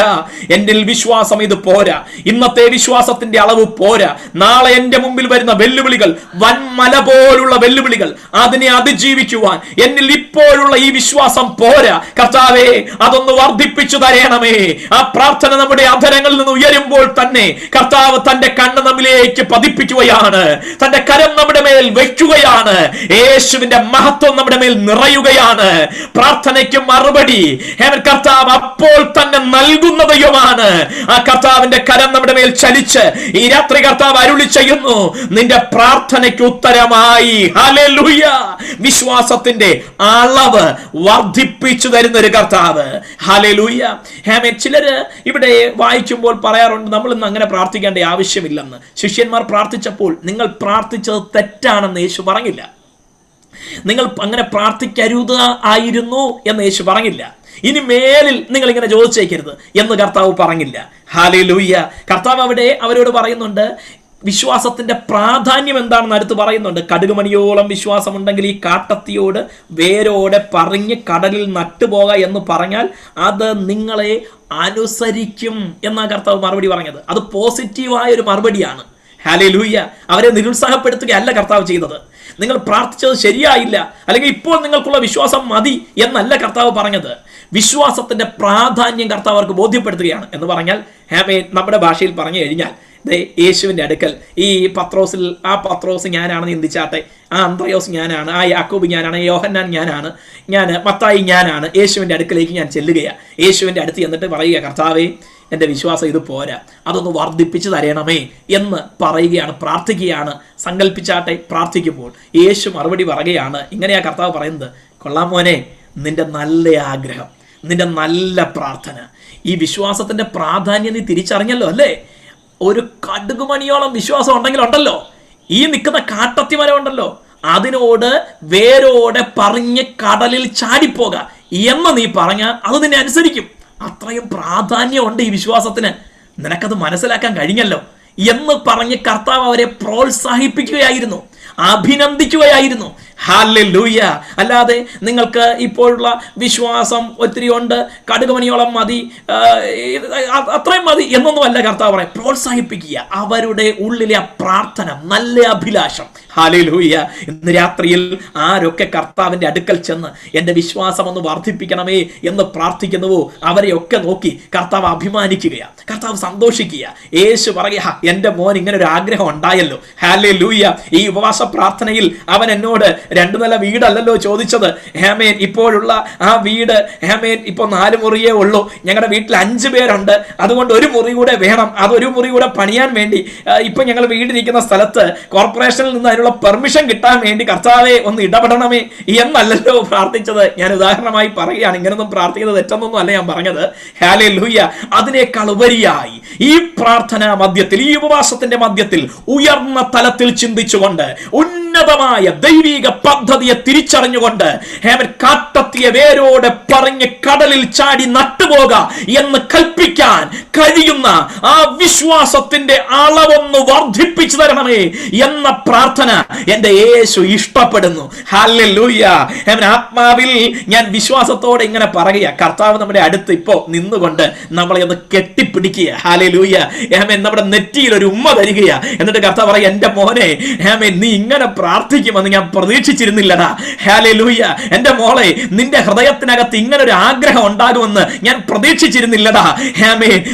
എന്നിൽ വിശ്വാസം ഇത് പോരാ, ഇന്നത്തെ വിശ്വാസത്തിന്റെ അളവ് പോരാ. നാളെ എന്റെ മുമ്പിൽ വരുന്ന വെല്ലുവിളികൾ, വൻമല പോലുള്ള വെല്ലുവിളികൾ, അതിനെ അതിജീവിക്കുവാൻ എന്നിൽ ഇപ്പോഴുള്ള ഈ വിശ്വാസം പോരാ. കർത്താവേ അതൊന്ന് വർദ്ധിപ്പിച്ചു തരേണമേ. ആ പ്രാർത്ഥന നമ്മുടെ അധരങ്ങളിൽ നിന്ന് ഉയരുമ്പോൾ തന്നെ കർത്താവ് തന്റെ കണ്ണ് നമ്മിലേക്ക് പതിപ്പിക്കുകയാണ്, തന്റെ കരം നമ്മുടെ മേൽ വയ്ക്കുകയാണ്. യേശുവിന്റെ മഹത്വം നമ്മുടെ മേൽ നിറയുകയാണ്. പ്രാർത്ഥനയ്ക്ക് മറുപടി കർത്താവ് അപ്പോൾ തന്നെ നൽകുന്ന ദൈവമാണ്. ആ കർത്താവിന്റെ കരം നമ്മുടെ മേൽ ചലിച്ച് ഈ രാത്രി കർത്താവ് അരുളി ചെയ്യുന്നു, നിന്റെ പ്രാർത്ഥനയ്ക്ക് ഉത്തരമായി. ഹല്ലേലൂയ. വിശ്വാസത്തിന്റെ അളവ് വർദ്ധിപ്പിച്ചു തരുന്ന ഒരു കർത്താവ്. ഹല്ലേലൂയ. ചിലര് ഇവിടെ വായിക്കുമ്പോൾ പറയാറുണ്ട്, നമ്മൾ ഇന്ന് അങ്ങനെ പ്രാർത്ഥിക്കേണ്ട ആവശ്യമില്ലെന്ന്. ശിഷ്യന്മാർ പ്രാർത്ഥിച്ചപ്പോൾ നിങ്ങൾ പ്രാർത്ഥിച്ചത് തെറ്റാണെന്ന് യേശു പറഞ്ഞില്ല. നിങ്ങൾ അങ്ങനെ പ്രാർത്ഥിക്കരുത് ആയിരുന്നു എന്ന് യേശു പറഞ്ഞില്ല. ഇനി മേലിൽ നിങ്ങൾ ഇങ്ങനെ ചോദിച്ചേക്കരുത് എന്ന് കർത്താവ് പറഞ്ഞില്ല. ഹല്ലേലൂയ. കർത്താവ് അവിടെ അവരോട് പറയുന്നുണ്ട്, വിശ്വാസത്തിന്റെ പ്രാധാന്യം എന്താണെന്ന് അടുത്ത് പറയുന്നുണ്ട്. കടുകുമണിയോളം വിശ്വാസമുണ്ടെങ്കിൽ ഈ കാട്ടത്തിയോട് വേരോടെ പറഞ്ഞ് കടലിൽ നട്ടുപോക എന്ന് പറഞ്ഞാൽ അത് നിങ്ങളെ അനുസരിക്കും എന്നാണ് കർത്താവ് മറുപടി പറഞ്ഞത്. അത് പോസിറ്റീവായ ഒരു മറുപടിയാണ്. ഹല്ലേലൂയ. അവരെ നിരുത്സാഹപ്പെടുത്തുകയല്ല കർത്താവ് ചെയ്തത്. നിങ്ങൾ പ്രാർത്ഥിച്ചത് ശരിയായില്ല, അല്ലെങ്കിൽ ഇപ്പോൾ നിങ്ങൾക്കുള്ള വിശ്വാസം മതി എന്നല്ല കർത്താവ് പറഞ്ഞത്. വിശ്വാസത്തിന്റെ പ്രാധാന്യം കർത്താവ് അവർക്ക് ബോധ്യപ്പെടുത്തുകയാണ്. എന്ന് പറഞ്ഞാൽ നമ്മുടെ ഭാഷയിൽ പറഞ്ഞു കഴിഞ്ഞാൽ, യേശുവിന്റെ അടുക്കൽ ഈ പത്രോസിൽ, ആ പത്രോസ് ഞാനാണെന്ന് ചിന്തിച്ചാട്ടെ, ആ അന്ത്രയോസ് ഞാനാണ്, ആ യാക്കോബ് ഞാനാണ്, യോഹന്നാൻ ഞാനാണ്, മത്തായി ഞാനാണ്. യേശുവിന്റെ അടുക്കലേക്ക് ഞാൻ ചെല്ലുകയാണ്. യേശുവിന്റെ അടുത്ത് എന്നിട്ട് പറയുക, കർത്താവേ എൻ്റെ വിശ്വാസം ഇത് പോരാ, അതൊന്ന് വർദ്ധിപ്പിച്ചു തരണമേ എന്ന് പറയുകയാണ്, പ്രാർത്ഥിക്കുകയാണ്. സങ്കല്പിച്ചാട്ടെ പ്രാർത്ഥിക്കുമ്പോൾ യേശു മറുപടി പറയുകയാണ്. ഇങ്ങനെയാ കർത്താവ് പറയുന്നത്, കൊള്ളാം മോനെ, നിന്റെ നല്ല ആഗ്രഹം, നിന്റെ നല്ല പ്രാർത്ഥന, ഈ വിശ്വാസത്തിന്റെ പ്രാധാന്യം നീ തിരിച്ചറിഞ്ഞല്ലോ അല്ലേ? ഒരു കടുകുമണിയോളം വിശ്വാസം ഉണ്ടെങ്കിലുണ്ടല്ലോ, ഈ നിൽക്കുന്ന കാട്ടത്തി മരം ഉണ്ടല്ലോ, അതിനോട് വേരോടെ പറഞ്ഞ് കടലിൽ ചാടിപ്പോക എന്ന് നീ പറഞ്ഞാൽ അത് നിന്നെ അനുസരിക്കും. അത്രയും പ്രാധാന്യമുണ്ട് ഈ വിശ്വാസത്തിന്, നിനക്കത് മനസ്സിലാക്കാൻ കഴിഞ്ഞല്ലോ എന്ന് പറഞ്ഞ് കർത്താവ് അവരെ പ്രോത്സാഹിപ്പിക്കുകയായിരുന്നു, അഭിനന്ദിക്കുകയായിരുന്നു. ഹല്ലേലൂയ. അല്ലാതെ നിങ്ങൾക്ക് ഇപ്പോഴുള്ള വിശ്വാസം ഒത്തിരി ഉണ്ട്, കടുകുമണിയോളം മതി, അത്രയും മതി എന്നൊന്നുമല്ല കർത്താവ് പറയാം. പ്രോത്സാഹിപ്പിക്കുക അവരുടെ ഉള്ളിലെ പ്രാർത്ഥന, നല്ല അഭിലാഷം. ഹല്ലേലൂയ. ഇന്ന് രാത്രിയിൽ ആരൊക്കെ കർത്താവിന്റെ അടുക്കൽ ചെന്ന് എൻ്റെ വിശ്വാസം ഒന്ന് വർദ്ധിപ്പിക്കണമേ എന്ന് പ്രാർത്ഥിക്കുന്നുവോ അവരെയൊക്കെ നോക്കി കർത്താവ് അഭിമാനിക്കുകയാണ്, കർത്താവ് സന്തോഷിക്കുക. യേശു പറയുക, എൻ്റെ മോൻ ഇങ്ങനെ ഒരു ആഗ്രഹം ഉണ്ടായല്ലോ. ഹല്ലേലൂയ. ഈ ഉപവാസ പ്രാർത്ഥനയിൽ അവൻ എന്നോട് 2 നില വീടല്ലല്ലോ ചോദിച്ചത്. ഇപ്പോഴുള്ള ആ വീട് ഇപ്പൊ 4 മുറിയേ ഉള്ളൂ, ഞങ്ങളുടെ വീട്ടിൽ 5 പേരുണ്ട്, അതുകൊണ്ട് ഒരു മുറി കൂടെ വേണം, അതൊരു മുറി കൂടെ പണിയാൻ വേണ്ടി ഇപ്പൊ ഞങ്ങൾ വീടിരിക്കുന്ന സ്ഥലത്ത് കോർപ്പറേഷനിൽ നിന്ന് അതിനുള്ള പെർമിഷൻ കിട്ടാൻ വേണ്ടി കർത്താവെ ഒന്ന് ഇടപെടണമേ എന്നല്ലല്ലോ പ്രാർത്ഥിച്ചത്. ഞാൻ ഉദാഹരണമായി പറയുകയാണ്, ഇങ്ങനൊന്നും പ്രാർത്ഥിക്കുന്നത് തെറ്റൊന്നും അല്ല ഞാൻ പറഞ്ഞത്. ഹല്ലേലൂയ. അതിനേക്കാൾ ഉപരിയായി ഈ പ്രാർത്ഥനാ മധ്യത്തിൽ, ഈ ഉപവാസത്തിന്റെ മധ്യത്തിൽ ഉയർന്ന തലത്തിൽ ചിന്തിച്ചുകൊണ്ട്, ഉന്നതമായ ദൈവിക പദ്ധതിയെ തിരിച്ചറിഞ്ഞുകൊണ്ട് കാട്ടത്തിയ വേരോടെ പറഞ്ഞ് കടലിൽ ചാടി നട്ടുപോക എന്ന് കൽപ്പിക്കാൻ കഴിയുന്ന ആ വിശ്വാസത്തിന്റെ അളവൊന്ന് വർദ്ധിപ്പിച്ചു തരണമേ എന്ന പ്രാർത്ഥന എന്റെ യേശു ഇഷ്ടപ്പെടുന്നു. ഹല്ലേലൂയ. ആത്മാവിൽ ഞാൻ വിശ്വാസത്തോടെ ഇങ്ങനെ പറയുക, കർത്താവ് നമ്മുടെ അടുത്ത് ഇപ്പോ നിന്നുകൊണ്ട് നമ്മളെ ഒന്ന് കെട്ടിപ്പിടിക്കുക. ഹല്ലേലൂയ. നമ്മുടെ നെറ്റിയിൽ ഒരു ഉമ്മ തരികയ. എന്നിട്ട് കർത്താവ് പറയുക, എന്റെ മോനെ, നീ ഇങ്ങനെ പ്രാർത്ഥിക്കുമെന്ന് ഞാൻ പ്രതീക്ഷിച്ചിരുന്നില്ലടാ. ഹല്ലേലൂയ. എന്റെ മോളെ, നിന്റെ ഹൃദയത്തിനകത്ത് ഇങ്ങനെ ഒരു ആഗ്രഹം ഉണ്ടാകുമെന്ന് ഞാൻ പ്രതീക്ഷിച്ചിരുന്നില്ലടാ.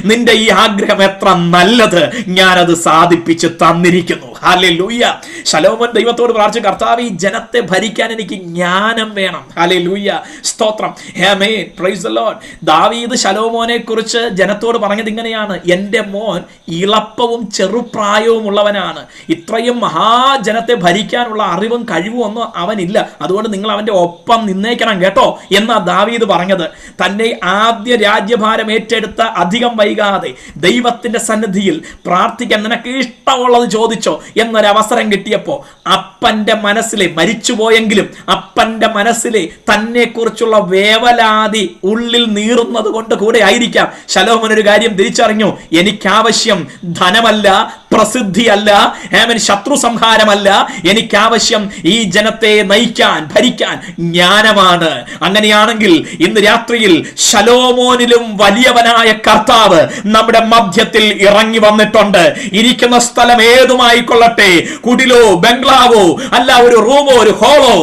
നിന്റെ ഈ ആഗ്രഹം എത്ര നല്ലത്, ഞാനത് സാധിപ്പിച്ചു തന്നിരിക്കുന്നു. ഹല്ലേലൂയ. ശലോമോൻ ദൈവത്തോട് പ്രാർത്ഥിച്ചു, കർത്താവ് ഈ ജനത്തെ ഭരിക്കാൻ എനിക്ക് ജ്ഞാനം വേണം. ഹല്ലേലൂയ. സ്തോത്രം. ആമേൻ. Praise the Lord. ദാവീദ് ശലോമോനെ കുറിച്ച് ജനത്തോട് പറഞ്ഞത് ഇങ്ങനെയാണ്, എന്റെ മോൻ ഇളപ്പവും ചെറുപ്രായവും ഉള്ളവനാണ്, ഇത്രയും മഹാജനത്തെ ഭരിക്കാനുള്ള അറിവും കഴിവും ഒന്നും അവനില്ല, അതുകൊണ്ട് നിങ്ങൾ അവന്റെ ഒപ്പം നിന്നേക്കണം കേട്ടോ എന്നാ ദാവീദ് പറഞ്ഞത്. തന്നെ ആദ്യ രാജ്യഭാരം ഏറ്റെടുത്ത അധികം വൈകാതെ ദൈവത്തിന്റെ സന്നിധിയിൽ പ്രാർത്ഥിക്കാൻ നിനക്ക് ഇഷ്ടമുള്ളത് ചോദിച്ചോ എന്നൊരവസരം കിട്ടിയപ്പോൾ അപ്പന്റെ മനസ്സിലെ, മരിച്ചുപോയെങ്കിലും അപ്പന്റെ മനസ്സിലെ തന്നെ കുറിച്ചുള്ള വേവലാതി ഉള്ളിൽ നീറുന്നത് കൊണ്ട് കൂടെ ആയിരിക്കാം ശലോമോൻ ഒരു കാര്യം തിരിച്ചറിഞ്ഞു. എനിക്കാവശ്യം ധനമല്ല, പ്രസിദ്ധിയല്ല, ശത്രു സംഹാരമല്ല, എനിക്കാവശ്യം ഈ ജനത്തെ നയിക്കാൻ, ഭരിക്കാൻ ജ്ഞാനമാണ്. അങ്ങനെയാണെങ്കിൽ ഇന്ന് രാത്രിയിൽ ശലോമോനിലും വലിയവനായ കർത്താവ് നമ്മുടെ മധ്യത്തിൽ ഇറങ്ങി വന്നിട്ടുണ്ട്. ഇരിക്കുന്ന സ്ഥലം ഏതുമായിക്കൊള്ളട്ടെ, കുടിലോ ബംഗ്ലാവോ അല്ല, ഒരു റൂമോ ഒരു ഹോളോ,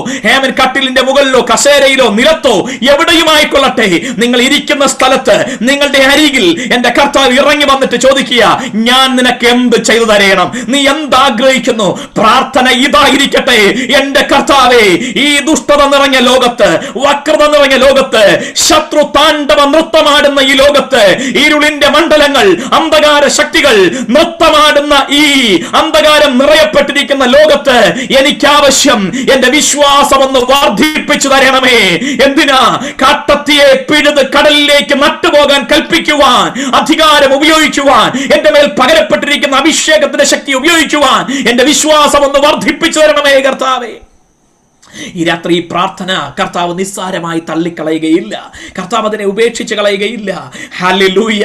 കട്ടിലിന്റെ മുകളിലോ കസേരയിലോ നിലത്തോ എവിടെയുമായിക്കൊള്ളട്ടെ, നിങ്ങൾ ഇരിക്കുന്ന സ്ഥലത്ത് നിങ്ങളുടെ അരികിൽ എന്റെ കർത്താവ് ഇറങ്ങി വന്നിട്ട് ചോദിക്കുക, ഞാൻ നിനക്ക് എന്ത് ചെയ്തു തരയണം, നീ എന്താഗ്രഹിക്കുന്നു? പ്രാർത്ഥന ഇതായിരിക്കട്ടെ, എന്റെ കർത്താവേ, ഈ ദുഷ്ടത നിറഞ്ഞ ലോകത്ത്, വക്രത നിറഞ്ഞ ലോകത്ത്, ശത്രു താണ്ഡവ നൃത്തമാടുന്ന ഈ ലോകത്ത്, ഇരുളിന്റെ മണ്ഡലങ്ങൾ, അന്ധകാര ശക്തികൾ നൃത്തമാടുന്ന ഈ അന്ധകാരം നിറയപ്പെട്ടിരിക്കുന്ന ലോകത്ത് എനിക്കാവശ്യം എന്റെ വിശ്വാസം ഒന്ന് വർദ്ധിപ്പിച്ചു തരണമേ. എന്തിനാ? കാട്ടത്തിയെ പിഴുത് കടലിലേക്ക് നട്ടുപോകാൻ കൽപ്പിക്കുവാൻ, അധികാരം ഉപയോഗിക്കുവാൻ, എന്റെ മേൽ പകരപ്പെട്ടിരിക്കുന്ന അഭിഷേകത്തിന്റെ ശക്തി ഉപയോഗിക്കുവാൻ എന്റെ വിശ്വാസം ഒന്ന് വർദ്ധിപ്പിച്ചു തരണമേ കർത്താവേ. ഈ രാത്രി ഈ പ്രാർത്ഥന കർത്താവ് നിസ്സാരമായി തള്ളിക്കളയുകയില്ല, കർത്താവ് അതിനെ ഉപേക്ഷിച്ച് കളയുകയില്ല. ഹല്ലേലൂയ.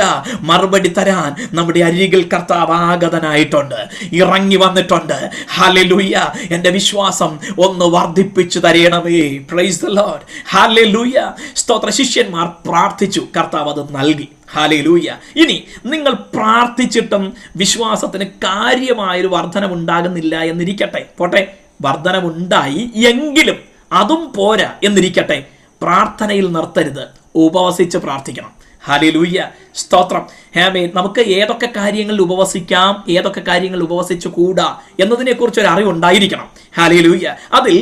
മറുപടി തരാൻ നമ്മുടെ അരികിൽ കർത്താവ് ആഗതനായിട്ടുണ്ട്, ഇറങ്ങി വന്നിട്ടുണ്ട്. ഹല്ലേലൂയ. എൻ്റെ വിശ്വാസം ഒന്ന് വർദ്ധിപ്പിച്ചു തരയണമേ. Praise the Lord. ഹല്ലേലൂയ. സ്തോത്ര. ശിഷ്യന്മാർ പ്രാർത്ഥിച്ചു, കർത്താവ് അത് നൽകി. ഹല്ലേലൂയ. ഇനി നിങ്ങൾ പ്രാർത്ഥിച്ചിട്ടും വിശ്വാസത്തിന് കാര്യമായൊരു വർധനമുണ്ടാകുന്നില്ല എന്നിരിക്കട്ടെ, പോട്ടെ, വർധനമുണ്ടായി എങ്കിലും അതും പോരാ എന്നിരിക്കട്ടെ, പ്രാർത്ഥനയിൽ നിർത്തരുത്, ഉപവസിച്ച് പ്രാർത്ഥിക്കണം. ഹല്ലേലൂയ. സ്തോത്രം. ആമേൻ. നമുക്ക് ഏതൊക്കെ കാര്യങ്ങളിൽ ഉപവസിക്കാം, ഏതൊക്കെ കാര്യങ്ങളിൽ ഉപവസിച്ചു കൂടാ എന്നതിനെക്കുറിച്ച് ഒരു അറിവുണ്ടായിരിക്കണം. ഹല്ലേലൂയ. അതിൽ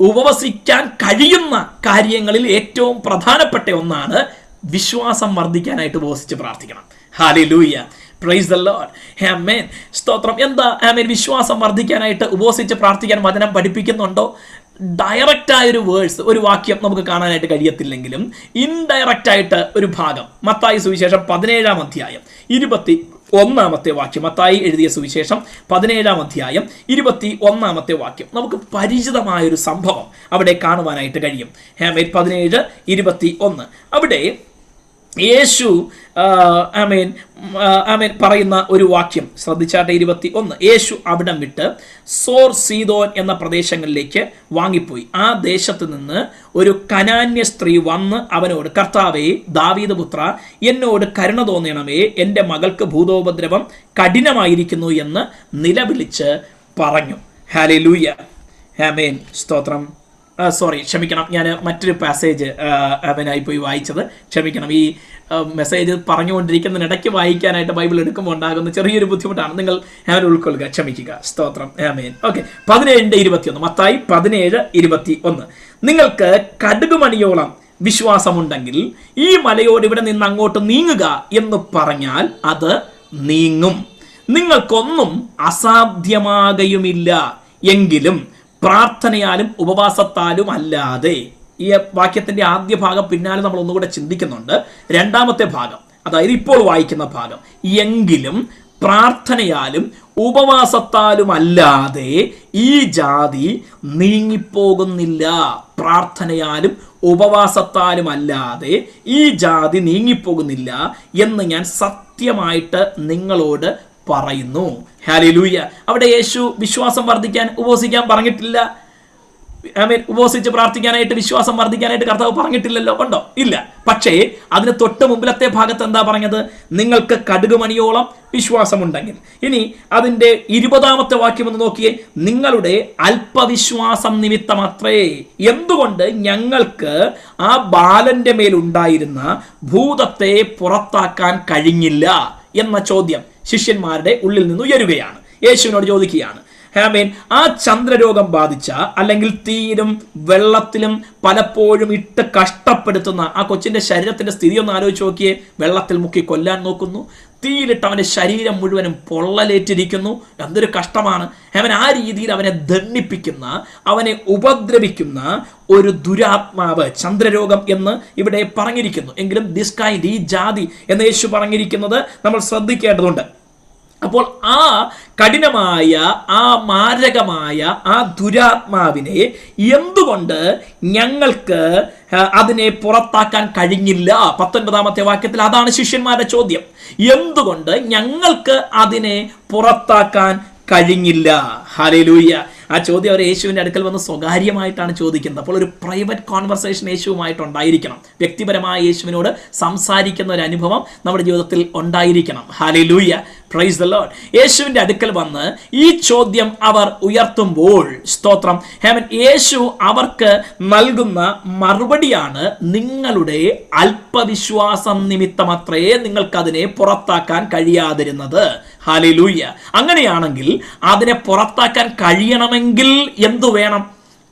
ഉപവസിക്കാൻ കഴിയുന്ന കാര്യങ്ങളിൽ ഏറ്റവും പ്രധാനപ്പെട്ട ഒന്നാണ് വിശ്വാസം വർദ്ധിക്കാനായിട്ട് ഉപവസിച്ച് പ്രാർത്ഥിക്കണം. ഹല്ലേലൂയ. Praise the Lord. ആമേൻ. സ്തോത്രം. എന്താ ആമേൻ? വിശ്വാസം വർദ്ധിക്കാനായിട്ട് ഉപവസിച്ച് പ്രാർത്ഥിക്കാൻ വചനം പഠിപ്പിക്കുന്നുണ്ടോ? ഡയറക്റ്റ് ആയൊരു വേഴ്സ്, ഒരു വാക്യം നമുക്ക് കാണാനായിട്ട് കഴിയത്തില്ലെങ്കിലും ഇൻഡയറക്റ്റ് ആയിട്ട് ഒരു ഭാഗം, മത്തായി സുവിശേഷം 17-ാം അധ്യായം 21-ാമത്തെ വാക്യം. മത്തായി എഴുതിയ സുവിശേഷം 17-ാം അധ്യായം 21-ാമത്തെ വാക്യം. നമുക്ക് പരിചിതമായൊരു സംഭവം അവിടെ കാണുവാനായിട്ട് കഴിയും. ആമേൻ. 17:21. അവിടെ യേശു പറയുന്ന ഒരു വാക്യം ശ്രദ്ധിച്ചാട്ടെ. 21. യേശു അവിടം വിട്ട് സോർ സീദോൻ എന്ന പ്രദേശങ്ങളിലേക്ക് വാങ്ങിപ്പോയി. ആ ദേശത്ത് നിന്ന് ഒരു കനാന്യ സ്ത്രീ വന്ന് അവനോട്, കർത്താവേ, ദാവീദ് പുത്ര, എന്നോട് കരുണ തോന്നണമേ, എൻ്റെ മകൾക്ക് ഭൂതോപദ്രവം കഠിനമായിരിക്കുന്നു എന്ന് നിലവിളിച്ച് പറഞ്ഞു. ഹല്ലേലൂയ. ആമേൻ. സ്തോത്രം. ക്ഷമിക്കണം, ഞാൻ മറ്റൊരു പാസേജ് അവനായി പോയി വായിച്ചത്. ക്ഷമിക്കണം. ഈ മെസ്സേജ് പറഞ്ഞുകൊണ്ടിരിക്കുന്നതിനിടയ്ക്ക് വായിക്കാനായിട്ട് ബൈബിൾ എടുക്കുമ്പോൾ ഉണ്ടാകുന്ന ചെറിയൊരു ബുദ്ധിമുട്ടാണ്, നിങ്ങൾ അവൻ ഉൾക്കൊള്ളുക, ക്ഷമിക്കുക. സ്തോത്രം. ആമേൻ. ഓക്കെ. 17:21. മത്തായി 17:21. നിങ്ങൾക്ക് കടുകുമണിയോളം വിശ്വാസമുണ്ടെങ്കിൽ ഈ മലയോട് ഇവിടെ നിന്ന് അങ്ങോട്ട് നീങ്ങുക എന്ന് പറഞ്ഞാൽ അത് നീങ്ങും. നിങ്ങൾക്കൊന്നും അസാധ്യമാകയുമില്ല. എങ്കിലും പ്രാർത്ഥനയാലും ഉപവാസത്താലും അല്ലാതെ. ഈ വാക്യത്തിന്റെ ആദ്യ ഭാഗം പിന്നാലെ നമ്മൾ ഒന്നുകൂടെ ചിന്തിക്കുന്നുണ്ട്. രണ്ടാമത്തെ ഭാഗം, അതായത് ഇപ്പോൾ വായിക്കുന്ന ഭാഗം, എങ്കിലും പ്രാർത്ഥനയാലും ഉപവാസത്താലും അല്ലാതെ ഈ ജാതി നീങ്ങിപ്പോകുന്നില്ല. പ്രാർത്ഥനയാലും ഉപവാസത്താലും അല്ലാതെ ഈ ജാതി നീങ്ങിപ്പോകുന്നില്ല എന്ന് ഞാൻ സത്യമായിട്ട് നിങ്ങളോട് പറയുന്നു. ഹല്ലേലൂയ. അവിടെ യേശു വിശ്വാസം വർദ്ധിക്കാൻ ഉപവസിക്കാൻ പറഞ്ഞിട്ടില്ല. ഉപവസിച്ച് പ്രാർത്ഥിക്കാനായിട്ട്, വിശ്വാസം വർദ്ധിക്കാനായിട്ട് കർത്താവ് പറഞ്ഞിട്ടില്ലല്ലോ. ഉണ്ടോ? ഇല്ല. പക്ഷേ അതിന് തൊട്ട് മുമ്പിലത്തെ ഭാഗത്ത് എന്താ പറഞ്ഞത്? നിങ്ങൾക്ക് കടുകുമണിയോളം വിശ്വാസമുണ്ടെങ്കിൽ. ഇനി അതിൻ്റെ 20-ാമത്തെ വാക്യം ഒന്ന് നോക്കിയേ. നിങ്ങളുടെ അല്പവിശ്വാസം നിമിത്തമത്രേ. എന്തുകൊണ്ട് ഞങ്ങൾക്ക് ആ ബാലന്റെ മേലുണ്ടായിരുന്ന ഭൂതത്തെ പുറത്താക്കാൻ കഴിഞ്ഞില്ല എന്ന ചോദ്യം ശിഷ്യന്മാരുടെ ഉള്ളിൽ നിന്ന് ഉയരുകയാണ്. യേശുവിനോട് ചോദിക്കുകയാണ്. ആമേൻ. ആ ചന്ദ്രരോഗം ബാധിച്ച, അല്ലെങ്കിൽ തീയിലും വെള്ളത്തിലും പലപ്പോഴും ഇട്ട് കഷ്ടപ്പെടുത്തുന്ന ആ കൊച്ചിന്റെ ശരീരത്തിന്റെ സ്ഥിതി ഒന്ന് ആലോചിച്ച് നോക്കിയേ. വെള്ളത്തിൽ മുക്കി കൊല്ലാൻ നോക്കുന്നു, തീയിലിട്ട് അവന്റെ ശരീരം മുഴുവനും പൊള്ളലേറ്റിരിക്കുന്നു. എന്തൊരു കഷ്ടമാണ്. അവൻ ആ രീതിയിൽ അവനെ ദണ്ഡിപ്പിക്കുന്ന, അവനെ ഉപദ്രവിക്കുന്ന ഒരു ദുരാത്മാവ്, ചന്ദ്രരോഗം എന്ന് ഇവിടെ പറഞ്ഞിരിക്കുന്നു. എങ്കിലും ദിസ് കൈൻഡ്, ഈ ജാതി എന്ന് യേശു പറഞ്ഞിരിക്കുന്നത് നമ്മൾ ശ്രദ്ധിക്കേണ്ടതുണ്ട്. അപ്പോൾ ആ കഠിനമായ, ആ മാരകമായ ആ ദുരാത്മാവിനെ എന്തുകൊണ്ട് ഞങ്ങൾക്ക് അതിനെ പുറത്താക്കാൻ കഴിഞ്ഞില്ല? 19-ാമത്തെ വാക്യത്തിൽ അതാണ് ശിഷ്യന്മാരുടെ ചോദ്യം. എന്തുകൊണ്ട് ഞങ്ങൾക്ക് അതിനെ പുറത്താക്കാൻ കഴിഞ്ഞില്ല? ഹല്ലേലൂയ. ആ ചോദ്യം അവർ യേശുവിൻ്റെ അടുക്കൽ വന്ന് സ്വകാര്യമായിട്ടാണ് ചോദിക്കുന്നത്. അപ്പോൾ ഒരു പ്രൈവറ്റ് കോൺവെർസേഷൻ യേശുവുമായിട്ട് ഉണ്ടായിരിക്കണം. വ്യക്തിപരമായ യേശുവിനോട് സംസാരിക്കുന്ന ഒരു അനുഭവം നമ്മുടെ ജീവിതത്തിൽ ഉണ്ടായിരിക്കണം. Hallelujah, praise the Lord. യേശുവിൻ്റെ അടുക്കൽ വന്ന് ഈ ചോദ്യം അവർ ഉയർത്തുമ്പോൾ, സ്തോത്രം, യേശു അവർക്ക് നൽകുന്ന മറുപടിയാണ്, നിങ്ങളുടെ അല്പവിശ്വാസം നിമിത്തമത്രേ നിങ്ങൾക്കതിനെ പുറത്താക്കാൻ കഴിയാതിരുന്നത്. ഹല്ലേലൂയ. അങ്ങനെയാണെങ്കിൽ അതിനെ പുറത്താക്കാൻ കഴിയണമെങ്കിൽ എന്തു വേണം?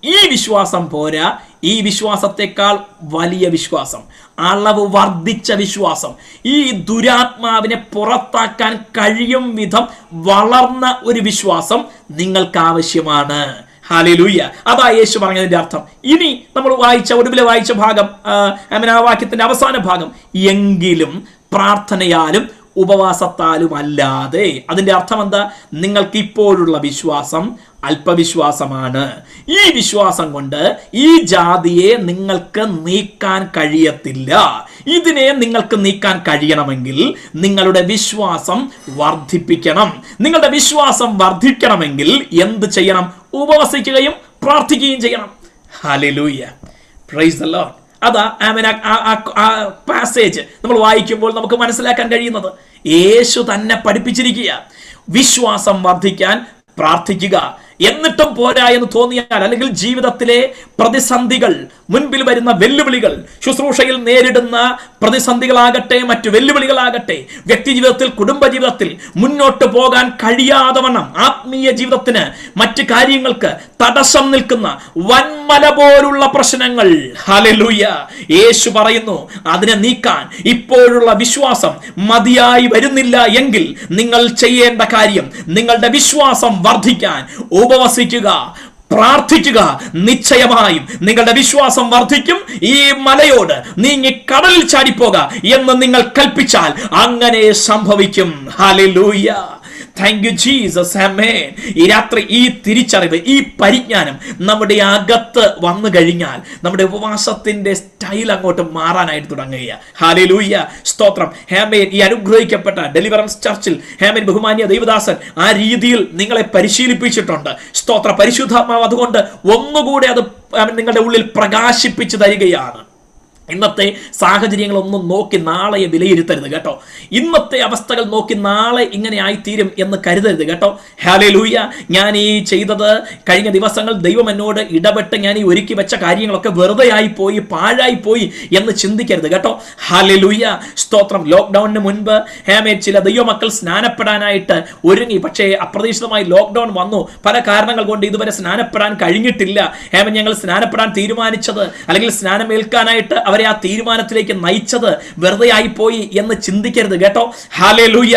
ഈ വിശ്വാസം പോരാ, ഈ വിശ്വാസത്തെക്കാൾ വലിയ വിശ്വാസം, അളവ് വർദ്ധിച്ച വിശ്വാസം, ഈ ദുരാത്മാവിനെ പുറത്താക്കാൻ കഴിയും വിധം വളർന്ന ഒരു വിശ്വാസം നിങ്ങൾക്ക് ആവശ്യമാണ്. ഹല്ലേലൂയ. അതാ യേശു പറഞ്ഞതിന്റെ അർത്ഥം. ഇനി നമ്മൾ ഒടുവിലെ വായിച്ച ഭാഗം, ആ വാക്യത്തിന്റെ അവസാന ഭാഗം, എങ്കിലും പ്രാർത്ഥനയാലും ഉപവാസത്താലും അല്ലാതെ. അതിന്റെ അർത്ഥം എന്താ? നിങ്ങൾക്ക് ഇപ്പോഴുള്ള വിശ്വാസം അല്പവിശ്വാസമാണ്. ഈ വിശ്വാസം കൊണ്ട് ഈ ജാതിയെ നിങ്ങൾക്ക് നീക്കാൻ കഴിയത്തില്ല. ഇതിനെ നിങ്ങൾക്ക് നീക്കാൻ കഴിയണമെങ്കിൽ നിങ്ങളുടെ വിശ്വാസം വർദ്ധിപ്പിക്കണം. നിങ്ങളുടെ വിശ്വാസം വർദ്ധിക്കണമെങ്കിൽ എന്ത് ചെയ്യണം? ഉപവസിക്കുകയും പ്രാർത്ഥിക്കുകയും ചെയ്യണം. Hallelujah, praise the Lord. അതാ പാസേജ് നമ്മൾ വായിക്കുമ്പോൾ നമുക്ക് മനസ്സിലാക്കാൻ കഴിയുന്നത്. യേശു തന്നെ പഠിപ്പിച്ചിരിക്കുക, വിശ്വാസം വർദ്ധിക്കാൻ പ്രാർത്ഥിക്കുക. എന്നിട്ടും പോരാ എന്ന് തോന്നിയാൽ, അല്ലെങ്കിൽ ജീവിതത്തിലെ പ്രതിസന്ധികൾ, മുൻപിൽ വരുന്ന വെല്ലുവിളികൾ, ശുശ്രൂഷയിൽ നേരിടുന്ന പ്രതിസന്ധികളാകട്ടെ, മറ്റു വെല്ലുവിളികളാകട്ടെ, വ്യക്തി ജീവിതത്തിൽ, കുടുംബജീവിതത്തിൽ മുന്നോട്ട് പോകാൻ കഴിയാതെ വണ്ണം, ആത്മീയ ജീവിതത്തിന്, മറ്റു കാര്യങ്ങൾക്ക് തടസ്സം നിൽക്കുന്ന വൻമല പോലുള്ള പ്രശ്നങ്ങൾ, ഹല്ലേലൂയ, യേശു പറയുന്നു, അതിനെ നീക്കാൻ ഇപ്പോഴുള്ള വിശ്വാസം മതിയായി വരുന്നില്ല എങ്കിൽ നിങ്ങൾ ചെയ്യേണ്ട കാര്യം, നിങ്ങളുടെ വിശ്വാസം വർദ്ധിക്കാൻ ഉപവസിക്കുക, പ്രാർത്ഥിക്കുക. നിശ്ചയമായും നിങ്ങളുടെ വിശ്വാസം വർദ്ധിക്കും. ഈ മലയോട് നീങ്ങി കടലിൽ ചാടിപ്പോക എന്ന് നിങ്ങൾ കൽപ്പിച്ചാൽ അങ്ങനെ സംഭവിക്കും. ഹല്ലേലൂയ, താങ്ക് യു ജീസസ്, ആമേൻ. ഈ രാത്രി ഈ തിരിച്ചറിവ്, ഈ പരിജ്ഞാനം നമ്മുടെ അകത്ത് വന്നു കഴിഞ്ഞാൽ നമ്മുടെ ഉപവാസത്തിന്റെ സ്റ്റൈൽ അങ്ങോട്ട് മാറാനായിട്ട് തുടങ്ങുക. ഹല്ലേലൂയ, സ്തോത്രം. ആമേൻ. ഈ അനുഗ്രഹിക്കപ്പെട്ട ഡെലിവറൻസ് ചർച്ചിൽ ബഹുമാന്യ ദൈവദാസൻ ആ രീതിയിൽ നിങ്ങളെ പരിശീലിപ്പിച്ചിട്ടുണ്ട്. സ്തോത്ര. പരിശുദ്ധാത്മാവ് അതുകൊണ്ട് ഒന്നുകൂടെ അത് നിങ്ങളുടെ ഉള്ളിൽ പ്രകാശിപ്പിച്ചു തരികയാണ്. ഇന്നത്തെ സാഹചര്യങ്ങളൊന്നും നോക്കി നാളെ വിലയിരുത്തരുത് കേട്ടോ. ഇന്നത്തെ അവസ്ഥകൾ നോക്കി നാളെ ഇങ്ങനെ ആയിത്തീരും എന്ന് കരുതരുത് കേട്ടോ. ഹല്ലേലൂയ. ഞാൻ ഈ ചെയ്തത്, കഴിഞ്ഞ ദിവസങ്ങൾ ദൈവം എന്നോട് ഇടപെട്ട് ഞാൻ ഈ ഒരുക്കി വെച്ച കാര്യങ്ങളൊക്കെ വെറുതെ ആയിപ്പോയി, പാഴായിപ്പോയി എന്ന് ചിന്തിക്കരുത് കേട്ടോ. ഹല്ലേലൂയ, സ്തോത്രം. ലോക്ക്ഡൌണിന് മുൻപ് ചില ദൈവമക്കൾ സ്നാനപ്പെടാനായിട്ട് ഒരുങ്ങി. പക്ഷേ അപ്രതീക്ഷിതമായി ലോക്ക്ഡൌൺ വന്നു. പല കാരണങ്ങൾ കൊണ്ട് ഇതുവരെ സ്നാനപ്പെടാൻ കഴിഞ്ഞിട്ടില്ല. ഞങ്ങൾ സ്നാനപ്പെടാൻ തീരുമാനിച്ചത്, അല്ലെങ്കിൽ സ്നാനമേൽക്കാനായിട്ട് അവരെ ആ തീരുമാനത്തിലേക്ക് നയിച്ചത് വെറുതെ ആയിപ്പോയി എന്ന് ചിന്തിക്കരുത് കേട്ടോ. ഹല്ലേലൂയ.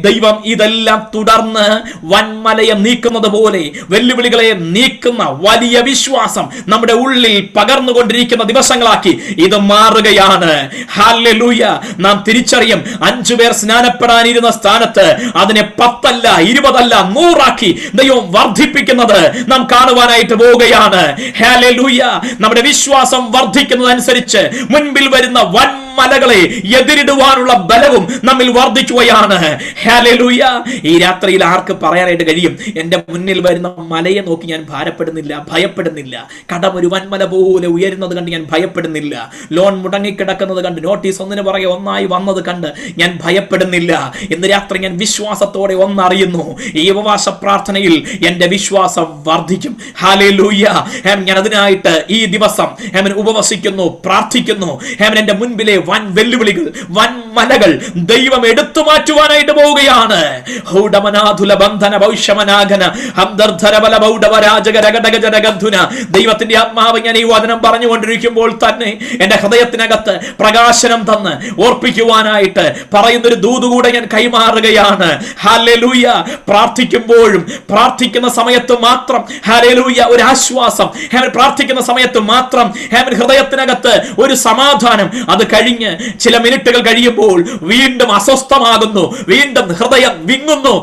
ദൈവം ഇതെല്ലാം തുടർന്ന് വൻമലയെ നീക്കുന്നത് പോലെ വെല്ലുവിളികളെ നീക്കുന്ന വലിയ വിശ്വാസം നമ്മുടെ ഉള്ളിൽ പകർന്നുകൊണ്ടിരിക്കുന്ന ദിവസങ്ങളാക്കി ഇത് മാറുകയാണ്. ഹല്ലേലൂയ. നാം തിരിച്ചറിയും, 5 പേർ സ്നാനപ്പെടാനിരുന്ന സ്ഥാനത്ത് അതിനെ 10 അല്ല, 20 അല്ല, 100 ആക്കി ദൈവം വർദ്ധിപ്പിക്കുന്നത് നാം കാണുവാനായിട്ട് പോവുകയാണ്. ഹല്ലേലൂയ. നമ്മുടെ വിശ്വാസം വർദ്ധിക്കുന്നതനുസരിച്ച് മുൻപിൽ വരുന്ന വൻമലകളെ എതിരിടുവാനുള്ള ബലവും നമ്മിൽ വർദ്ധിക്കുകയാണ്. ഹല്ലേലൂയ. ഈ രാത്രിയിൽ ആർക്ക് പറയാനായിട്ട് കഴിയും, എന്റെ മുന്നിൽ വരുന്ന മലയെ നോക്കി ഞാൻ ഭാരപ്പെടുന്നില്ല, ഭയപ്പെടുന്നില്ല. കടം ഒരു വൻമല പോലെ ഉയരുന്നത് കണ്ട് ഞാൻ ഭയപ്പെടുന്നില്ല. ലോൺ മുടങ്ങിക്കിടക്കുന്നത് കണ്ട്, നോട്ടീസ് ഒന്നിനു പുറകെ ഒന്നായി വന്നത് കണ്ട് ഞാൻ ഭയപ്പെടുന്നില്ല. ഇന്ന് രാത്രി ഞാൻ വിശ്വാസത്തോടെ ഒന്നറിയുന്നു, ഈ ഉപവാസ പ്രാർത്ഥനയിൽ എന്റെ വിശ്വാസം വർദ്ധിക്കും. ഹല്ലേലൂയ. ഞാൻ അതിനായിട്ട് ഈ ദിവസം ഉപവസിക്കുന്നു, പ്രാർത്ഥിക്കുന്നു. എന്റെ മുൻപിലെ വൻ വെല്ലുവിളികൾ, വൻ മലകൾ ദൈവം എടുത്തു മാറ്റുവാനായിട്ട് പോവുകയാണ്. ദൈവത്തിന്റെ ആത്മാവ് ഞാൻ ഈ വചനം പറഞ്ഞുകൊണ്ടിരിക്കുമ്പോൾ തന്നെ എന്റെ ഹൃദയത്തിനകത്ത് പ്രകാശനം തന്ന് ഓർപ്പിക്കുവാനായിട്ട് പറയുന്നൊരു ദൂത് കൂടെ ഞാൻ കൈമാറുകയാണ്. ഹല്ലേലൂയ. പ്രാർത്ഥിക്കുമ്പോഴും പ്രാർത്ഥിക്കുന്ന സമയത്ത് മാത്രം ഹല്ലേലൂയ ഒരു ആശ്വാസം, പ്രാർത്ഥിക്കുന്ന സമയത്ത് മാത്രം ഹൃദയത്തിനകത്ത് ഒരു സമാധാനം. അത് കഴിഞ്ഞ് ചില മിനിറ്റുകൾ കഴിയുമ്പോൾ കഴിയുമ്പോൾ വീണ്ടും അസ്വസ്ഥമാകുന്നു, വീണ്ടും ഹൃദയം വിങ്ങുന്നു,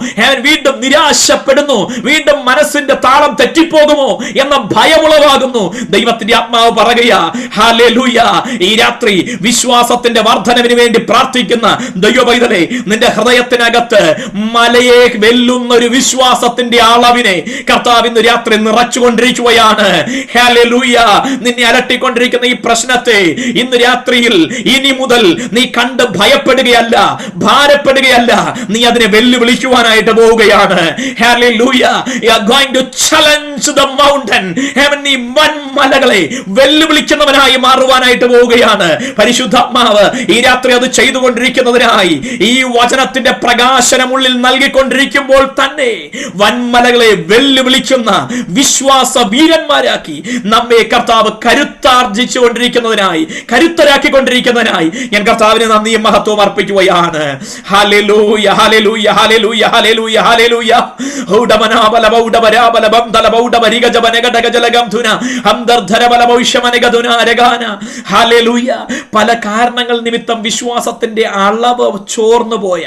വീണ്ടും നിരാശപ്പെടുന്നു, വീണ്ടും മനസ്സിന്റെ താളം തെറ്റിപ്പോകുമോ എന്ന ഭയമുളവാകുന്നു. ദൈവത്തിന്റെ ആത്മാവ് പറയുക, ഹല്ലേലൂയ, ഈ രാത്രി വിശ്വാസത്തിന്റെ വർധനവിന് വേണ്ടി പ്രാർത്ഥിക്കുന്ന ദൈവപൈതലേ, നിന്റെ ഹൃദയത്തിനകത്ത് മലയെ വെല്ലുന്ന ഒരു വിശ്വാസത്തിന്റെ അളവിനെ കർത്താവ് ഇന്ന് രാത്രി നിറച്ചുകൊണ്ടിരിക്കുകയാണ്. ഹല്ലേലൂയ, നിന്നെ അലട്ടിക്കൊണ്ടിരിക്കുന്ന ഈ പ്രശ്നത്തെ ഇന്ന് രാത്രിയിൽ ഇനി മുതൽ നീ കണ്ട് ഭയപ്പെടുകയല്ല, ഭാരപ്പെടുകയല്ല, നീ അതിനെ വെല്ലുവിളിക്കുവാനായിട്ട് പോവുകയാണ്. Hallelujah, you are going to challenge the mountain. നീ വൻമലകളെ വെല്ലുവിളിക്കുന്നവനായി മാറുവാനായിട്ട് പോവുകയാണ്. പരിശുദ്ധാത്മാവ് ഈ രാത്രി അത് ചെയ്തുകൊണ്ടിരിക്കുന്നതിനായി ഈ വചനത്തിന്റെ പ്രകാശനം ഉള്ളിൽ നൽകിക്കൊണ്ടിരിക്കുമ്പോൾ തന്നെ വൻമലകളെ വെല്ലുവിളിക്കുന്ന വിശ്വാസ വീരന്മാരാക്കി നമ്മെ കർത്താവ് കരുത്താർജിച്ചു കൊണ്ടിരിക്കുന്നതിനായി, കരുത്തരാക്കിക്കൊണ്ടിരിക്കുന്നതിനായി ഞാൻ കർത്താവിന് നന്ദിയും മഹത്വവും അർപ്പിക്കുകയാണ്. ഹല്ലേലൂയ, ഹല്ലേലൂയ, ഹല്ലേലൂയ, ഹല്ലേലൂയ, ഹല്ലേലൂയ. പല കാരണങ്ങൾ നിമിത്തം വിശ്വാസത്തിന്റെ അളവ് ചോർന്നു പോയ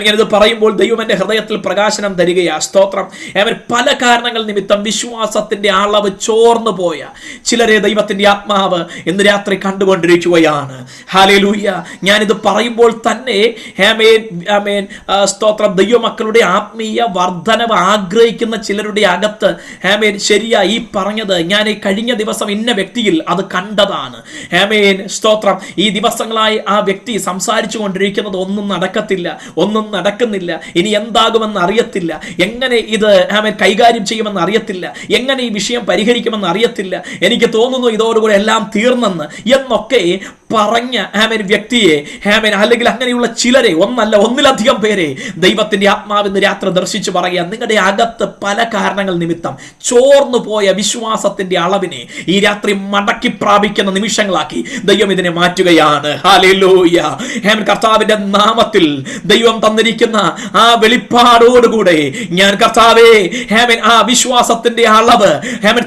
ഞാനിത് പറയുമ്പോൾ ദൈവം എൻ്റെ ഹൃദയത്തിൽ പ്രകാശനം തരികയാ. സ്തോത്രം. പല കാരണങ്ങൾ നിമിത്തം വിശ്വാസത്തിന്റെ അളവ് ചോർന്നു പോയ ചിലരെ ദൈവത്തിന്റെ ആത്മാവ് ഇന്ന് രാത്രി കണ്ടുകൊണ്ടിരിക്കുകയാണ്. ഹല്ലേലൂയ. ഞാനിത് പറയുമ്പോൾ തന്നെ സ്തോത്രം, ദൈവമക്കളുടെ ആത്മീയ വർധനവ് ആഗ്രഹിക്കുന്ന ചിലരുടെ അകത്ത് ശരിയാ ഈ പറഞ്ഞത് ഞാൻ കഴിഞ്ഞ ദിവസം ഇന്ന വ്യക്തിയിൽ അത് കണ്ടതാണ്. സ്തോത്രം. ഈ ദിവസങ്ങളായി ആ വ്യക്തി സംസാരിച്ചു കൊണ്ടിരിക്കുന്നത് ഒന്നും നടക്കത്തില്ല, ഒന്നും നടക്കുന്നില്ല, ഇനി എന്താകുമെന്ന് അറിയത്തില്ല, എങ്ങനെ ഇത് കൈകാര്യം ചെയ്യുമെന്ന് അറിയത്തില്ല, എങ്ങനെ ഈ വിഷയം പരിഹരിക്കുമെന്ന് അറിയത്തില്ല, എനിക്ക് തോന്നുന്നു ഇതോടുകൂടെ എല്ലാം തീർന്നെന്ന് എന്നൊക്കെ പറഞ്ഞ വ്യക്തിയെ അല്ലെങ്കിൽ അങ്ങനെയുള്ള ചിലരെ, ഒന്നല്ല ഒന്നിലധികം പേരെ ദൈവത്തിന്റെ ആത്മാവിന്ന് രാത്രി ദർശിച്ചു പറയുക, നിങ്ങളുടെ അകത്ത് പല കാരണങ്ങൾ നിമിത്തം ചോർന്നു പോയ വിശ്വാസത്തിന്റെ അളവിനെ ഈ രാത്രി മടക്കി പ്രാപിക്കുന്ന നിമിഷങ്ങളാക്കി ദൈവം ഇതിനെ മാറ്റുകയാണ്. ഹല്ലേലൂയ. കർത്താവിന്റെ നാമത്തിൽ ദൈവം തന്നിരിക്കുന്ന ആ വെളിപ്പാടോടുകൂടെ ഞാൻ കർത്താവേ ആ വിശ്വാസത്തിന്റെ അളവ്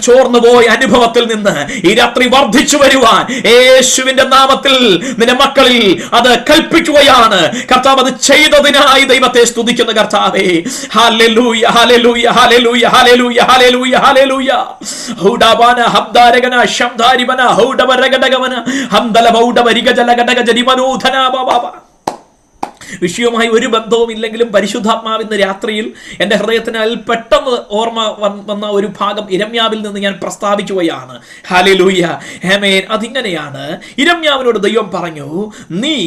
ചോർന്നു പോയ അനുഭവത്തിൽ നിന്ന് ഈ രാത്രി വർദ്ധിച്ചു വരുവാൻ യേശുവിന്റെ നാമത്തിൽ നിന്റെ മക്കളിൽ അത് കൽപ്പിക്കുകയാണ്. കർത്താവ് അത് ചെയ്തതിനായി ദൈവത്തെ സ്തുതിക്കുന്ന കർത്താവേ. ഹല്ലേലൂയ, ഹല്ലേലൂയ, ഹല്ലേലൂയ, ഹല്ലേലൂയ, ഹല്ലേലൂയ, ഹല്ലേലൂയ. ഹൗഡബന ഹബ്ദാരഗന ശംദാരിബന ഹൗഡബരഗഡഗമന ഹംദല ബൗഡബരിഗജലഗഡഗ ജരിമനൂധന ബാബാ. വിഷയവുമായി ഒരു ബന്ധവും ഇല്ലെങ്കിലും പരിശുദ്ധാത്മാവിന്ന് രാത്രിയിൽ എൻ്റെ ഹൃദയത്തിനാൽ പെട്ടെന്ന് ഓർമ്മ വന്ന ഒരു ഭാഗം ഇരമ്യാവിൽ നിന്ന് ഞാൻ പ്രസ്താവിക്കുകയാണ്. ഹല്ലേലൂയ. ആമേൻ. അതിങ്ങനെയാണ്. ഇരമ്യാവിനോട് ദൈവം പറഞ്ഞു, നീ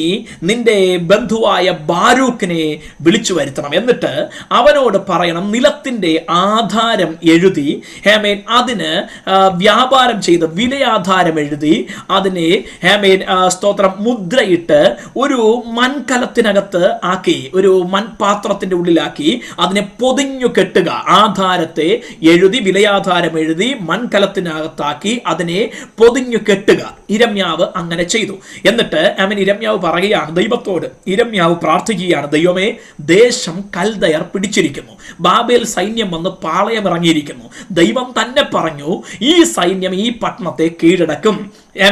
നിന്റെ ബന്ധുവായ ബാരൂക്കിനെ വിളിച്ചു വരുത്തണം, എന്നിട്ട് അവനോട് പറയണം, നിലത്തിന്റെ ആധാരം എഴുതി അതിന് വ്യാപാരം ചെയ്ത് വിലയാധാരം എഴുതി അതിനെ സ്തോത്രം മുദ്രയിട്ട് ഒരു മൺകലത്തിനകത്ത് ആക്കി, ഒരു മൺപാത്രത്തിന്റെ ഉള്ളിലാക്കി അതിനെ പൊതിഞ്ഞു കെട്ടുക. ആധാരത്തെ എഴുതി, വിലയാധാരം എഴുതി മൺകലത്തിനകത്താക്കി അതിനെ പൊതിഞ്ഞു കെട്ടുക. ഇരമ്യാവ് അങ്ങനെ ചെയ്തു. എന്നിട്ട് ഇരമ്യാവ് പറയുകയാണ് ദൈവത്തോട്, ഇരമ്യാവ് പ്രാർത്ഥിക്കുകയാണ്, ദൈവമേ, ദേശം കൽദയർ പിടിച്ചിരിക്കുന്നു, ബാബേൽ സൈന്യം വന്ന് പാളയം ഇറങ്ങിയിരിക്കുന്നു. ദൈവം തന്നെ പറഞ്ഞു, ഈ സൈന്യം ഈ പട്ടണത്തെ കീഴടക്കും,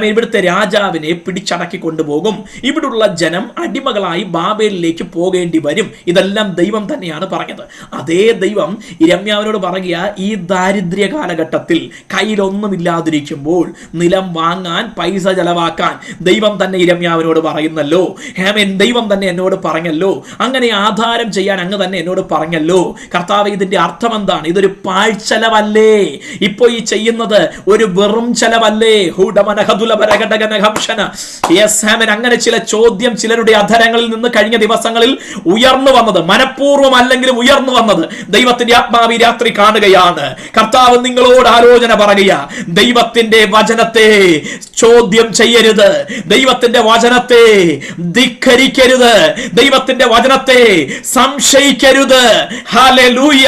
ഇവിടുത്തെ രാജാവിനെ പിടിച്ചടക്കി കൊണ്ടുപോകും, ഇവിടുള്ള ജനം അടിമകളായി ബാബേലിലേക്ക് പോകേണ്ടി വരും. ഇതെല്ലാം ദൈവം തന്നെയാണ് പറഞ്ഞത്. അതേ ദൈവം ഇരമ്യാവിനോട് പറയുക, ഈ ദാരിദ്ര്യ കാലഘട്ടത്തിൽ കയ്യിലൊന്നുമില്ലാതിരിക്കുമ്പോൾ നിലം വാങ്ങാൻ, പൈസ ചെലവാക്കാൻ ദൈവം തന്നെ ഇരമ്യാവിനോട് പറയുന്നല്ലോ. ദൈവം തന്നെ എന്നോട് പറഞ്ഞല്ലോ, അങ്ങനെ ആധാരം ചെയ്യാൻ അങ്ങ് തന്നെ എന്നോട് പറഞ്ഞല്ലോ. കർത്താവ്, ഇതിന്റെ അർത്ഥം എന്താണ്? ഇതൊരു പാഴ്ചെലവല്ലേ? ഇപ്പൊ ഈ ചെയ്യുന്നത് ഒരു വെറും ചെലവല്ലേ? അങ്ങനെ ചില ചോദ്യം ചിലരുടെ അധരങ്ങളിൽ നിന്ന് കഴിഞ്ഞ ദിവസങ്ങളിൽ ഉയർന്നു വന്നത്, മനഃപൂർവ്വം അല്ലെങ്കിലും ഉയർന്നു വന്നത് ദൈവത്തിന്റെ ആത്മാവ് രാത്രി കാണുകയാണ്. കർത്താവ് നിങ്ങളോട് ആലോചന പറയുക, ദൈവത്തിന്റെ വചനത്തെ ചോദ്യം ചെയ്യരുത്, ദൈവത്തിന്റെ വചനത്തെ ധിക്കരിക്കരുത്, ദൈവത്തിന്റെ വചനത്തെ സംശയിക്കരുത്. ഹല്ലേലൂയ.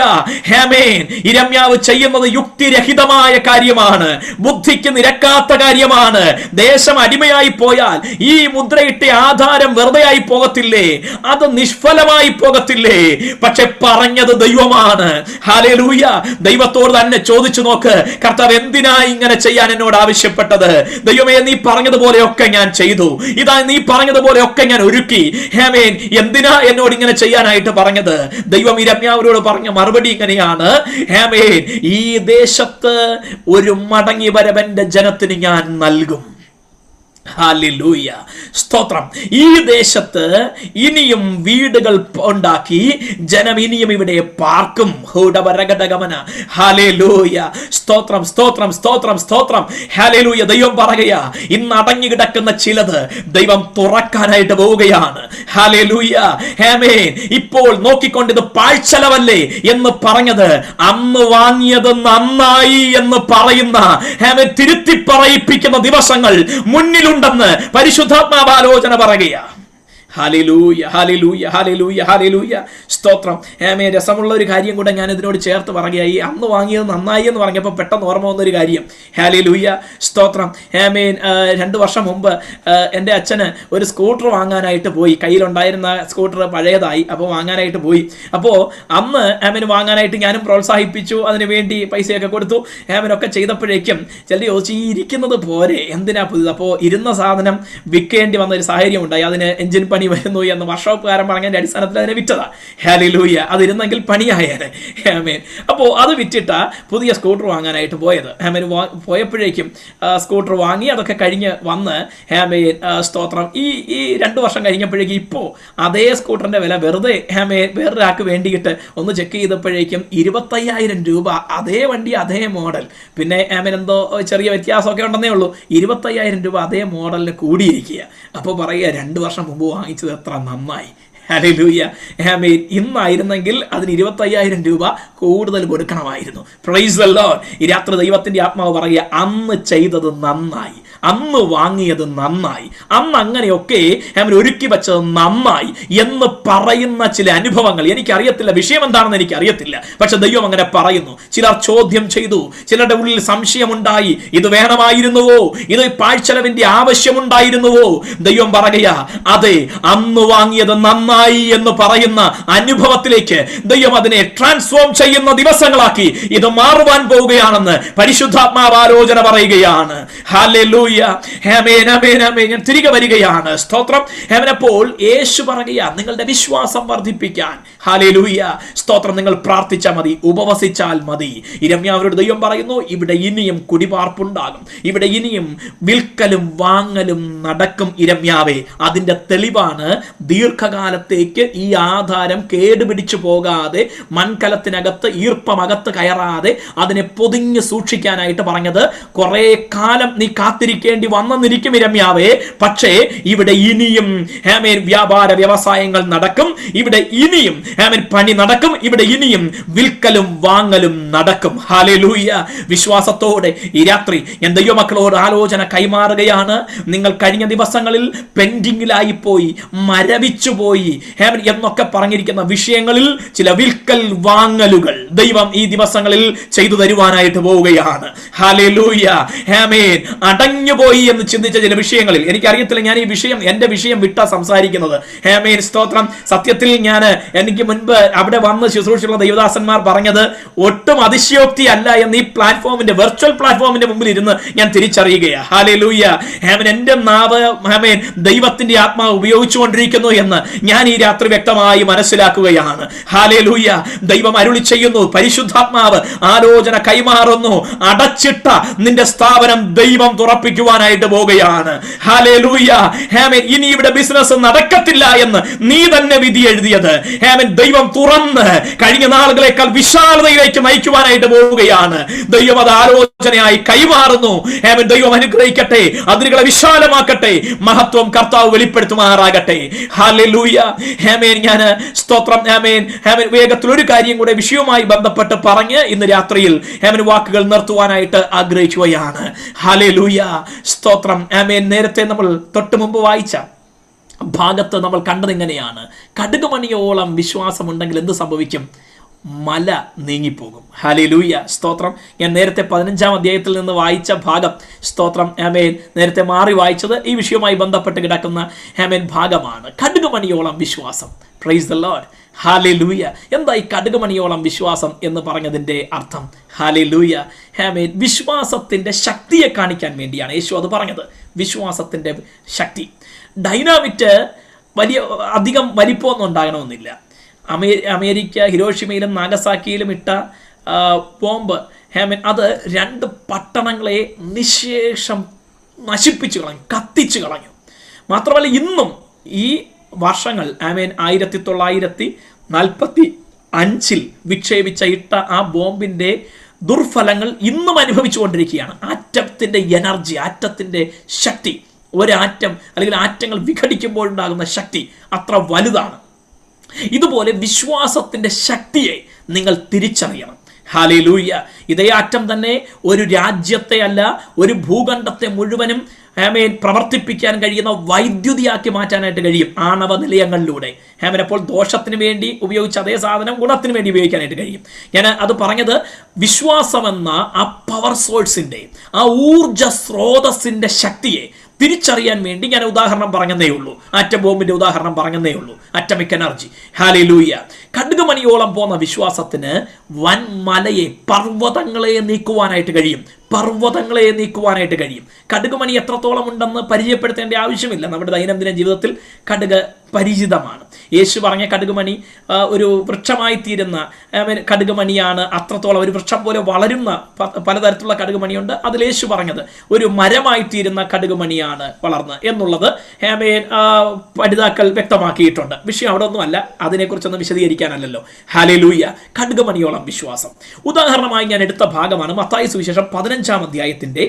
ആമേൻ. ഇരമ്യാവ് ചെയ്യുന്നത് യുക്തിരഹിതമായ കാര്യമാണ്, ബുദ്ധിക്ക് നിരക്കാത്ത കാര്യമാണ്. പറയുകയാണ്, ദേശം അടിമയായി പോയാൽ ഈ മുദ്രയിട്ട ആധാരം വെറുതെ ആയി പോകത്തില്ലേ? അത് നിഷ്ഫലമായി പോകത്തില്ലേ? പക്ഷെ പറഞ്ഞത് ദൈവമാണ്. ഹല്ലേലൂയ. ദൈവത്തോട് തന്നെ ചോദിച്ചു നോക്ക്, കർത്താവ് എന്തിനാ ഇങ്ങനെ ചെയ്യാൻ എന്നോട് ആവശ്യപ്പെട്ടത്? ദൈവമേ, നീ പറഞ്ഞതുപോലെയൊക്കെ ഞാൻ ചെയ്തു, ഇതാ നീ പറഞ്ഞതുപോലെയൊക്കെ ഞാൻ ഒരുക്കി. ആമേൻ. എന്തിനാ എന്നോട് ഇങ്ങനെ ചെയ്യാനായിട്ട് പറഞ്ഞത്? ദൈവം ഇരമ്യാവിനോട് പറഞ്ഞ മറുപടി ഇങ്ങനെയാണ്, ആമേൻ, ഈ ദേശത്ത് ഒരു മടങ്ങി വരവന്റെ ജനത്തിന് ഞാൻ നൽകും. ഹല്ലേലൂയ, സ്തോത്രം. ഈ ദേശത്ത് ഇനിയും വീടുകൾ ഉണ്ടാക്കി ജനം ഇനിയും ഇവിടെ പാർക്കും. ഹല്ലേലൂയ, സ്തോത്രം, സ്തോത്രം, സ്തോത്രം, സ്തോത്രം. ഹല്ലേലൂയ. ദൈവം പറയുകയാ, ഇന്ന് അടങ്ങി കിടക്കുന്ന ചിലത് ദൈവം തുറക്കാനായിട്ട് പോവുകയാണ്. ഹല്ലേലൂയ, ആമേൻ. ഇപ്പോൾ നോക്കിക്കൊണ്ട് ഇത് പാഴ്ചെലവല്ലേ എന്ന് പറഞ്ഞത് അന്ന് വാങ്ങിയത് നന്നായി എന്ന് പറയുന്ന, ആമേൻ, തിരുത്തി പറയിപ്പിക്കുന്ന ദിവസങ്ങൾ മുന്നിൽ ഉണ്ടെന്ന് പരിശുദ്ധാത്മാവ് ആലോചന പറയുക. ഹല്ലേലൂയ, ഹല്ലേലൂയ, ഹല്ലേലൂയ, ഹല്ലേലൂയ, സ്തോത്രം. ആമേൻ. രസമുള്ള ഒരു കാര്യം കൂടെ ഞാൻ ഇതിനോട് ചേർത്ത് പറയുകയായി. അന്ന് വാങ്ങിയത് നന്നായി എന്ന് പറഞ്ഞപ്പോൾ പെട്ടെന്ന് ഓർമ്മ വന്നൊരു കാര്യം. ഹല്ലേലൂയ, സ്തോത്രം. ആമേൻ. 2 വർഷം മുമ്പ് എൻ്റെ അച്ഛന് ഒരു സ്കൂട്ടർ വാങ്ങാനായിട്ട് പോയി. കയ്യിലുണ്ടായിരുന്ന സ്കൂട്ടർ പഴയതായി, അപ്പോൾ വാങ്ങാനായിട്ട് പോയി. അപ്പോൾ അന്ന് ആമേൻ വാങ്ങാനായിട്ട് ഞാനും പ്രോത്സാഹിപ്പിച്ചു, അതിനു വേണ്ടി പൈസയൊക്കെ കൊടുത്തു. ആമേനൊക്കെ ചെയ്തപ്പോഴേക്കും ചിലർ ചോദിച്ചു, ഈ ഇരിക്കുന്നത് പോരെ, എന്തിനാ പുതിയത്? അപ്പോൾ ഇരുന്ന സാധനം വിൽക്കേണ്ടി വന്ന ഒരു സാഹചര്യം ഉണ്ടായി. അതിന് എഞ്ചിൻ പണി വരുന്നു എന്ന് വർക്ക്ഷോപ്പുകാരൻ പറഞ്ഞതിന്റെ അടിസ്ഥാനത്തിൽ അതിനെ വിറ്റതാ. ഹല്ലേലൂയ. അതിരുന്നെങ്കിൽ പണിയായേനെ. ആമേൻ. അപ്പോൾ അത് വിറ്റിട്ട പുതിയ സ്കൂട്ടർ വാങ്ങാനായിട്ട് പോയത്. ആമേൻ. പോയപ്പോഴേക്കും സ്കൂട്ടർ വാങ്ങി, അതൊക്കെ കഴിഞ്ഞ് വന്ന്, ആമേൻ, സ്തോത്രം, ഈ 2 വർഷം കഴിഞ്ഞപ്പോഴേക്കും ഇപ്പോൾ അതേ സ്കൂട്ടറിന്റെ വില വെറുതെ, ആമേൻ, വേറൊരാൾക്ക് വേണ്ടിയിട്ട് ഒന്ന് ചെക്ക് ചെയ്തപ്പോഴേക്കും 25,000 രൂപ. അതേ വണ്ടി, അതേ മോഡൽ. പിന്നെ ആമേൻ എന്തോ ചെറിയ വ്യത്യാസമൊക്കെ ഉണ്ടെന്നേ ഉള്ളൂ. 25,000 രൂപ അതേ മോഡലിന് കൂടിയിരിക്കുക. അപ്പോൾ പറയുക, 2 വർഷം മുമ്പ് വാങ്ങിച്ചത് എത്ര നന്നായി. ഹല്ലേലൂയ, ആമേൻ. ഇന്നായിരുന്നെങ്കിൽ അതിന് 25,000 രൂപ കൂടുതൽ കൊടുക്കണമായിരുന്നു. Price the Lord. ഈ രാത്രി ദൈവത്തിന്റെ ആത്മാവ് പറയുക, അന്ന് ചെയ്തത് നന്നായി, അന്ന് വാങ്ങിയത് നന്നായി, അന്ന് അങ്ങനെയൊക്കെ ആമേൻ ഒരുക്കി വെച്ചത് നന്നായി എന്ന് പറയുന്ന ചില അനുഭവങ്ങൾ. എനിക്കറിയത്തില്ല, വിഷയം എന്താണെന്ന് എനിക്കറിയത്തില്ല, പക്ഷെ ദൈവം അങ്ങനെ പറയുന്നു. ചിലർ ചോദ്യം ചെയ്തു, ചിലരുടെ ഉള്ളിൽ സംശയമുണ്ടായി, ഇത് വേണമായിരുന്നുവോ, ഇത് പാഴ്ചെലവിന്റെ ആവശ്യമുണ്ടായിരുന്നുവോ? ദൈവം പറയുക, അതെ, അന്ന് വാങ്ങിയത് നന്നായി എന്ന് പറയുന്ന അനുഭവത്തിലേക്ക് ദൈവം അതിനെ ട്രാൻസ്ഫോം ചെയ്യുന്ന ദിവസങ്ങളാക്കി ഇത് മാറുവാൻ പോവുകയാണെന്ന് പരിശുദ്ധാത്മാവ് ആലോചന പറയുകയാണ്. ഹല്ലേലൂയ, ആമേൻ, ആമേൻ, ആമേൻ. ഞാൻ തിരികെ വരികയാണ്. സ്തോത്രം. അപ്പോൾ യേശു പറയുക, നിങ്ങളുടെ വിശ്വാസം വർദ്ധിപ്പിക്കാൻ, ഹല്ലേലൂയ, സ്തോത്രം, നിങ്ങൾ പ്രാർത്ഥിച്ചാൽ മതി, ഉപവസിച്ചാൽ മതി. ഇരമ്യാവരോട് ദൈവം പറയുന്നു, ഇവിടെ ഇനിയും കുടിപാർപ്പുണ്ടാകും, ഇവിടെ ഇനിയും വിൽക്കലും വാങ്ങലും നടക്കും. ഇരമ്യാവേ, അതിന്റെ തെളിവാണ് ദീർഘകാലത്തേക്ക് ഈ ആധാരം കേടുപിടിച്ചു പോകാതെ, മൺകലത്തിനകത്ത് ഈർപ്പമകത്ത് കയറാതെ അതിനെ പൊതിഞ്ഞ് സൂക്ഷിക്കാനായിട്ട് പറഞ്ഞത്. കുറെ കാലം നീ കാത്തിരിക്കേണ്ടി വന്നെന്നിരിക്കും ഇരമ്യാവേ, പക്ഷേ ഇവിടെ ഇനിയും, ആമേൻ, വ്യാപാര വ്യവസായങ്ങൾ നടക്കും, ഇവിടെ ഇനിയും, ആമേൻ, പണി നടക്കും, ഇവിടെ ഇനിയും വിൽക്കലും വാങ്ങലും നടക്കും. ഹല്ലേലൂയ. വിശ്വാസത്തോടെ ഈ രാത്രി ഞാൻ ദൈവമക്കളോട് ആലോചന കൈമാറുകയാണ്. നിങ്ങൾ കഴിഞ്ഞ ദിവസങ്ങളിൽ പെൻഡിങ്ങിലായി പോയി, മരവിച്ചു പോയി എന്നൊക്കെ പറഞ്ഞിരിക്കുന്ന വിഷയങ്ങളിൽ ചില വിൽക്കൽ വാങ്ങലുകൾ ദൈവം ഈ ദിവസങ്ങളിൽ ചെയ്തു തരുവാനായിട്ട് പോവുകയാണ്. ഹല്ലേലൂയ, ആമേൻ. അടഞ്ഞുപോയി എന്ന് ചിന്തിച്ച ചില വിഷയങ്ങളിൽ, എനിക്കറിയത്തില്ല, ഞാൻ ഈ വിഷയം, എന്റെ വിഷയം വിട്ടാ സംസാരിക്കുന്നത്. ആമേൻ, സ്തോത്രം. സത്യത്തിൽ എനിക്ക് മുൻപ് അവിടെ വന്ന് ശുശ്രൂഷയുള്ള ദൈവദാസന്മാർ പറഞ്ഞത് ഒട്ടും അതിശയോക്തി അല്ല എന്ന് ഈ പ്ലാറ്റ്ഫോമിന്റെ, വെർച്വൽ പ്ലാറ്റ്ഫോമിന്റെ മുമ്പിൽ ഇരുന്ന് ഞാൻ തിരിച്ചറിയുകയാണ്. ഹല്ലേലൂയ, ആമേൻ. എന്റെ നാവ്, ആമേൻ, ദൈവത്തിന്റെ ആത്മാവ് ഉപയോഗിച്ചുകൊണ്ടിരിക്കുന്നു എന്ന് ഞാൻ ഈ രാത്രി വ്യക്തമായി മനസ്സിലാക്കുകയാണ്. ഹല്ലേലൂയ. ദൈവം അരുളി ചെയ്യുന്നു, പരിശുദ്ധാത്മാവ് ആലോചന കൈമാറുന്നു, അടച്ചിട്ട നിന്റെ സ്ഥാപനം ദൈവം തുറപ്പിക്കുവാനായിട്ട് പോവുകയാണ്. ഹല്ലേലൂയ, ആമേൻ. ഇനി ഇവിടെ ബിസിനസ് നടക്കത്തില്ല എന്ന് നീ തന്നെ വിധി എഴുതിയത്, ആമേൻ, ദൈവം തുറന്ന് കഴിഞ്ഞ നാളുകളേക്കാൾ വിശാലതയിലേക്ക് നയിക്കുവാനായിട്ട് പോവുകയാണ്. ദൈവം അത് ആലോചനയായി കൈമാറുന്നു. ആമേൻ. ദൈവം അനുഗ്രഹിക്കട്ടെ, അതിരുകളെ വിശാലമാക്കട്ടെ, മഹത്വം കർത്താവ് വെളിപ്പെടുത്തുമാറാകട്ടെ. ഹല്ലേലൂയ, ആമേൻ. ഞാൻ സ്തോത്രം, ആമേൻ, ആമേൻ. വേഗത്തിൽ ഒരു കാര്യം കൂടെ വിഷയവുമായി ബന്ധപ്പെട്ട് പറഞ്ഞ് ഇന്ന് രാത്രിയിൽ, ആമേൻ, വാക്കുകൾ നിർത്തുവാനായിട്ട് ആഗ്രഹിക്കുകയാണ്. ഹല്ലേലൂയ, സ്തോത്രം, ആമേൻ. നേരത്തെ നമ്മൾ തൊട്ട് മുമ്പ് വായിച്ച ഭാഗത്ത് നമ്മൾ കണ്ടത് ഇങ്ങനെയാണ്, കടുകുമണിയോളം വിശ്വാസമുണ്ടെങ്കിൽ എന്ത് സംഭവിക്കും? മല നീങ്ങിപ്പോകും. ഹല്ലേലൂയ, സ്തോത്രം. ഞാൻ നേരത്തെ 15-ാം അധ്യായത്തിൽ നിന്ന് വായിച്ച ഭാഗം, സ്തോത്രം, ആമേൻ, നേരത്തെ മാറി വായിച്ചത് ഈ വിഷയവുമായി ബന്ധപ്പെട്ട് കിടക്കുന്ന ആമേൻ ഭാഗമാണ്. കടുകുമണിയോളം വിശ്വാസം. Praise the Lord. ഹല്ലേലൂയ. എന്താ ഈ കടുകുമണിയോളം വിശ്വാസം എന്ന് പറഞ്ഞതിൻ്റെ അർത്ഥം? ഹല്ലേലൂയ, ആമേൻ. വിശ്വാസത്തിൻ്റെ ശക്തിയെ കാണിക്കാൻ വേണ്ടിയാണ് യേശു അത് പറഞ്ഞത്. വിശ്വാസത്തിൻ്റെ ശക്തി. ഡൈനാമിറ്റ് അധികം വലിപ്പമൊന്നും ഉണ്ടാകണമെന്നില്ല. അമേരിക്ക ഹിരോഷിമയിലും നാഗസാക്കിയിലും ഇട്ട ബോംബ്, ആമേൻ, അത് 2 പട്ടണങ്ങളെ നിശേഷം നശിപ്പിച്ചു കളഞ്ഞു, കത്തിച്ചു കളഞ്ഞു. മാത്രമല്ല ഇന്നും ഈ വർഷങ്ങൾ, ആമേൻ, 1945 വിക്ഷേപിച്ച ഇട്ട ആ ബോംബിൻ്റെ ദുർഫലങ്ങൾ ഇന്നും അനുഭവിച്ചുകൊണ്ടിരിക്കുകയാണ്. ആറ്റത്തിൻ്റെ എനർജി, ആറ്റത്തിൻ്റെ ശക്തി, ഒരാറ്റം അല്ലെങ്കിൽ ആറ്റങ്ങൾ വിഘടിക്കുമ്പോഴുണ്ടാകുന്ന ശക്തി അത്ര വലുതാണ്. ഇതുപോലെ വിശ്വാസത്തിൻ്റെ ശക്തിയെ നിങ്ങൾ തിരിച്ചറിയണം. ഹല്ലേലൂയ. ഇതേ ആറ്റം തന്നെ ഒരു രാജ്യത്തെ അല്ല, ഒരു ഭൂഖണ്ഡത്തെ മുഴുവനും, ആമേൻ, പ്രവർത്തിപ്പിക്കാൻ കഴിയുന്ന വൈദ്യുതിയാക്കി മാറ്റാനായിട്ട് കഴിയും ആണവ നിലയങ്ങളിലൂടെ. ആമേൻ. അപ്പോൾ ദോഷത്തിന് വേണ്ടി ഉപയോഗിച്ച അതേ സാധനം ഗുണത്തിന് വേണ്ടി ഉപയോഗിക്കാനായിട്ട് കഴിയും. ഞാൻ അത് പറഞ്ഞത് വിശ്വാസമെന്ന ആ പവർ സോഴ്സിൻ്റെ, ആ ഊർജ സ്രോതസ്സിൻ്റെ ശക്തിയെ തിരിച്ചറിയാൻ വേണ്ടി ഞാൻ ഉദാഹരണം പറഞ്ഞതേ ഉള്ളൂ. ആറ്റം ബോംബിന്റെ ഉദാഹരണം പറഞ്ഞതേ ഉള്ളൂ. Atomic energy. ഹല്ലേലൂയ. കടുകുമണിയോളം പോന്ന വിശ്വാസത്തിന് വൻമലയെ, പർവ്വതങ്ങളെ നീക്കുവാനായിട്ട് കഴിയും. പർവ്വതങ്ങളെ നീക്കുവാനായിട്ട് കഴിയും. കടുകുമണി എത്രത്തോളം ഉണ്ടെന്ന് പരിചയപ്പെടുത്തേണ്ട ആവശ്യമില്ല. നമ്മുടെ ദൈനംദിന ജീവിതത്തിൽ കടുക് പരിചിതമാണ്. യേശു പറഞ്ഞ കടുകുമണി ഒരു വൃക്ഷമായി തീരുന്ന കടുകുമണിയാണ്. അത്രത്തോളം ഒരു വൃക്ഷം പോലെ വളരുന്ന പലതരത്തിലുള്ള കടുകുമണിയുണ്ട്. അതിൽ യേശു പറഞ്ഞത് ഒരു മരമായി തീരുന്ന കടുകുമണിയാണ് വളർന്ന് എന്നുള്ളത് പഠിതാക്കൾ വ്യക്തമാക്കിയിട്ടുണ്ട്. വിഷയം അവിടെ ഒന്നുമല്ല, അതിനെക്കുറിച്ചൊന്നും വിശദീകരിക്കാനല്ലോ. ഹല്ലേലൂയ. കടുകുമണിയോളം വിശ്വാസം. ഉദാഹരണമായി ഞാൻ എടുത്ത ഭാഗമാണ് മത്തായി സുവിശേഷം 15-ാം അധ്യായത്തിൻ്റെ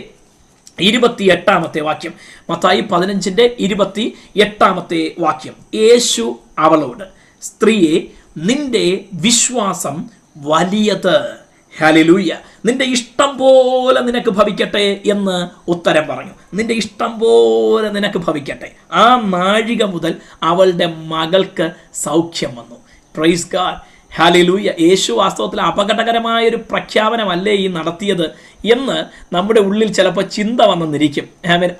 28-ാമത്തെ വാക്യം. മത്തായി 15-ന്റെ 28-ാമത്തെ വാക്യം. യേശു അവളോട്, സ്ത്രീയെ, നിന്റെ വിശ്വാസം വലിയത്. ഹല്ലേലൂയ. നിന്റെ ഇഷ്ടം പോലെ നിനക്ക് ഭവിക്കട്ടെ എന്ന് ഉത്തരം പറഞ്ഞു. നിന്റെ ഇഷ്ടം പോലെ നിനക്ക് ഭവിക്കട്ടെ. ആ നാഴിക മുതൽ അവളുടെ മകൾക്ക് സൗഖ്യം വന്നു. Praise God. ഹല്ലേലൂയ. യേശു വാസ്തവത്തിൽ അപകടകരമായൊരു പ്രഖ്യാപനമല്ലേ ഈ നടത്തിയത് എന്ന് നമ്മുടെ ഉള്ളിൽ ചിലപ്പോൾ ചിന്ത വന്നെന്നിരിക്കും.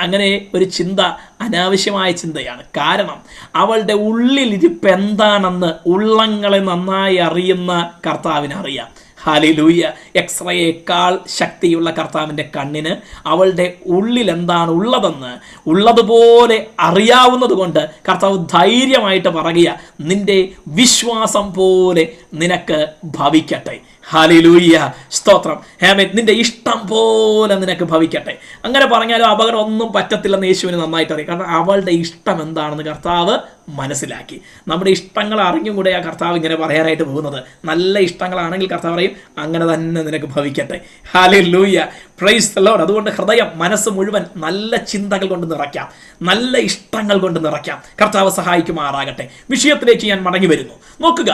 അങ്ങനെ ഒരു ചിന്ത അനാവശ്യമായ ചിന്തയാണ്. കാരണം അവളുടെ ഉള്ളിലിരിപ്പ് എന്താണെന്ന് ഉള്ളങ്ങളെ നന്നായി അറിയുന്ന കർത്താവിനറിയാം. ഹല്ലേലൂയ. എക്സ്റേയേക്കാൾ ശക്തിയുള്ള കർത്താവിൻ്റെ കണ്ണിന് അവളുടെ ഉള്ളിൽ എന്താണ് ഉള്ളതെന്ന് ഉള്ളതുപോലെ അറിയാവുന്നത് കൊണ്ട് കർത്താവ് ധൈര്യമായിട്ട് പറയുക, നിന്റെ വിശ്വാസം പോലെ നിനക്ക് ഭവിക്കട്ടെ. ഹല്ലേലൂയ. സ്തോത്രം. ആമേൻ. നിന്റെ ഇഷ്ടം പോലെ നിനക്ക് ഭവിക്കട്ടെ. അങ്ങനെ പറഞ്ഞാലും അപകടം ഒന്നും പറ്റത്തില്ലെന്ന് യേശുവിന് നന്നായിട്ട് അറിയാം. കാരണം അവളുടെ ഇഷ്ടം എന്താണെന്ന് കർത്താവ് മനസ്സിലാക്കി. നമ്മുടെ ഇഷ്ടങ്ങൾ അറിഞ്ഞും കൂടെ ആ കർത്താവ് ഇങ്ങനെ പറയാനായിട്ട് പോകുന്നത്. നല്ല ഇഷ്ടങ്ങളാണെങ്കിൽ കർത്താവ് പറയും, അങ്ങനെ തന്നെ നിനക്ക് ഭവിക്കട്ടെ. ഹല്ലേലൂയ. Praise the Lord. അതുകൊണ്ട് ഹൃദയം, മനസ്സ് മുഴുവൻ നല്ല ചിന്തകൾ കൊണ്ട് നിറയ്ക്കാം, നല്ല ഇഷ്ടങ്ങൾ കൊണ്ട് നിറയ്ക്കാം. കർത്താവ് സഹായിക്കുമാറാകട്ടെ. വിഷയത്തിലേക്ക് ഞാൻ മടങ്ങി വരുന്നു. നോക്കുക,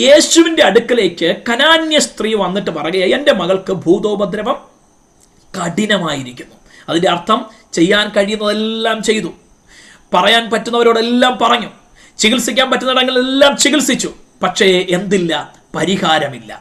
യേശുവിൻ്റെ അടുക്കലേക്ക് കനാന്യ സ്ത്രീ വന്നിട്ട് പറയുക, എൻ്റെ മകൾക്ക് ഭൂതോപദ്രവം കഠിനമായിരിക്കുന്നു. അതിൻ്റെ അർത്ഥം ചെയ്യാൻ കഴിയുന്നതെല്ലാം ചെയ്തു, പറയാൻ പറ്റുന്നവരോടെല്ലാം പറഞ്ഞു, ചികിത്സിക്കാൻ പറ്റുന്നിടങ്ങളെല്ലാം ചികിത്സിച്ചു. പക്ഷേ എന്തില്ല? പരിഹാരമില്ല.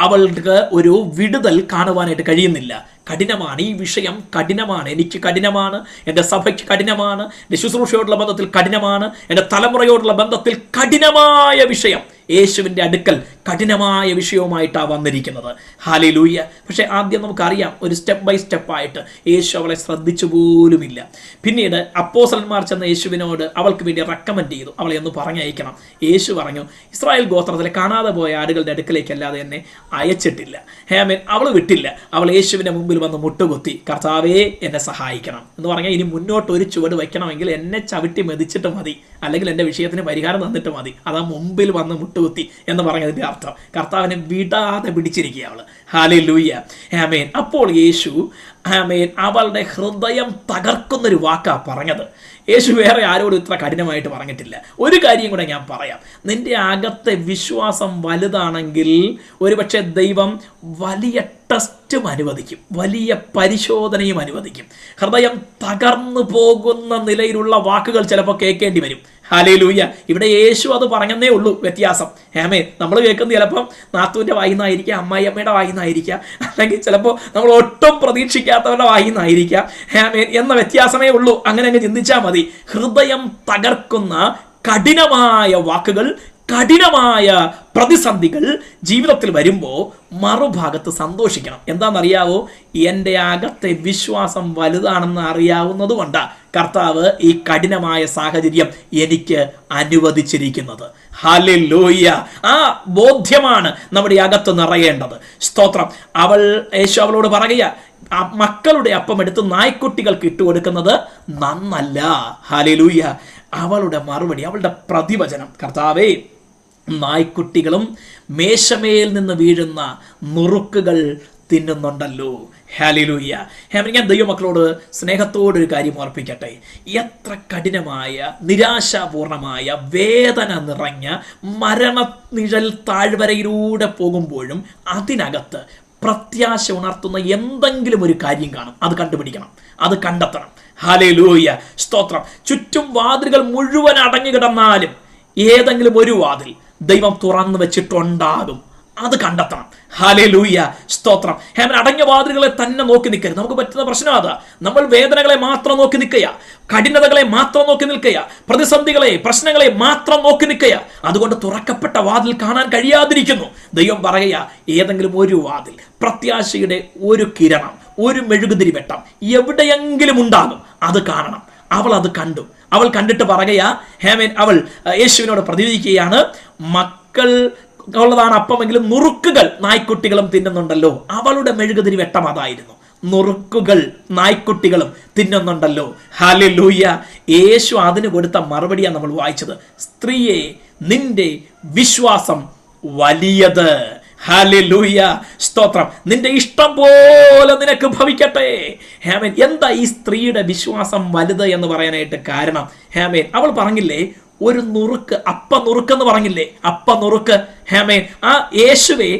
അവൾക്ക് ഒരു വിടുതൽ കാണുവാനായിട്ട് കഴിയുന്നില്ല. കഠിനമാണ് ഈ വിഷയം. കഠിനമാണ്. എനിക്ക് കഠിനമാണ്, എൻ്റെ സഭയ്ക്ക് കഠിനമാണ്, എൻ്റെ ശുശ്രൂഷയോടുള്ള ബന്ധത്തിൽ കഠിനമാണ്, എൻ്റെ തലമുറയോടുള്ള ബന്ധത്തിൽ കഠിനമായ വിഷയം. യേശുവിൻ്റെ അടുക്കൽ കഠിനമായ വിഷയവുമായിട്ടാണ് വന്നിരിക്കുന്നത്. ഹല്ലേലൂയ. പക്ഷേ ആദ്യം നമുക്കറിയാം, ഒരു സ്റ്റെപ്പ് ബൈ സ്റ്റെപ്പായിട്ട് യേശു അവളെ ശ്രദ്ധിച്ചു പോലുമില്ല. പിന്നീട് അപ്പോസ്തലന്മാർ ചെന്ന യേശുവിനോട് അവൾക്ക് വേണ്ടി റെക്കമെൻഡ് ചെയ്തു, അവളെ ഒന്ന് പറഞ്ഞയക്കണം. യേശു പറഞ്ഞു, ഇസ്രായേൽ ഗോത്രത്തിലെ കാണാതെ പോയ ആടുകളുടെ അടുക്കലേക്ക് അല്ലാതെ എന്നെ അയച്ചിട്ടില്ല. ആമേൻ. അവൾ വിട്ടില്ല. അവൾ യേശുവിൻ്റെ മുമ്പിൽ വന്ന് മുട്ടുകുത്തി, കർത്താവേ എന്നെ സഹായിക്കണം എന്ന് പറഞ്ഞാൽ, ഇനി മുന്നോട്ട് ഒരു ചുവട് വയ്ക്കണമെങ്കിൽ എന്നെ ചവിട്ടി മെതിച്ചിട്ട് മതി, അല്ലെങ്കിൽ എൻ്റെ വിഷയത്തിന് പരിഹാരം തന്നിട്ട് മതി. അതാ മുമ്പിൽ വന്ന് മുട്ടുകുത്തി എന്ന് പറഞ്ഞതിൻ്റെ അർത്ഥം. കർത്താവിനെ വിടാതെ പിടിച്ചിരിക്കുക അവള്. ഹല്ലേലൂയ. ആമേൻ. അപ്പോൾ യേശു, ആമേൻ, അവളുടെ ഹൃദയം തകർക്കുന്നൊരു വാക്കാ പറഞ്ഞത്. യേശു വേറെ ആരോടും ഇത്ര കഠിനമായിട്ട് പറഞ്ഞിട്ടില്ല. ഒരു കാര്യം കൂടെ ഞാൻ പറയാം. നിന്റെ അകത്തെ വിശ്വാസം വലുതാണെങ്കിൽ ഒരുപക്ഷെ ദൈവം വലിയ ടെസ്റ്റും അനുവദിക്കും, വലിയ പരിശോധനയും അനുവദിക്കും. ഹൃദയം തകർന്നു പോകുന്ന നിലയിലുള്ള വാക്കുകൾ ചിലപ്പോൾ കേൾക്കേണ്ടി വരും. ഹല്ലേലൂയ. ഇവിടെ യേശു അത് പറഞ്ഞതേ ഉള്ളൂ വ്യത്യാസം. ആമേൻ. നമ്മൾ കേൾക്കുന്നത് ചിലപ്പം നാത്തൂൻ്റെ വായിന്നായിരിക്കാം, അമ്മായിയമ്മയുടെ വായിന്നായിരിക്കാം, അല്ലെങ്കിൽ ചിലപ്പോൾ നമ്മൾ ഒട്ടും പ്രതീക്ഷിക്കാത്തവരുടെ വായിന്നായിരിക്കാം. ആമേൻ എന്ന വ്യത്യാസമേ ഉള്ളൂ. അങ്ങനെ അങ്ങ് ചിന്തിച്ചാൽ മതി. ഹൃദയം തകർക്കുന്ന കഠിനമായ വാക്കുകൾ, കഠിനമായ പ്രതിസന്ധികൾ ജീവിതത്തിൽ വരുമ്പോൾ മറുഭാഗത്ത് സന്തോഷിക്കണം. എന്താണെന്നറിയാവോ? എൻ്റെ അകത്തെ വിശ്വാസം വലുതാണെന്ന് അറിയാവുന്നത് കൊണ്ടാണ് കർത്താവ് ഈ കഠിനമായ സാഹചര്യം എനിക്ക് അനുവദിച്ചിരിക്കുന്നത്. ഹല്ലേലൂയ. ആ ബോധ്യമാണ് നമ്മുടെ അകത്ത് നിറയേണ്ടത്. സ്തോത്രം. യേശു അവളോട് പറയുക, മക്കളുടെ അപ്പം എടുത്ത് നായ്ക്കുട്ടികൾക്ക് ഇട്ടുകൊടുക്കുന്നത് നന്നല്ല. ഹല്ലേലൂയ. അവളുടെ മറുപടി, അവളുടെ പ്രതിവചനം, കർത്താവേ, നായ്ക്കുട്ടികളും മേശമേൽ നിന്ന് വീഴുന്ന നുറുക്കുകൾ തിന്നുന്നുണ്ടല്ലോ. ഹല്ലേലൂയ. ഞാൻ ദൈവമക്കളോട് സ്നേഹത്തോടൊരു കാര്യം ഓർപ്പിക്കട്ടെ. എത്ര കഠിനമായ, നിരാശാപൂർണമായ, വേദന നിറഞ്ഞ മരണനിഴൽ താഴ്വരയിലൂടെ പോകുമ്പോഴും അതിനകത്ത് പ്രത്യാശ ഉണർത്തുന്ന എന്തെങ്കിലും ഒരു കാര്യം കാണും. അത് കണ്ടുപിടിക്കണം, അത് കണ്ടെത്തണം. ഹല്ലേലൂയ. സ്തോത്രം. ചുറ്റും വാതിലുകൾ മുഴുവൻ അടഞ്ഞു കിടന്നാലും ഏതെങ്കിലും ഒരു വാതിൽ ദൈവം തുറന്നു വെച്ചിട്ടുണ്ടാകും. അത് കണ്ടെത്തണം. ഹല്ലേലൂയ. സ്തോത്രം. അടഞ്ഞ വാതിലുകളെ തന്നെ നോക്കി നിൽക്കരുത്. നമുക്ക് പറ്റുന്ന പ്രശ്നം അതാ. നമ്മൾ വേദനകളെ മാത്രം നോക്കി നിൽക്കുക, കഠിനതകളെ മാത്രം നോക്കി നിൽക്കുക, പ്രതിസന്ധികളെ, പ്രശ്നങ്ങളെ മാത്രം നോക്കി നിൽക്കുക. അതുകൊണ്ട് തുറക്കപ്പെട്ട വാതിൽ കാണാൻ കഴിയാതിരിക്കുന്നു. ദൈവം പറയുക, ഏതെങ്കിലും ഒരു വാതിൽ, പ്രത്യാശയുടെ ഒരു കിരണം, ഒരു മെഴുകുതിരി വെട്ടം എവിടെയെങ്കിലും ഉണ്ടാകും. അത് കാണണം. അവൾ അത് കണ്ടു. അവൾ കണ്ടിട്ട് പറയുക, അവൾ യേശുവിനോട് പ്രതികരിക്കുകയാണ്, മക്കൾ ഉള്ളതാണ് അപ്പമെങ്കിലും നുറുക്കുകൾ നായ്ക്കുട്ടികളും തിന്നുന്നുണ്ടല്ലോ. അവളുടെ മെഴുകുതിരി വെട്ടം അതായിരുന്നു. നുറുക്കുകൾ നായ്ക്കുട്ടികളും തിന്നുന്നുണ്ടല്ലോ. ഹല്ലേലൂയ. യേശു അതിന് കൊടുത്ത മറുപടിയാണ് നമ്മൾ വായിച്ചത്. സ്ത്രീയെ, നിന്റെ വിശ്വാസം വലിയത്. ഹല്ലേലൂയ. സ്തോത്രം. നിന്റെ ഇഷ്ടം പോലെ നിനക്ക് ഭവിക്കട്ടെ. എന്താ ഈ സ്ത്രീയുടെ വിശ്വാസം വലുത് എന്ന് പറയാനായിട്ട് കാരണം? അവൾ പറഞ്ഞില്ലേ, ഒരു നുറുക്ക്, അപ്പ നുറുക്കെന്ന് പറഞ്ഞില്ലേ, അപ്പ നുറുക്ക്. ആ യേശുവേ,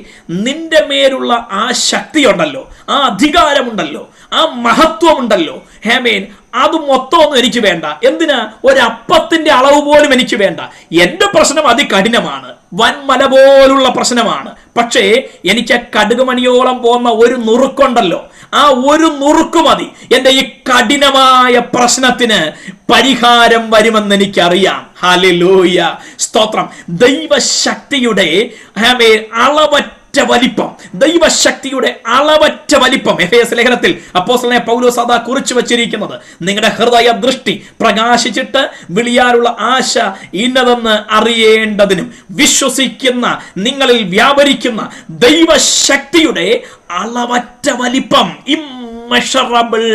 നിന്റെ മേലുള്ള ആ ശക്തി ഉണ്ടല്ലോ, ആ അധികാരമുണ്ടല്ലോ, ആ മഹത്വമുണ്ടല്ലോ, അത് മൊത്തമൊന്നും എനിക്ക് വേണ്ട. എന്തിനാ? ഒരപ്പത്തിന്റെ അളവ് പോലും എനിക്ക് വേണ്ട. എന്റെ പ്രശ്നം അതികഠിനമാണ്, വൻമല പോലുള്ള പ്രശ്നമാണ്. പക്ഷേ എനിക്ക് കടുകുമണിയോളം പോകുന്ന ഒരു നുറുക്കുണ്ടല്ലോ, ആ ഒരു നുറുക്ക് മതി എൻ്റെ ഈ കഠിനമായ പ്രശ്നത്തിന് പരിഹാരം വരുമെന്ന് എനിക്കറിയാം. ഹല്ലേലൂയ. സ്തോത്രം. ദൈവശക്തിയുടെ അളവറ്റ വലിപ്പം, ദൈവശക്തിയുടെ അളവറ്റ വലിപ്പം. എഫേസ്യ ലേഖനത്തിൽ അപ്പോസ്തലനായ പൗലോസ് അതാ കുറിച്ചു വച്ചിരിക്കുന്നത്. നിങ്ങളുടെ ഹൃദയ ദൃഷ്ടി പ്രകാശിച്ചിട്ട് വിളിയാനുള്ള ആശ ഇന്നതെന്ന് അറിയേണ്ടതിനും വിശ്വസിക്കുന്ന നിങ്ങളിൽ വ്യാപരിക്കുന്ന ദൈവശക്തിയുടെ അളവറ്റ വലിപ്പം, immeasurable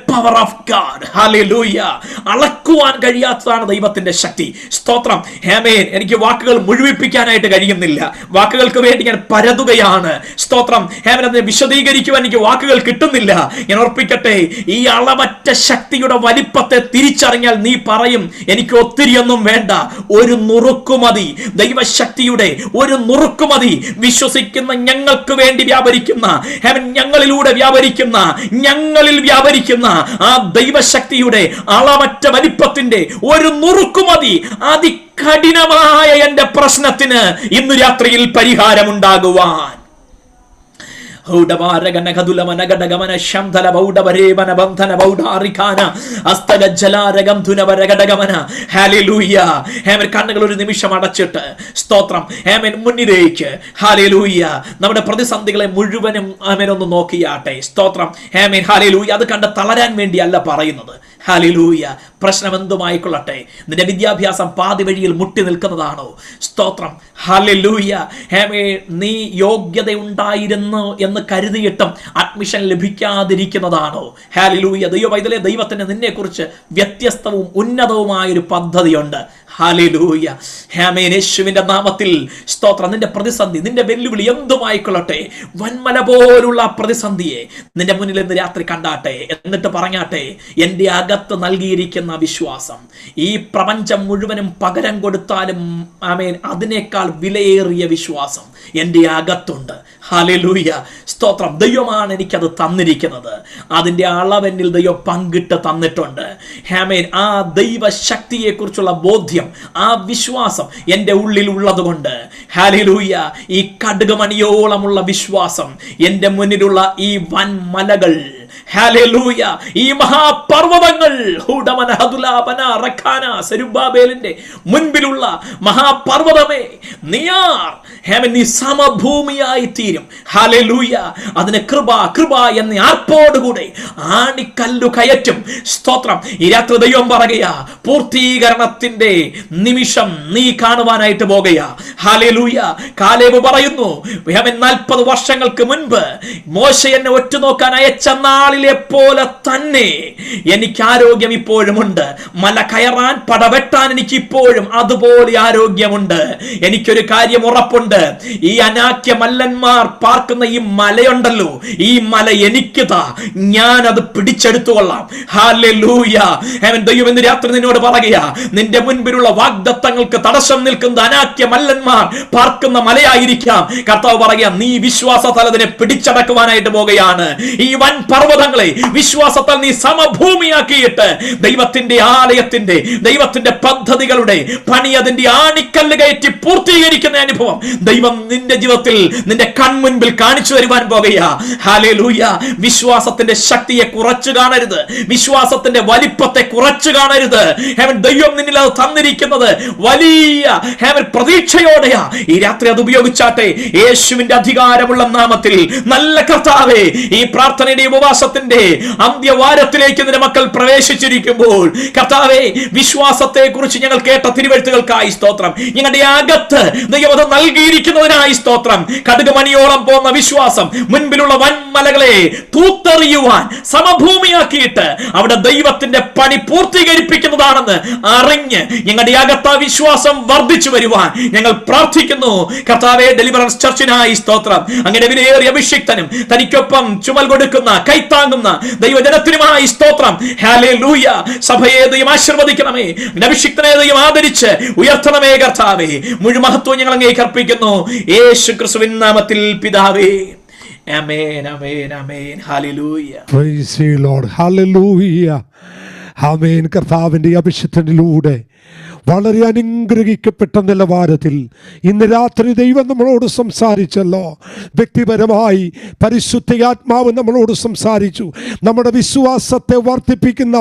power of God. Hallelujah. അളക്കുവാൻ കഴിയാത്തതാണ് ദൈവത്തിന്റെ ശക്തി. സ്തോത്രം. എനിക്ക് വാക്കുകൾ മുഴുവിപ്പിക്കാനായിട്ട് കഴിയുന്നില്ല. വാക്കുകൾക്ക് വേണ്ടി ഞാൻ പരതുകയാണ്. സ്തോത്രം. അതിനെ വിശദീകരിക്കുവാൻ എനിക്ക് വാക്കുകൾ കിട്ടുന്നില്ല. ഞാൻ ഓർപ്പിക്കട്ടെ, ഈ അളവറ്റ ശക്തിയുടെ വലിപ്പത്തെ തിരിച്ചറിഞ്ഞാൽ നീ പറയും, എനിക്ക് ഒത്തിരിയൊന്നും വേണ്ട, ഒരു നുറുക്കുമതി. ദൈവശക്തിയുടെ ഒരു നുറുക്കുമതി. വിശ്വസിക്കുന്ന ഞങ്ങൾക്ക് വേണ്ടി വ്യാപരിക്കുന്ന, ഞങ്ങളിലൂടെ വ്യാപരിക്കുന്ന, ഞങ്ങളിൽ വ്യാപരിക്കുന്ന ആ ദൈവശക്തിയുടെ അളവറ്റ വലിപ്പത്തിന്റെ ഒരു നുറുക്കുമതി. അതികഠിനമായ എന്റെ പ്രശ്നത്തിന് ഇന്ന് രാത്രിയിൽ പരിഹാരമുണ്ടാകുവാൻ. കണ്ണുകൾ ഒരു നിമിഷം അടച്ചിട്ട് സ്തോത്രം മുന്നിലേക്ക് ഹല്ലേലൂയ നമ്മുടെ പ്രതിസന്ധികളെ മുഴുവനും ഒന്ന് നോക്കിയാട്ടെ. സ്തോത്രം. ഹല്ലേലൂയ. അത് കണ്ട് തളരാൻ വേണ്ടിയല്ല പറയുന്നത്. ഹല്ലേലൂയ. പ്രശ്നം എന്തുമായിക്കൊള്ളട്ടെ, നിന്റെ വിദ്യാഭ്യാസം പാതി വഴിയിൽ മുട്ടി നിൽക്കുന്നതാണോ? സ്തോത്രം. ഹല്ലേലൂയ. നീ യോഗ്യത ഉണ്ടായിരുന്നു എന്ന് കരുതിയിട്ടും അഡ്മിഷൻ ലഭിക്കാതിരിക്കുന്നതാണോ? ഹല്ലേലൂയ. ദൈവവൈതലേ, ദൈവത്തിന് നിന്നെ കുറിച്ച് വ്യത്യസ്തവും ഉന്നതവുമായൊരു പദ്ധതിയുണ്ട്. ഹല്ലേലൂയ. യേശുവിന്റെ നാമത്തിൽ സ്തോത്രം. നിന്റെ പ്രതിസന്ധി, നിന്റെ വെല്ലുവിളി എന്തുമായിക്കൊള്ളട്ടെ, വൻമല പോലുള്ള പ്രതിസന്ധിയെ നിന്റെ മുന്നിൽ ഇന്ന് രാത്രി കണ്ടാട്ടെ. എന്നിട്ട് പറഞ്ഞാട്ടെ, എൻ്റെ അകത്ത് നൽകിയിരിക്കുന്ന വിശ്വാസം ഈ പ്രപഞ്ചം മുഴുവനും പകരം കൊടുത്താലും അതിനേക്കാൾ വിലയേറിയ വിശ്വാസം എൻ്റെ അകത്തുണ്ട്. ഹല്ലേലൂയ, സ്തോത്രം. ദൈവമാണ് എനിക്കത് തന്നിരിക്കുന്നത്. അതിൻ്റെ അളവെന്നിൽ ദൈവം പങ്കിട്ട് തന്നിട്ടുണ്ട്. ആമേൻ. ആ ദൈവശക്തിയെക്കുറിച്ചുള്ള ബോധ്യം, ആ വിശ്വാസം എൻ്റെ ഉള്ളിൽ ഉള്ളതുകൊണ്ട് ഹല്ലേലൂയ, ഈ കടുകുമണിയോളമുള്ള വിശ്വാസം, എൻ്റെ മുന്നിലുള്ള ഈ വൻമലകൾ, ഹല്ലേലൂയ, ഈ മഹാപർവ്വതങ്ങൾ, സെരുബ്ബാബേലിന്റെ മുൻപിലുള്ള മഹാപർവ്വതമേ, നീ സമഭൂമിയായി തീരും. ഹല്ലേലൂയ. അതിന് കൃപ കൃപ എന്ന ആർപ്പോടുകൂടെ ആണിക്കല്ലു കയറ്റും. സ്തോത്രം. ഈ രാത്രി ദൈവം പറയുക, പൂർത്തീകരണത്തിന്റെ നിമിഷം നീ കാണുവാനായിട്ട് പോകുക. ഹല്ലേലൂയ. കാലേബ് പറയുന്നു, 40 വർഷങ്ങൾക്ക് മുൻപ് മോശ എന്നെ ഒറ്റുനോക്കാൻ അയച്ച നാളിലെ പോലെ തന്നെ എനിക്ക് ആരോഗ്യം ഇപ്പോഴുമുണ്ട്. മല കയറാൻ, പടവെട്ടാൻ എനിക്ക് ഇപ്പോഴും അതുപോലെ ആരോഗ്യമുണ്ട്. എനിക്കൊരു കാര്യം ഉറപ്പുണ്ട്, ഈ അനാക്യ മല്ലന്മാർ പാർക്കുന്ന ഈ മലയുണ്ടല്ലോ, ഈ മല എനിക്ക് താ, ഞാൻ അത് പിടിച്ചെടുത്തുകൊള്ളാം. ഹല്ലേലൂയ. ദൈവം ഇന്ന് രാത്രി നിന്നോട് പറയുക, നിന്റെ മുൻപിലുള്ള വാഗ്ദത്തങ്ങൾക്ക് തടസ്സം നിൽക്കുന്ന അനാക്യ മല്ലന്മാർ പാർക്കുന്ന മലയായിരിക്കാം. കർത്താവ് പറയുക, നീ വിശ്വാസത്താൽ അതിനെ പിടിച്ചടക്കുവാനായിട്ട് പോകുകയാണ്. ഈ വൻ പർവ്വതങ്ങളെ വിശ്വാസത്താൽ നീ സമഭൂമിയാക്കിയിട്ട് ദൈവത്തിന്റെ ആലയത്തിന്റെ, ദൈവത്തിന്റെ പദ്ധതികളുടെ പണി അതിന്റെ ആണിക്കല്ല് കയറ്റി പൂർത്തീകരിക്കുന്ന അനുഭവം ദൈവം നിന്റെ ജീവിതത്തിൽ, നിന്റെ കൺമുൻപിൽ കാണിച്ചു തരുവാൻ പോകുകയാ. ഹല്ലേലൂയ. വിശ്വാസത്തിന്റെ ശക്തിയെ കുറച്ചു കാണരുത്, വിശ്വാസത്തിന്റെ വലിപ്പത്തെ കുറച്ചു കാണരുത്. ദൈവം നിന്നിൽ അത് തന്നിരിക്കുന്നത് വലിയ പ്രതീക്ഷയോടെയാ. ഈ രാത്രി അത് ഉപയോഗിച്ചാട്ടെ. യേശുവിന്റെ അധികാരമുള്ള നാമത്തിൽ നല്ല കർത്താവേ, ഈ പ്രാർത്ഥനയുടെ ഉപവാസത്തിന്റെ അന്ത്യവാരത്തിലേക്ക് നിന്റെ മക്കൾ പ്രവേശിച്ചിരിക്കുമ്പോൾ കർത്താവേ, വിശ്വാസത്തെ കുറിച്ച് ഞങ്ങൾ കേട്ട തിരുവെഴുത്തുകൾക്കായി സ്തോത്രം. ഞങ്ങളുടെ അകത്ത് ദൈവം അത് നൽകിയിരിക്കുന്നതിനായി സ്തോത്രം. കടുകുമണിയോളം പോകുന്ന വിശ്വാസം മുൻപിലുള്ള വൻമലകളെ തൂത്തെറിയുവാൻ സമഭൂമിയാക്കിയിട്ട് അവിടെ ദൈവത്തിന്റെ പണി പൂർത്തീകരിപ്പിക്കുന്നതാണെന്ന് അറിഞ്ഞ് ഞങ്ങളുടെ അകത്ത് ആ വിശ്വാസം വർദ്ധിച്ചു വരുവാൻ ഞങ്ങൾ പ്രാർത്ഥിക്കുന്നു. കർത്താവേ, ഡെലിവറൻസ് ചർച്ചിനായി സ്തോത്രം. അങ്ങനെ വിലയേറിയ അഭിഷിക്തനും തനിക്കൊപ്പം ചുമൽ കൊടുക്കുന്ന, കൈത്താങ്ങുന്ന ദൈവജനത്തിനുമായി സ്തോത്രം. ഹല്ലേലൂയ. സഭയെ ദൈവം ആശീർവദിക്കണമേ, അഭിഷിക്തനെ ദൈവം ആദരിച്ച് ഉയർത്തണമേ കർത്താവേ. മുഴുമഹത്വം ഞങ്ങൾ അങ്ങേക്ക് അർപ്പിക്കുന്നു യേശു ക്രിസ്തുവിൻ നാമത്തിൽ പിതാവേ. ആമേൻ, ആമേൻ, ആമേൻ. ഹല്ലേലൂയ. Praise the Lord. ഹല്ലേലൂയ. ആമേൻ. കർത്താവിന്റെ അഭിഷേകത്തിലൂടെ വളരെ അനുഗ്രഹിക്കപ്പെട്ട നിലവാരത്തിൽ ഇന്ന് രാത്രി ദൈവം നമ്മളോട് സംസാരിച്ചല്ലോ. വ്യക്തിപരമായി പരിശുദ്ധാത്മാവ് നമ്മളോട് സംസാരിച്ചു. നമ്മുടെ വിശ്വാസത്തെ വർദ്ധിപ്പിക്കുന്ന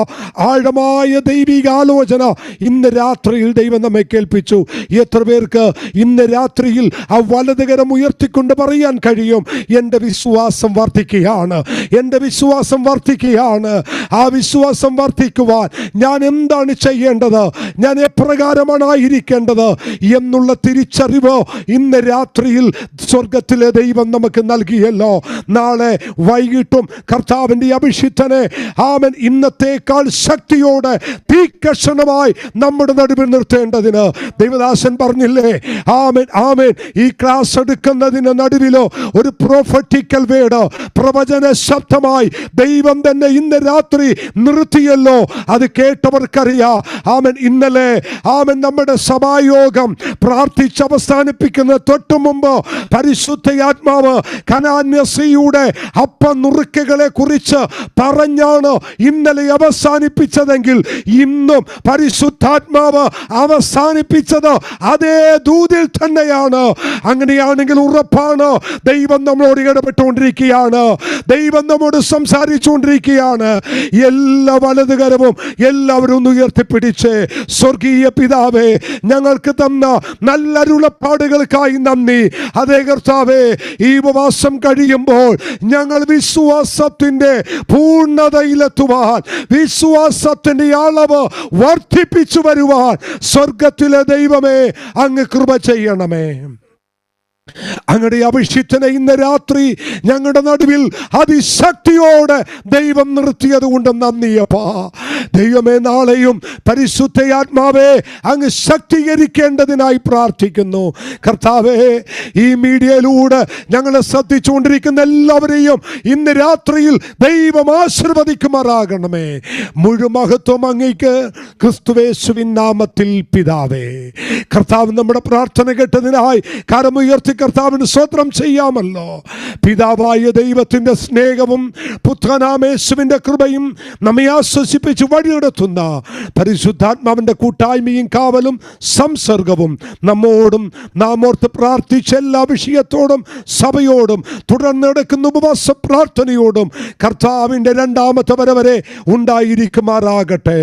ആഴമായ ദൈവിക ആലോചന ഇന്ന് രാത്രിയിൽ ദൈവം നമ്മെ കേൾപ്പിച്ചു. എത്ര പേർക്ക് ഇന്ന് രാത്രിയിൽ ആ വലതുകരം ഉയർത്തിക്കൊണ്ട് പറയാൻ കഴിയും, എൻ്റെ വിശ്വാസം വർദ്ധിക്കുകയാണ്, എൻ്റെ വിശ്വാസം വർദ്ധിക്കുകയാണ്. ആ വിശ്വാസം വർദ്ധിക്കുവാൻ ഞാൻ എന്താണ് ചെയ്യേണ്ടത്, ഞാൻ എപ്രകാരമാണ് ആയിരിക്കേണ്ടത് എന്നുള്ള തിരിച്ചറിവ് ഇന്ന് രാത്രിയിൽ സ്വർഗത്തിലെ ദൈവം നമുക്ക് നൽകിയല്ലോ. നാളെ വൈകിട്ടും കർത്താവിൻ്റെ അഭിഷിക്തനെ ആമൻ ഇന്നത്തേക്കാൾ ശക്തിയോടെ തീക്കഷണമായി നമ്മുടെ നടുവിൽ നിർത്തേണ്ടതിന് ദൈവദാസൻ പറഞ്ഞില്ലേ, ആമൻ ആമൻ, ഈ ക്ലാസ് എടുക്കുന്നതിന് നടുവിലോ ഒരു പ്രൊഫറ്റിക്കൽ വേർഡ്, പ്രവചന ശബ്ദമായി ദൈവം തന്നെ ഇന്ന് രാത്രി നിർത്തിയല്ലോ. അത് കേട്ടവർക്കറിയാം. ആമൻ, ഇന്നലെ ആമൻ നമ്മുടെ സഭായോഗം പ്രാർത്ഥിച്ച് അവസാനിപ്പിക്കുന്ന തൊട്ടു മുമ്പ് പരിശുദ്ധാത്മാവ് കനാന്യസിയുടെ അപ്പം നുറുക്കുകളെ കുറിച്ച് പറഞ്ഞാണ് ഇന്നലെ അവസാനിപ്പിച്ചതെങ്കിൽ ഇന്നും പരിശുദ്ധാത്മാവ് അവസാനിപ്പിച്ചത് അതേ ദൂതിൽ തന്നെയാണ്. അങ്ങനെയാണെങ്കിൽ ഉറപ്പാണ് ദൈവം നമ്മളോട് ഇടപെട്ടുകൊണ്ടിരിക്കുകയാണ്, ദൈവം നമ്മോട് സംസാരിച്ചുകൊണ്ടിരിക്കുകയാണ്. എല്ലാ വലതുകരവും എല്ലാവരും ഒന്ന് ഉയർത്തിപ്പിടിച്ച്, സ്വർഗീയ പിതാവേ, ഞങ്ങൾക്ക് തന്ന നല്ല അരുളപ്പാടുകൾക്കായി നന്ദി. അതേ കർത്താവേ, ഈ ഉപവാസം കഴിയുമ്പോൾ ഞങ്ങൾ വിശ്വാസത്തിന്റെ പൂർണ്ണതയിലെത്തുവാൻ, വിശ്വാസത്തിന്റെ അളവ് വർദ്ധിപ്പിച്ചു വരുവാൻ സ്വർഗത്തിലെ ദൈവമേ അങ്ങ് കൃപ ചെയ്യണമേ. അങ്ങയുടെ അഭിഷിക്തനെ ഇന്ന് രാത്രി ഞങ്ങളുടെ നടുവിൽ അതിശക്തിയോടെ ദൈവം നിർത്തിയത് കൊണ്ട് നന്ദിയപ്പാ. ദൈവമേ, നാളെയും പരിശുദ്ധാത്മാവേ അങ്ങ് ശക്തീകരിക്കേണ്ടതിനായി പ്രാർത്ഥിക്കുന്നു. കർത്താവേ, ഈ മീഡിയയിലൂടെ ഞങ്ങളെ ശ്രദ്ധിച്ചുകൊണ്ടിരിക്കുന്ന എല്ലാവരെയും ഇന്ന് രാത്രിയിൽ ദൈവം ആശീർവദിക്കുമാറാകണമേ. മുഴുമഹത്വം അങ്ങേക്ക്, ക്രിസ്തുയേശുവിൻ നാമത്തിൽ പിതാവേ. കർത്താവ് നമ്മുടെ പ്രാർത്ഥന കേട്ടതിനായി കരമുയർത്തി കർത്താവിന് സ്തോത്രം ചെയ്യാമല്ലോ. പിതാവായ ദൈവത്തിൻ്റെ സ്നേഹവും പുത്രനാം യേശുവിൻ്റെ കൃപയും നമ്മെ ആശ്വസിപ്പിച്ച് വഴിയെടുത്തുന്ന പരിശുദ്ധാത്മാവിൻ്റെ കൂട്ടായ്മയും കാവലും സംസർഗവും നമ്മോടും നാം ഓർത്ത് പ്രാർത്ഥിച്ച എല്ലാ വിഷയത്തോടും സഭയോടും തുടർന്നെടുക്കുന്ന ഉപവാസ പ്രാർത്ഥനയോടും കർത്താവിൻ്റെ രണ്ടാമത്തെ വരവരെ ഉണ്ടായിരിക്കുമാറാകട്ടെ.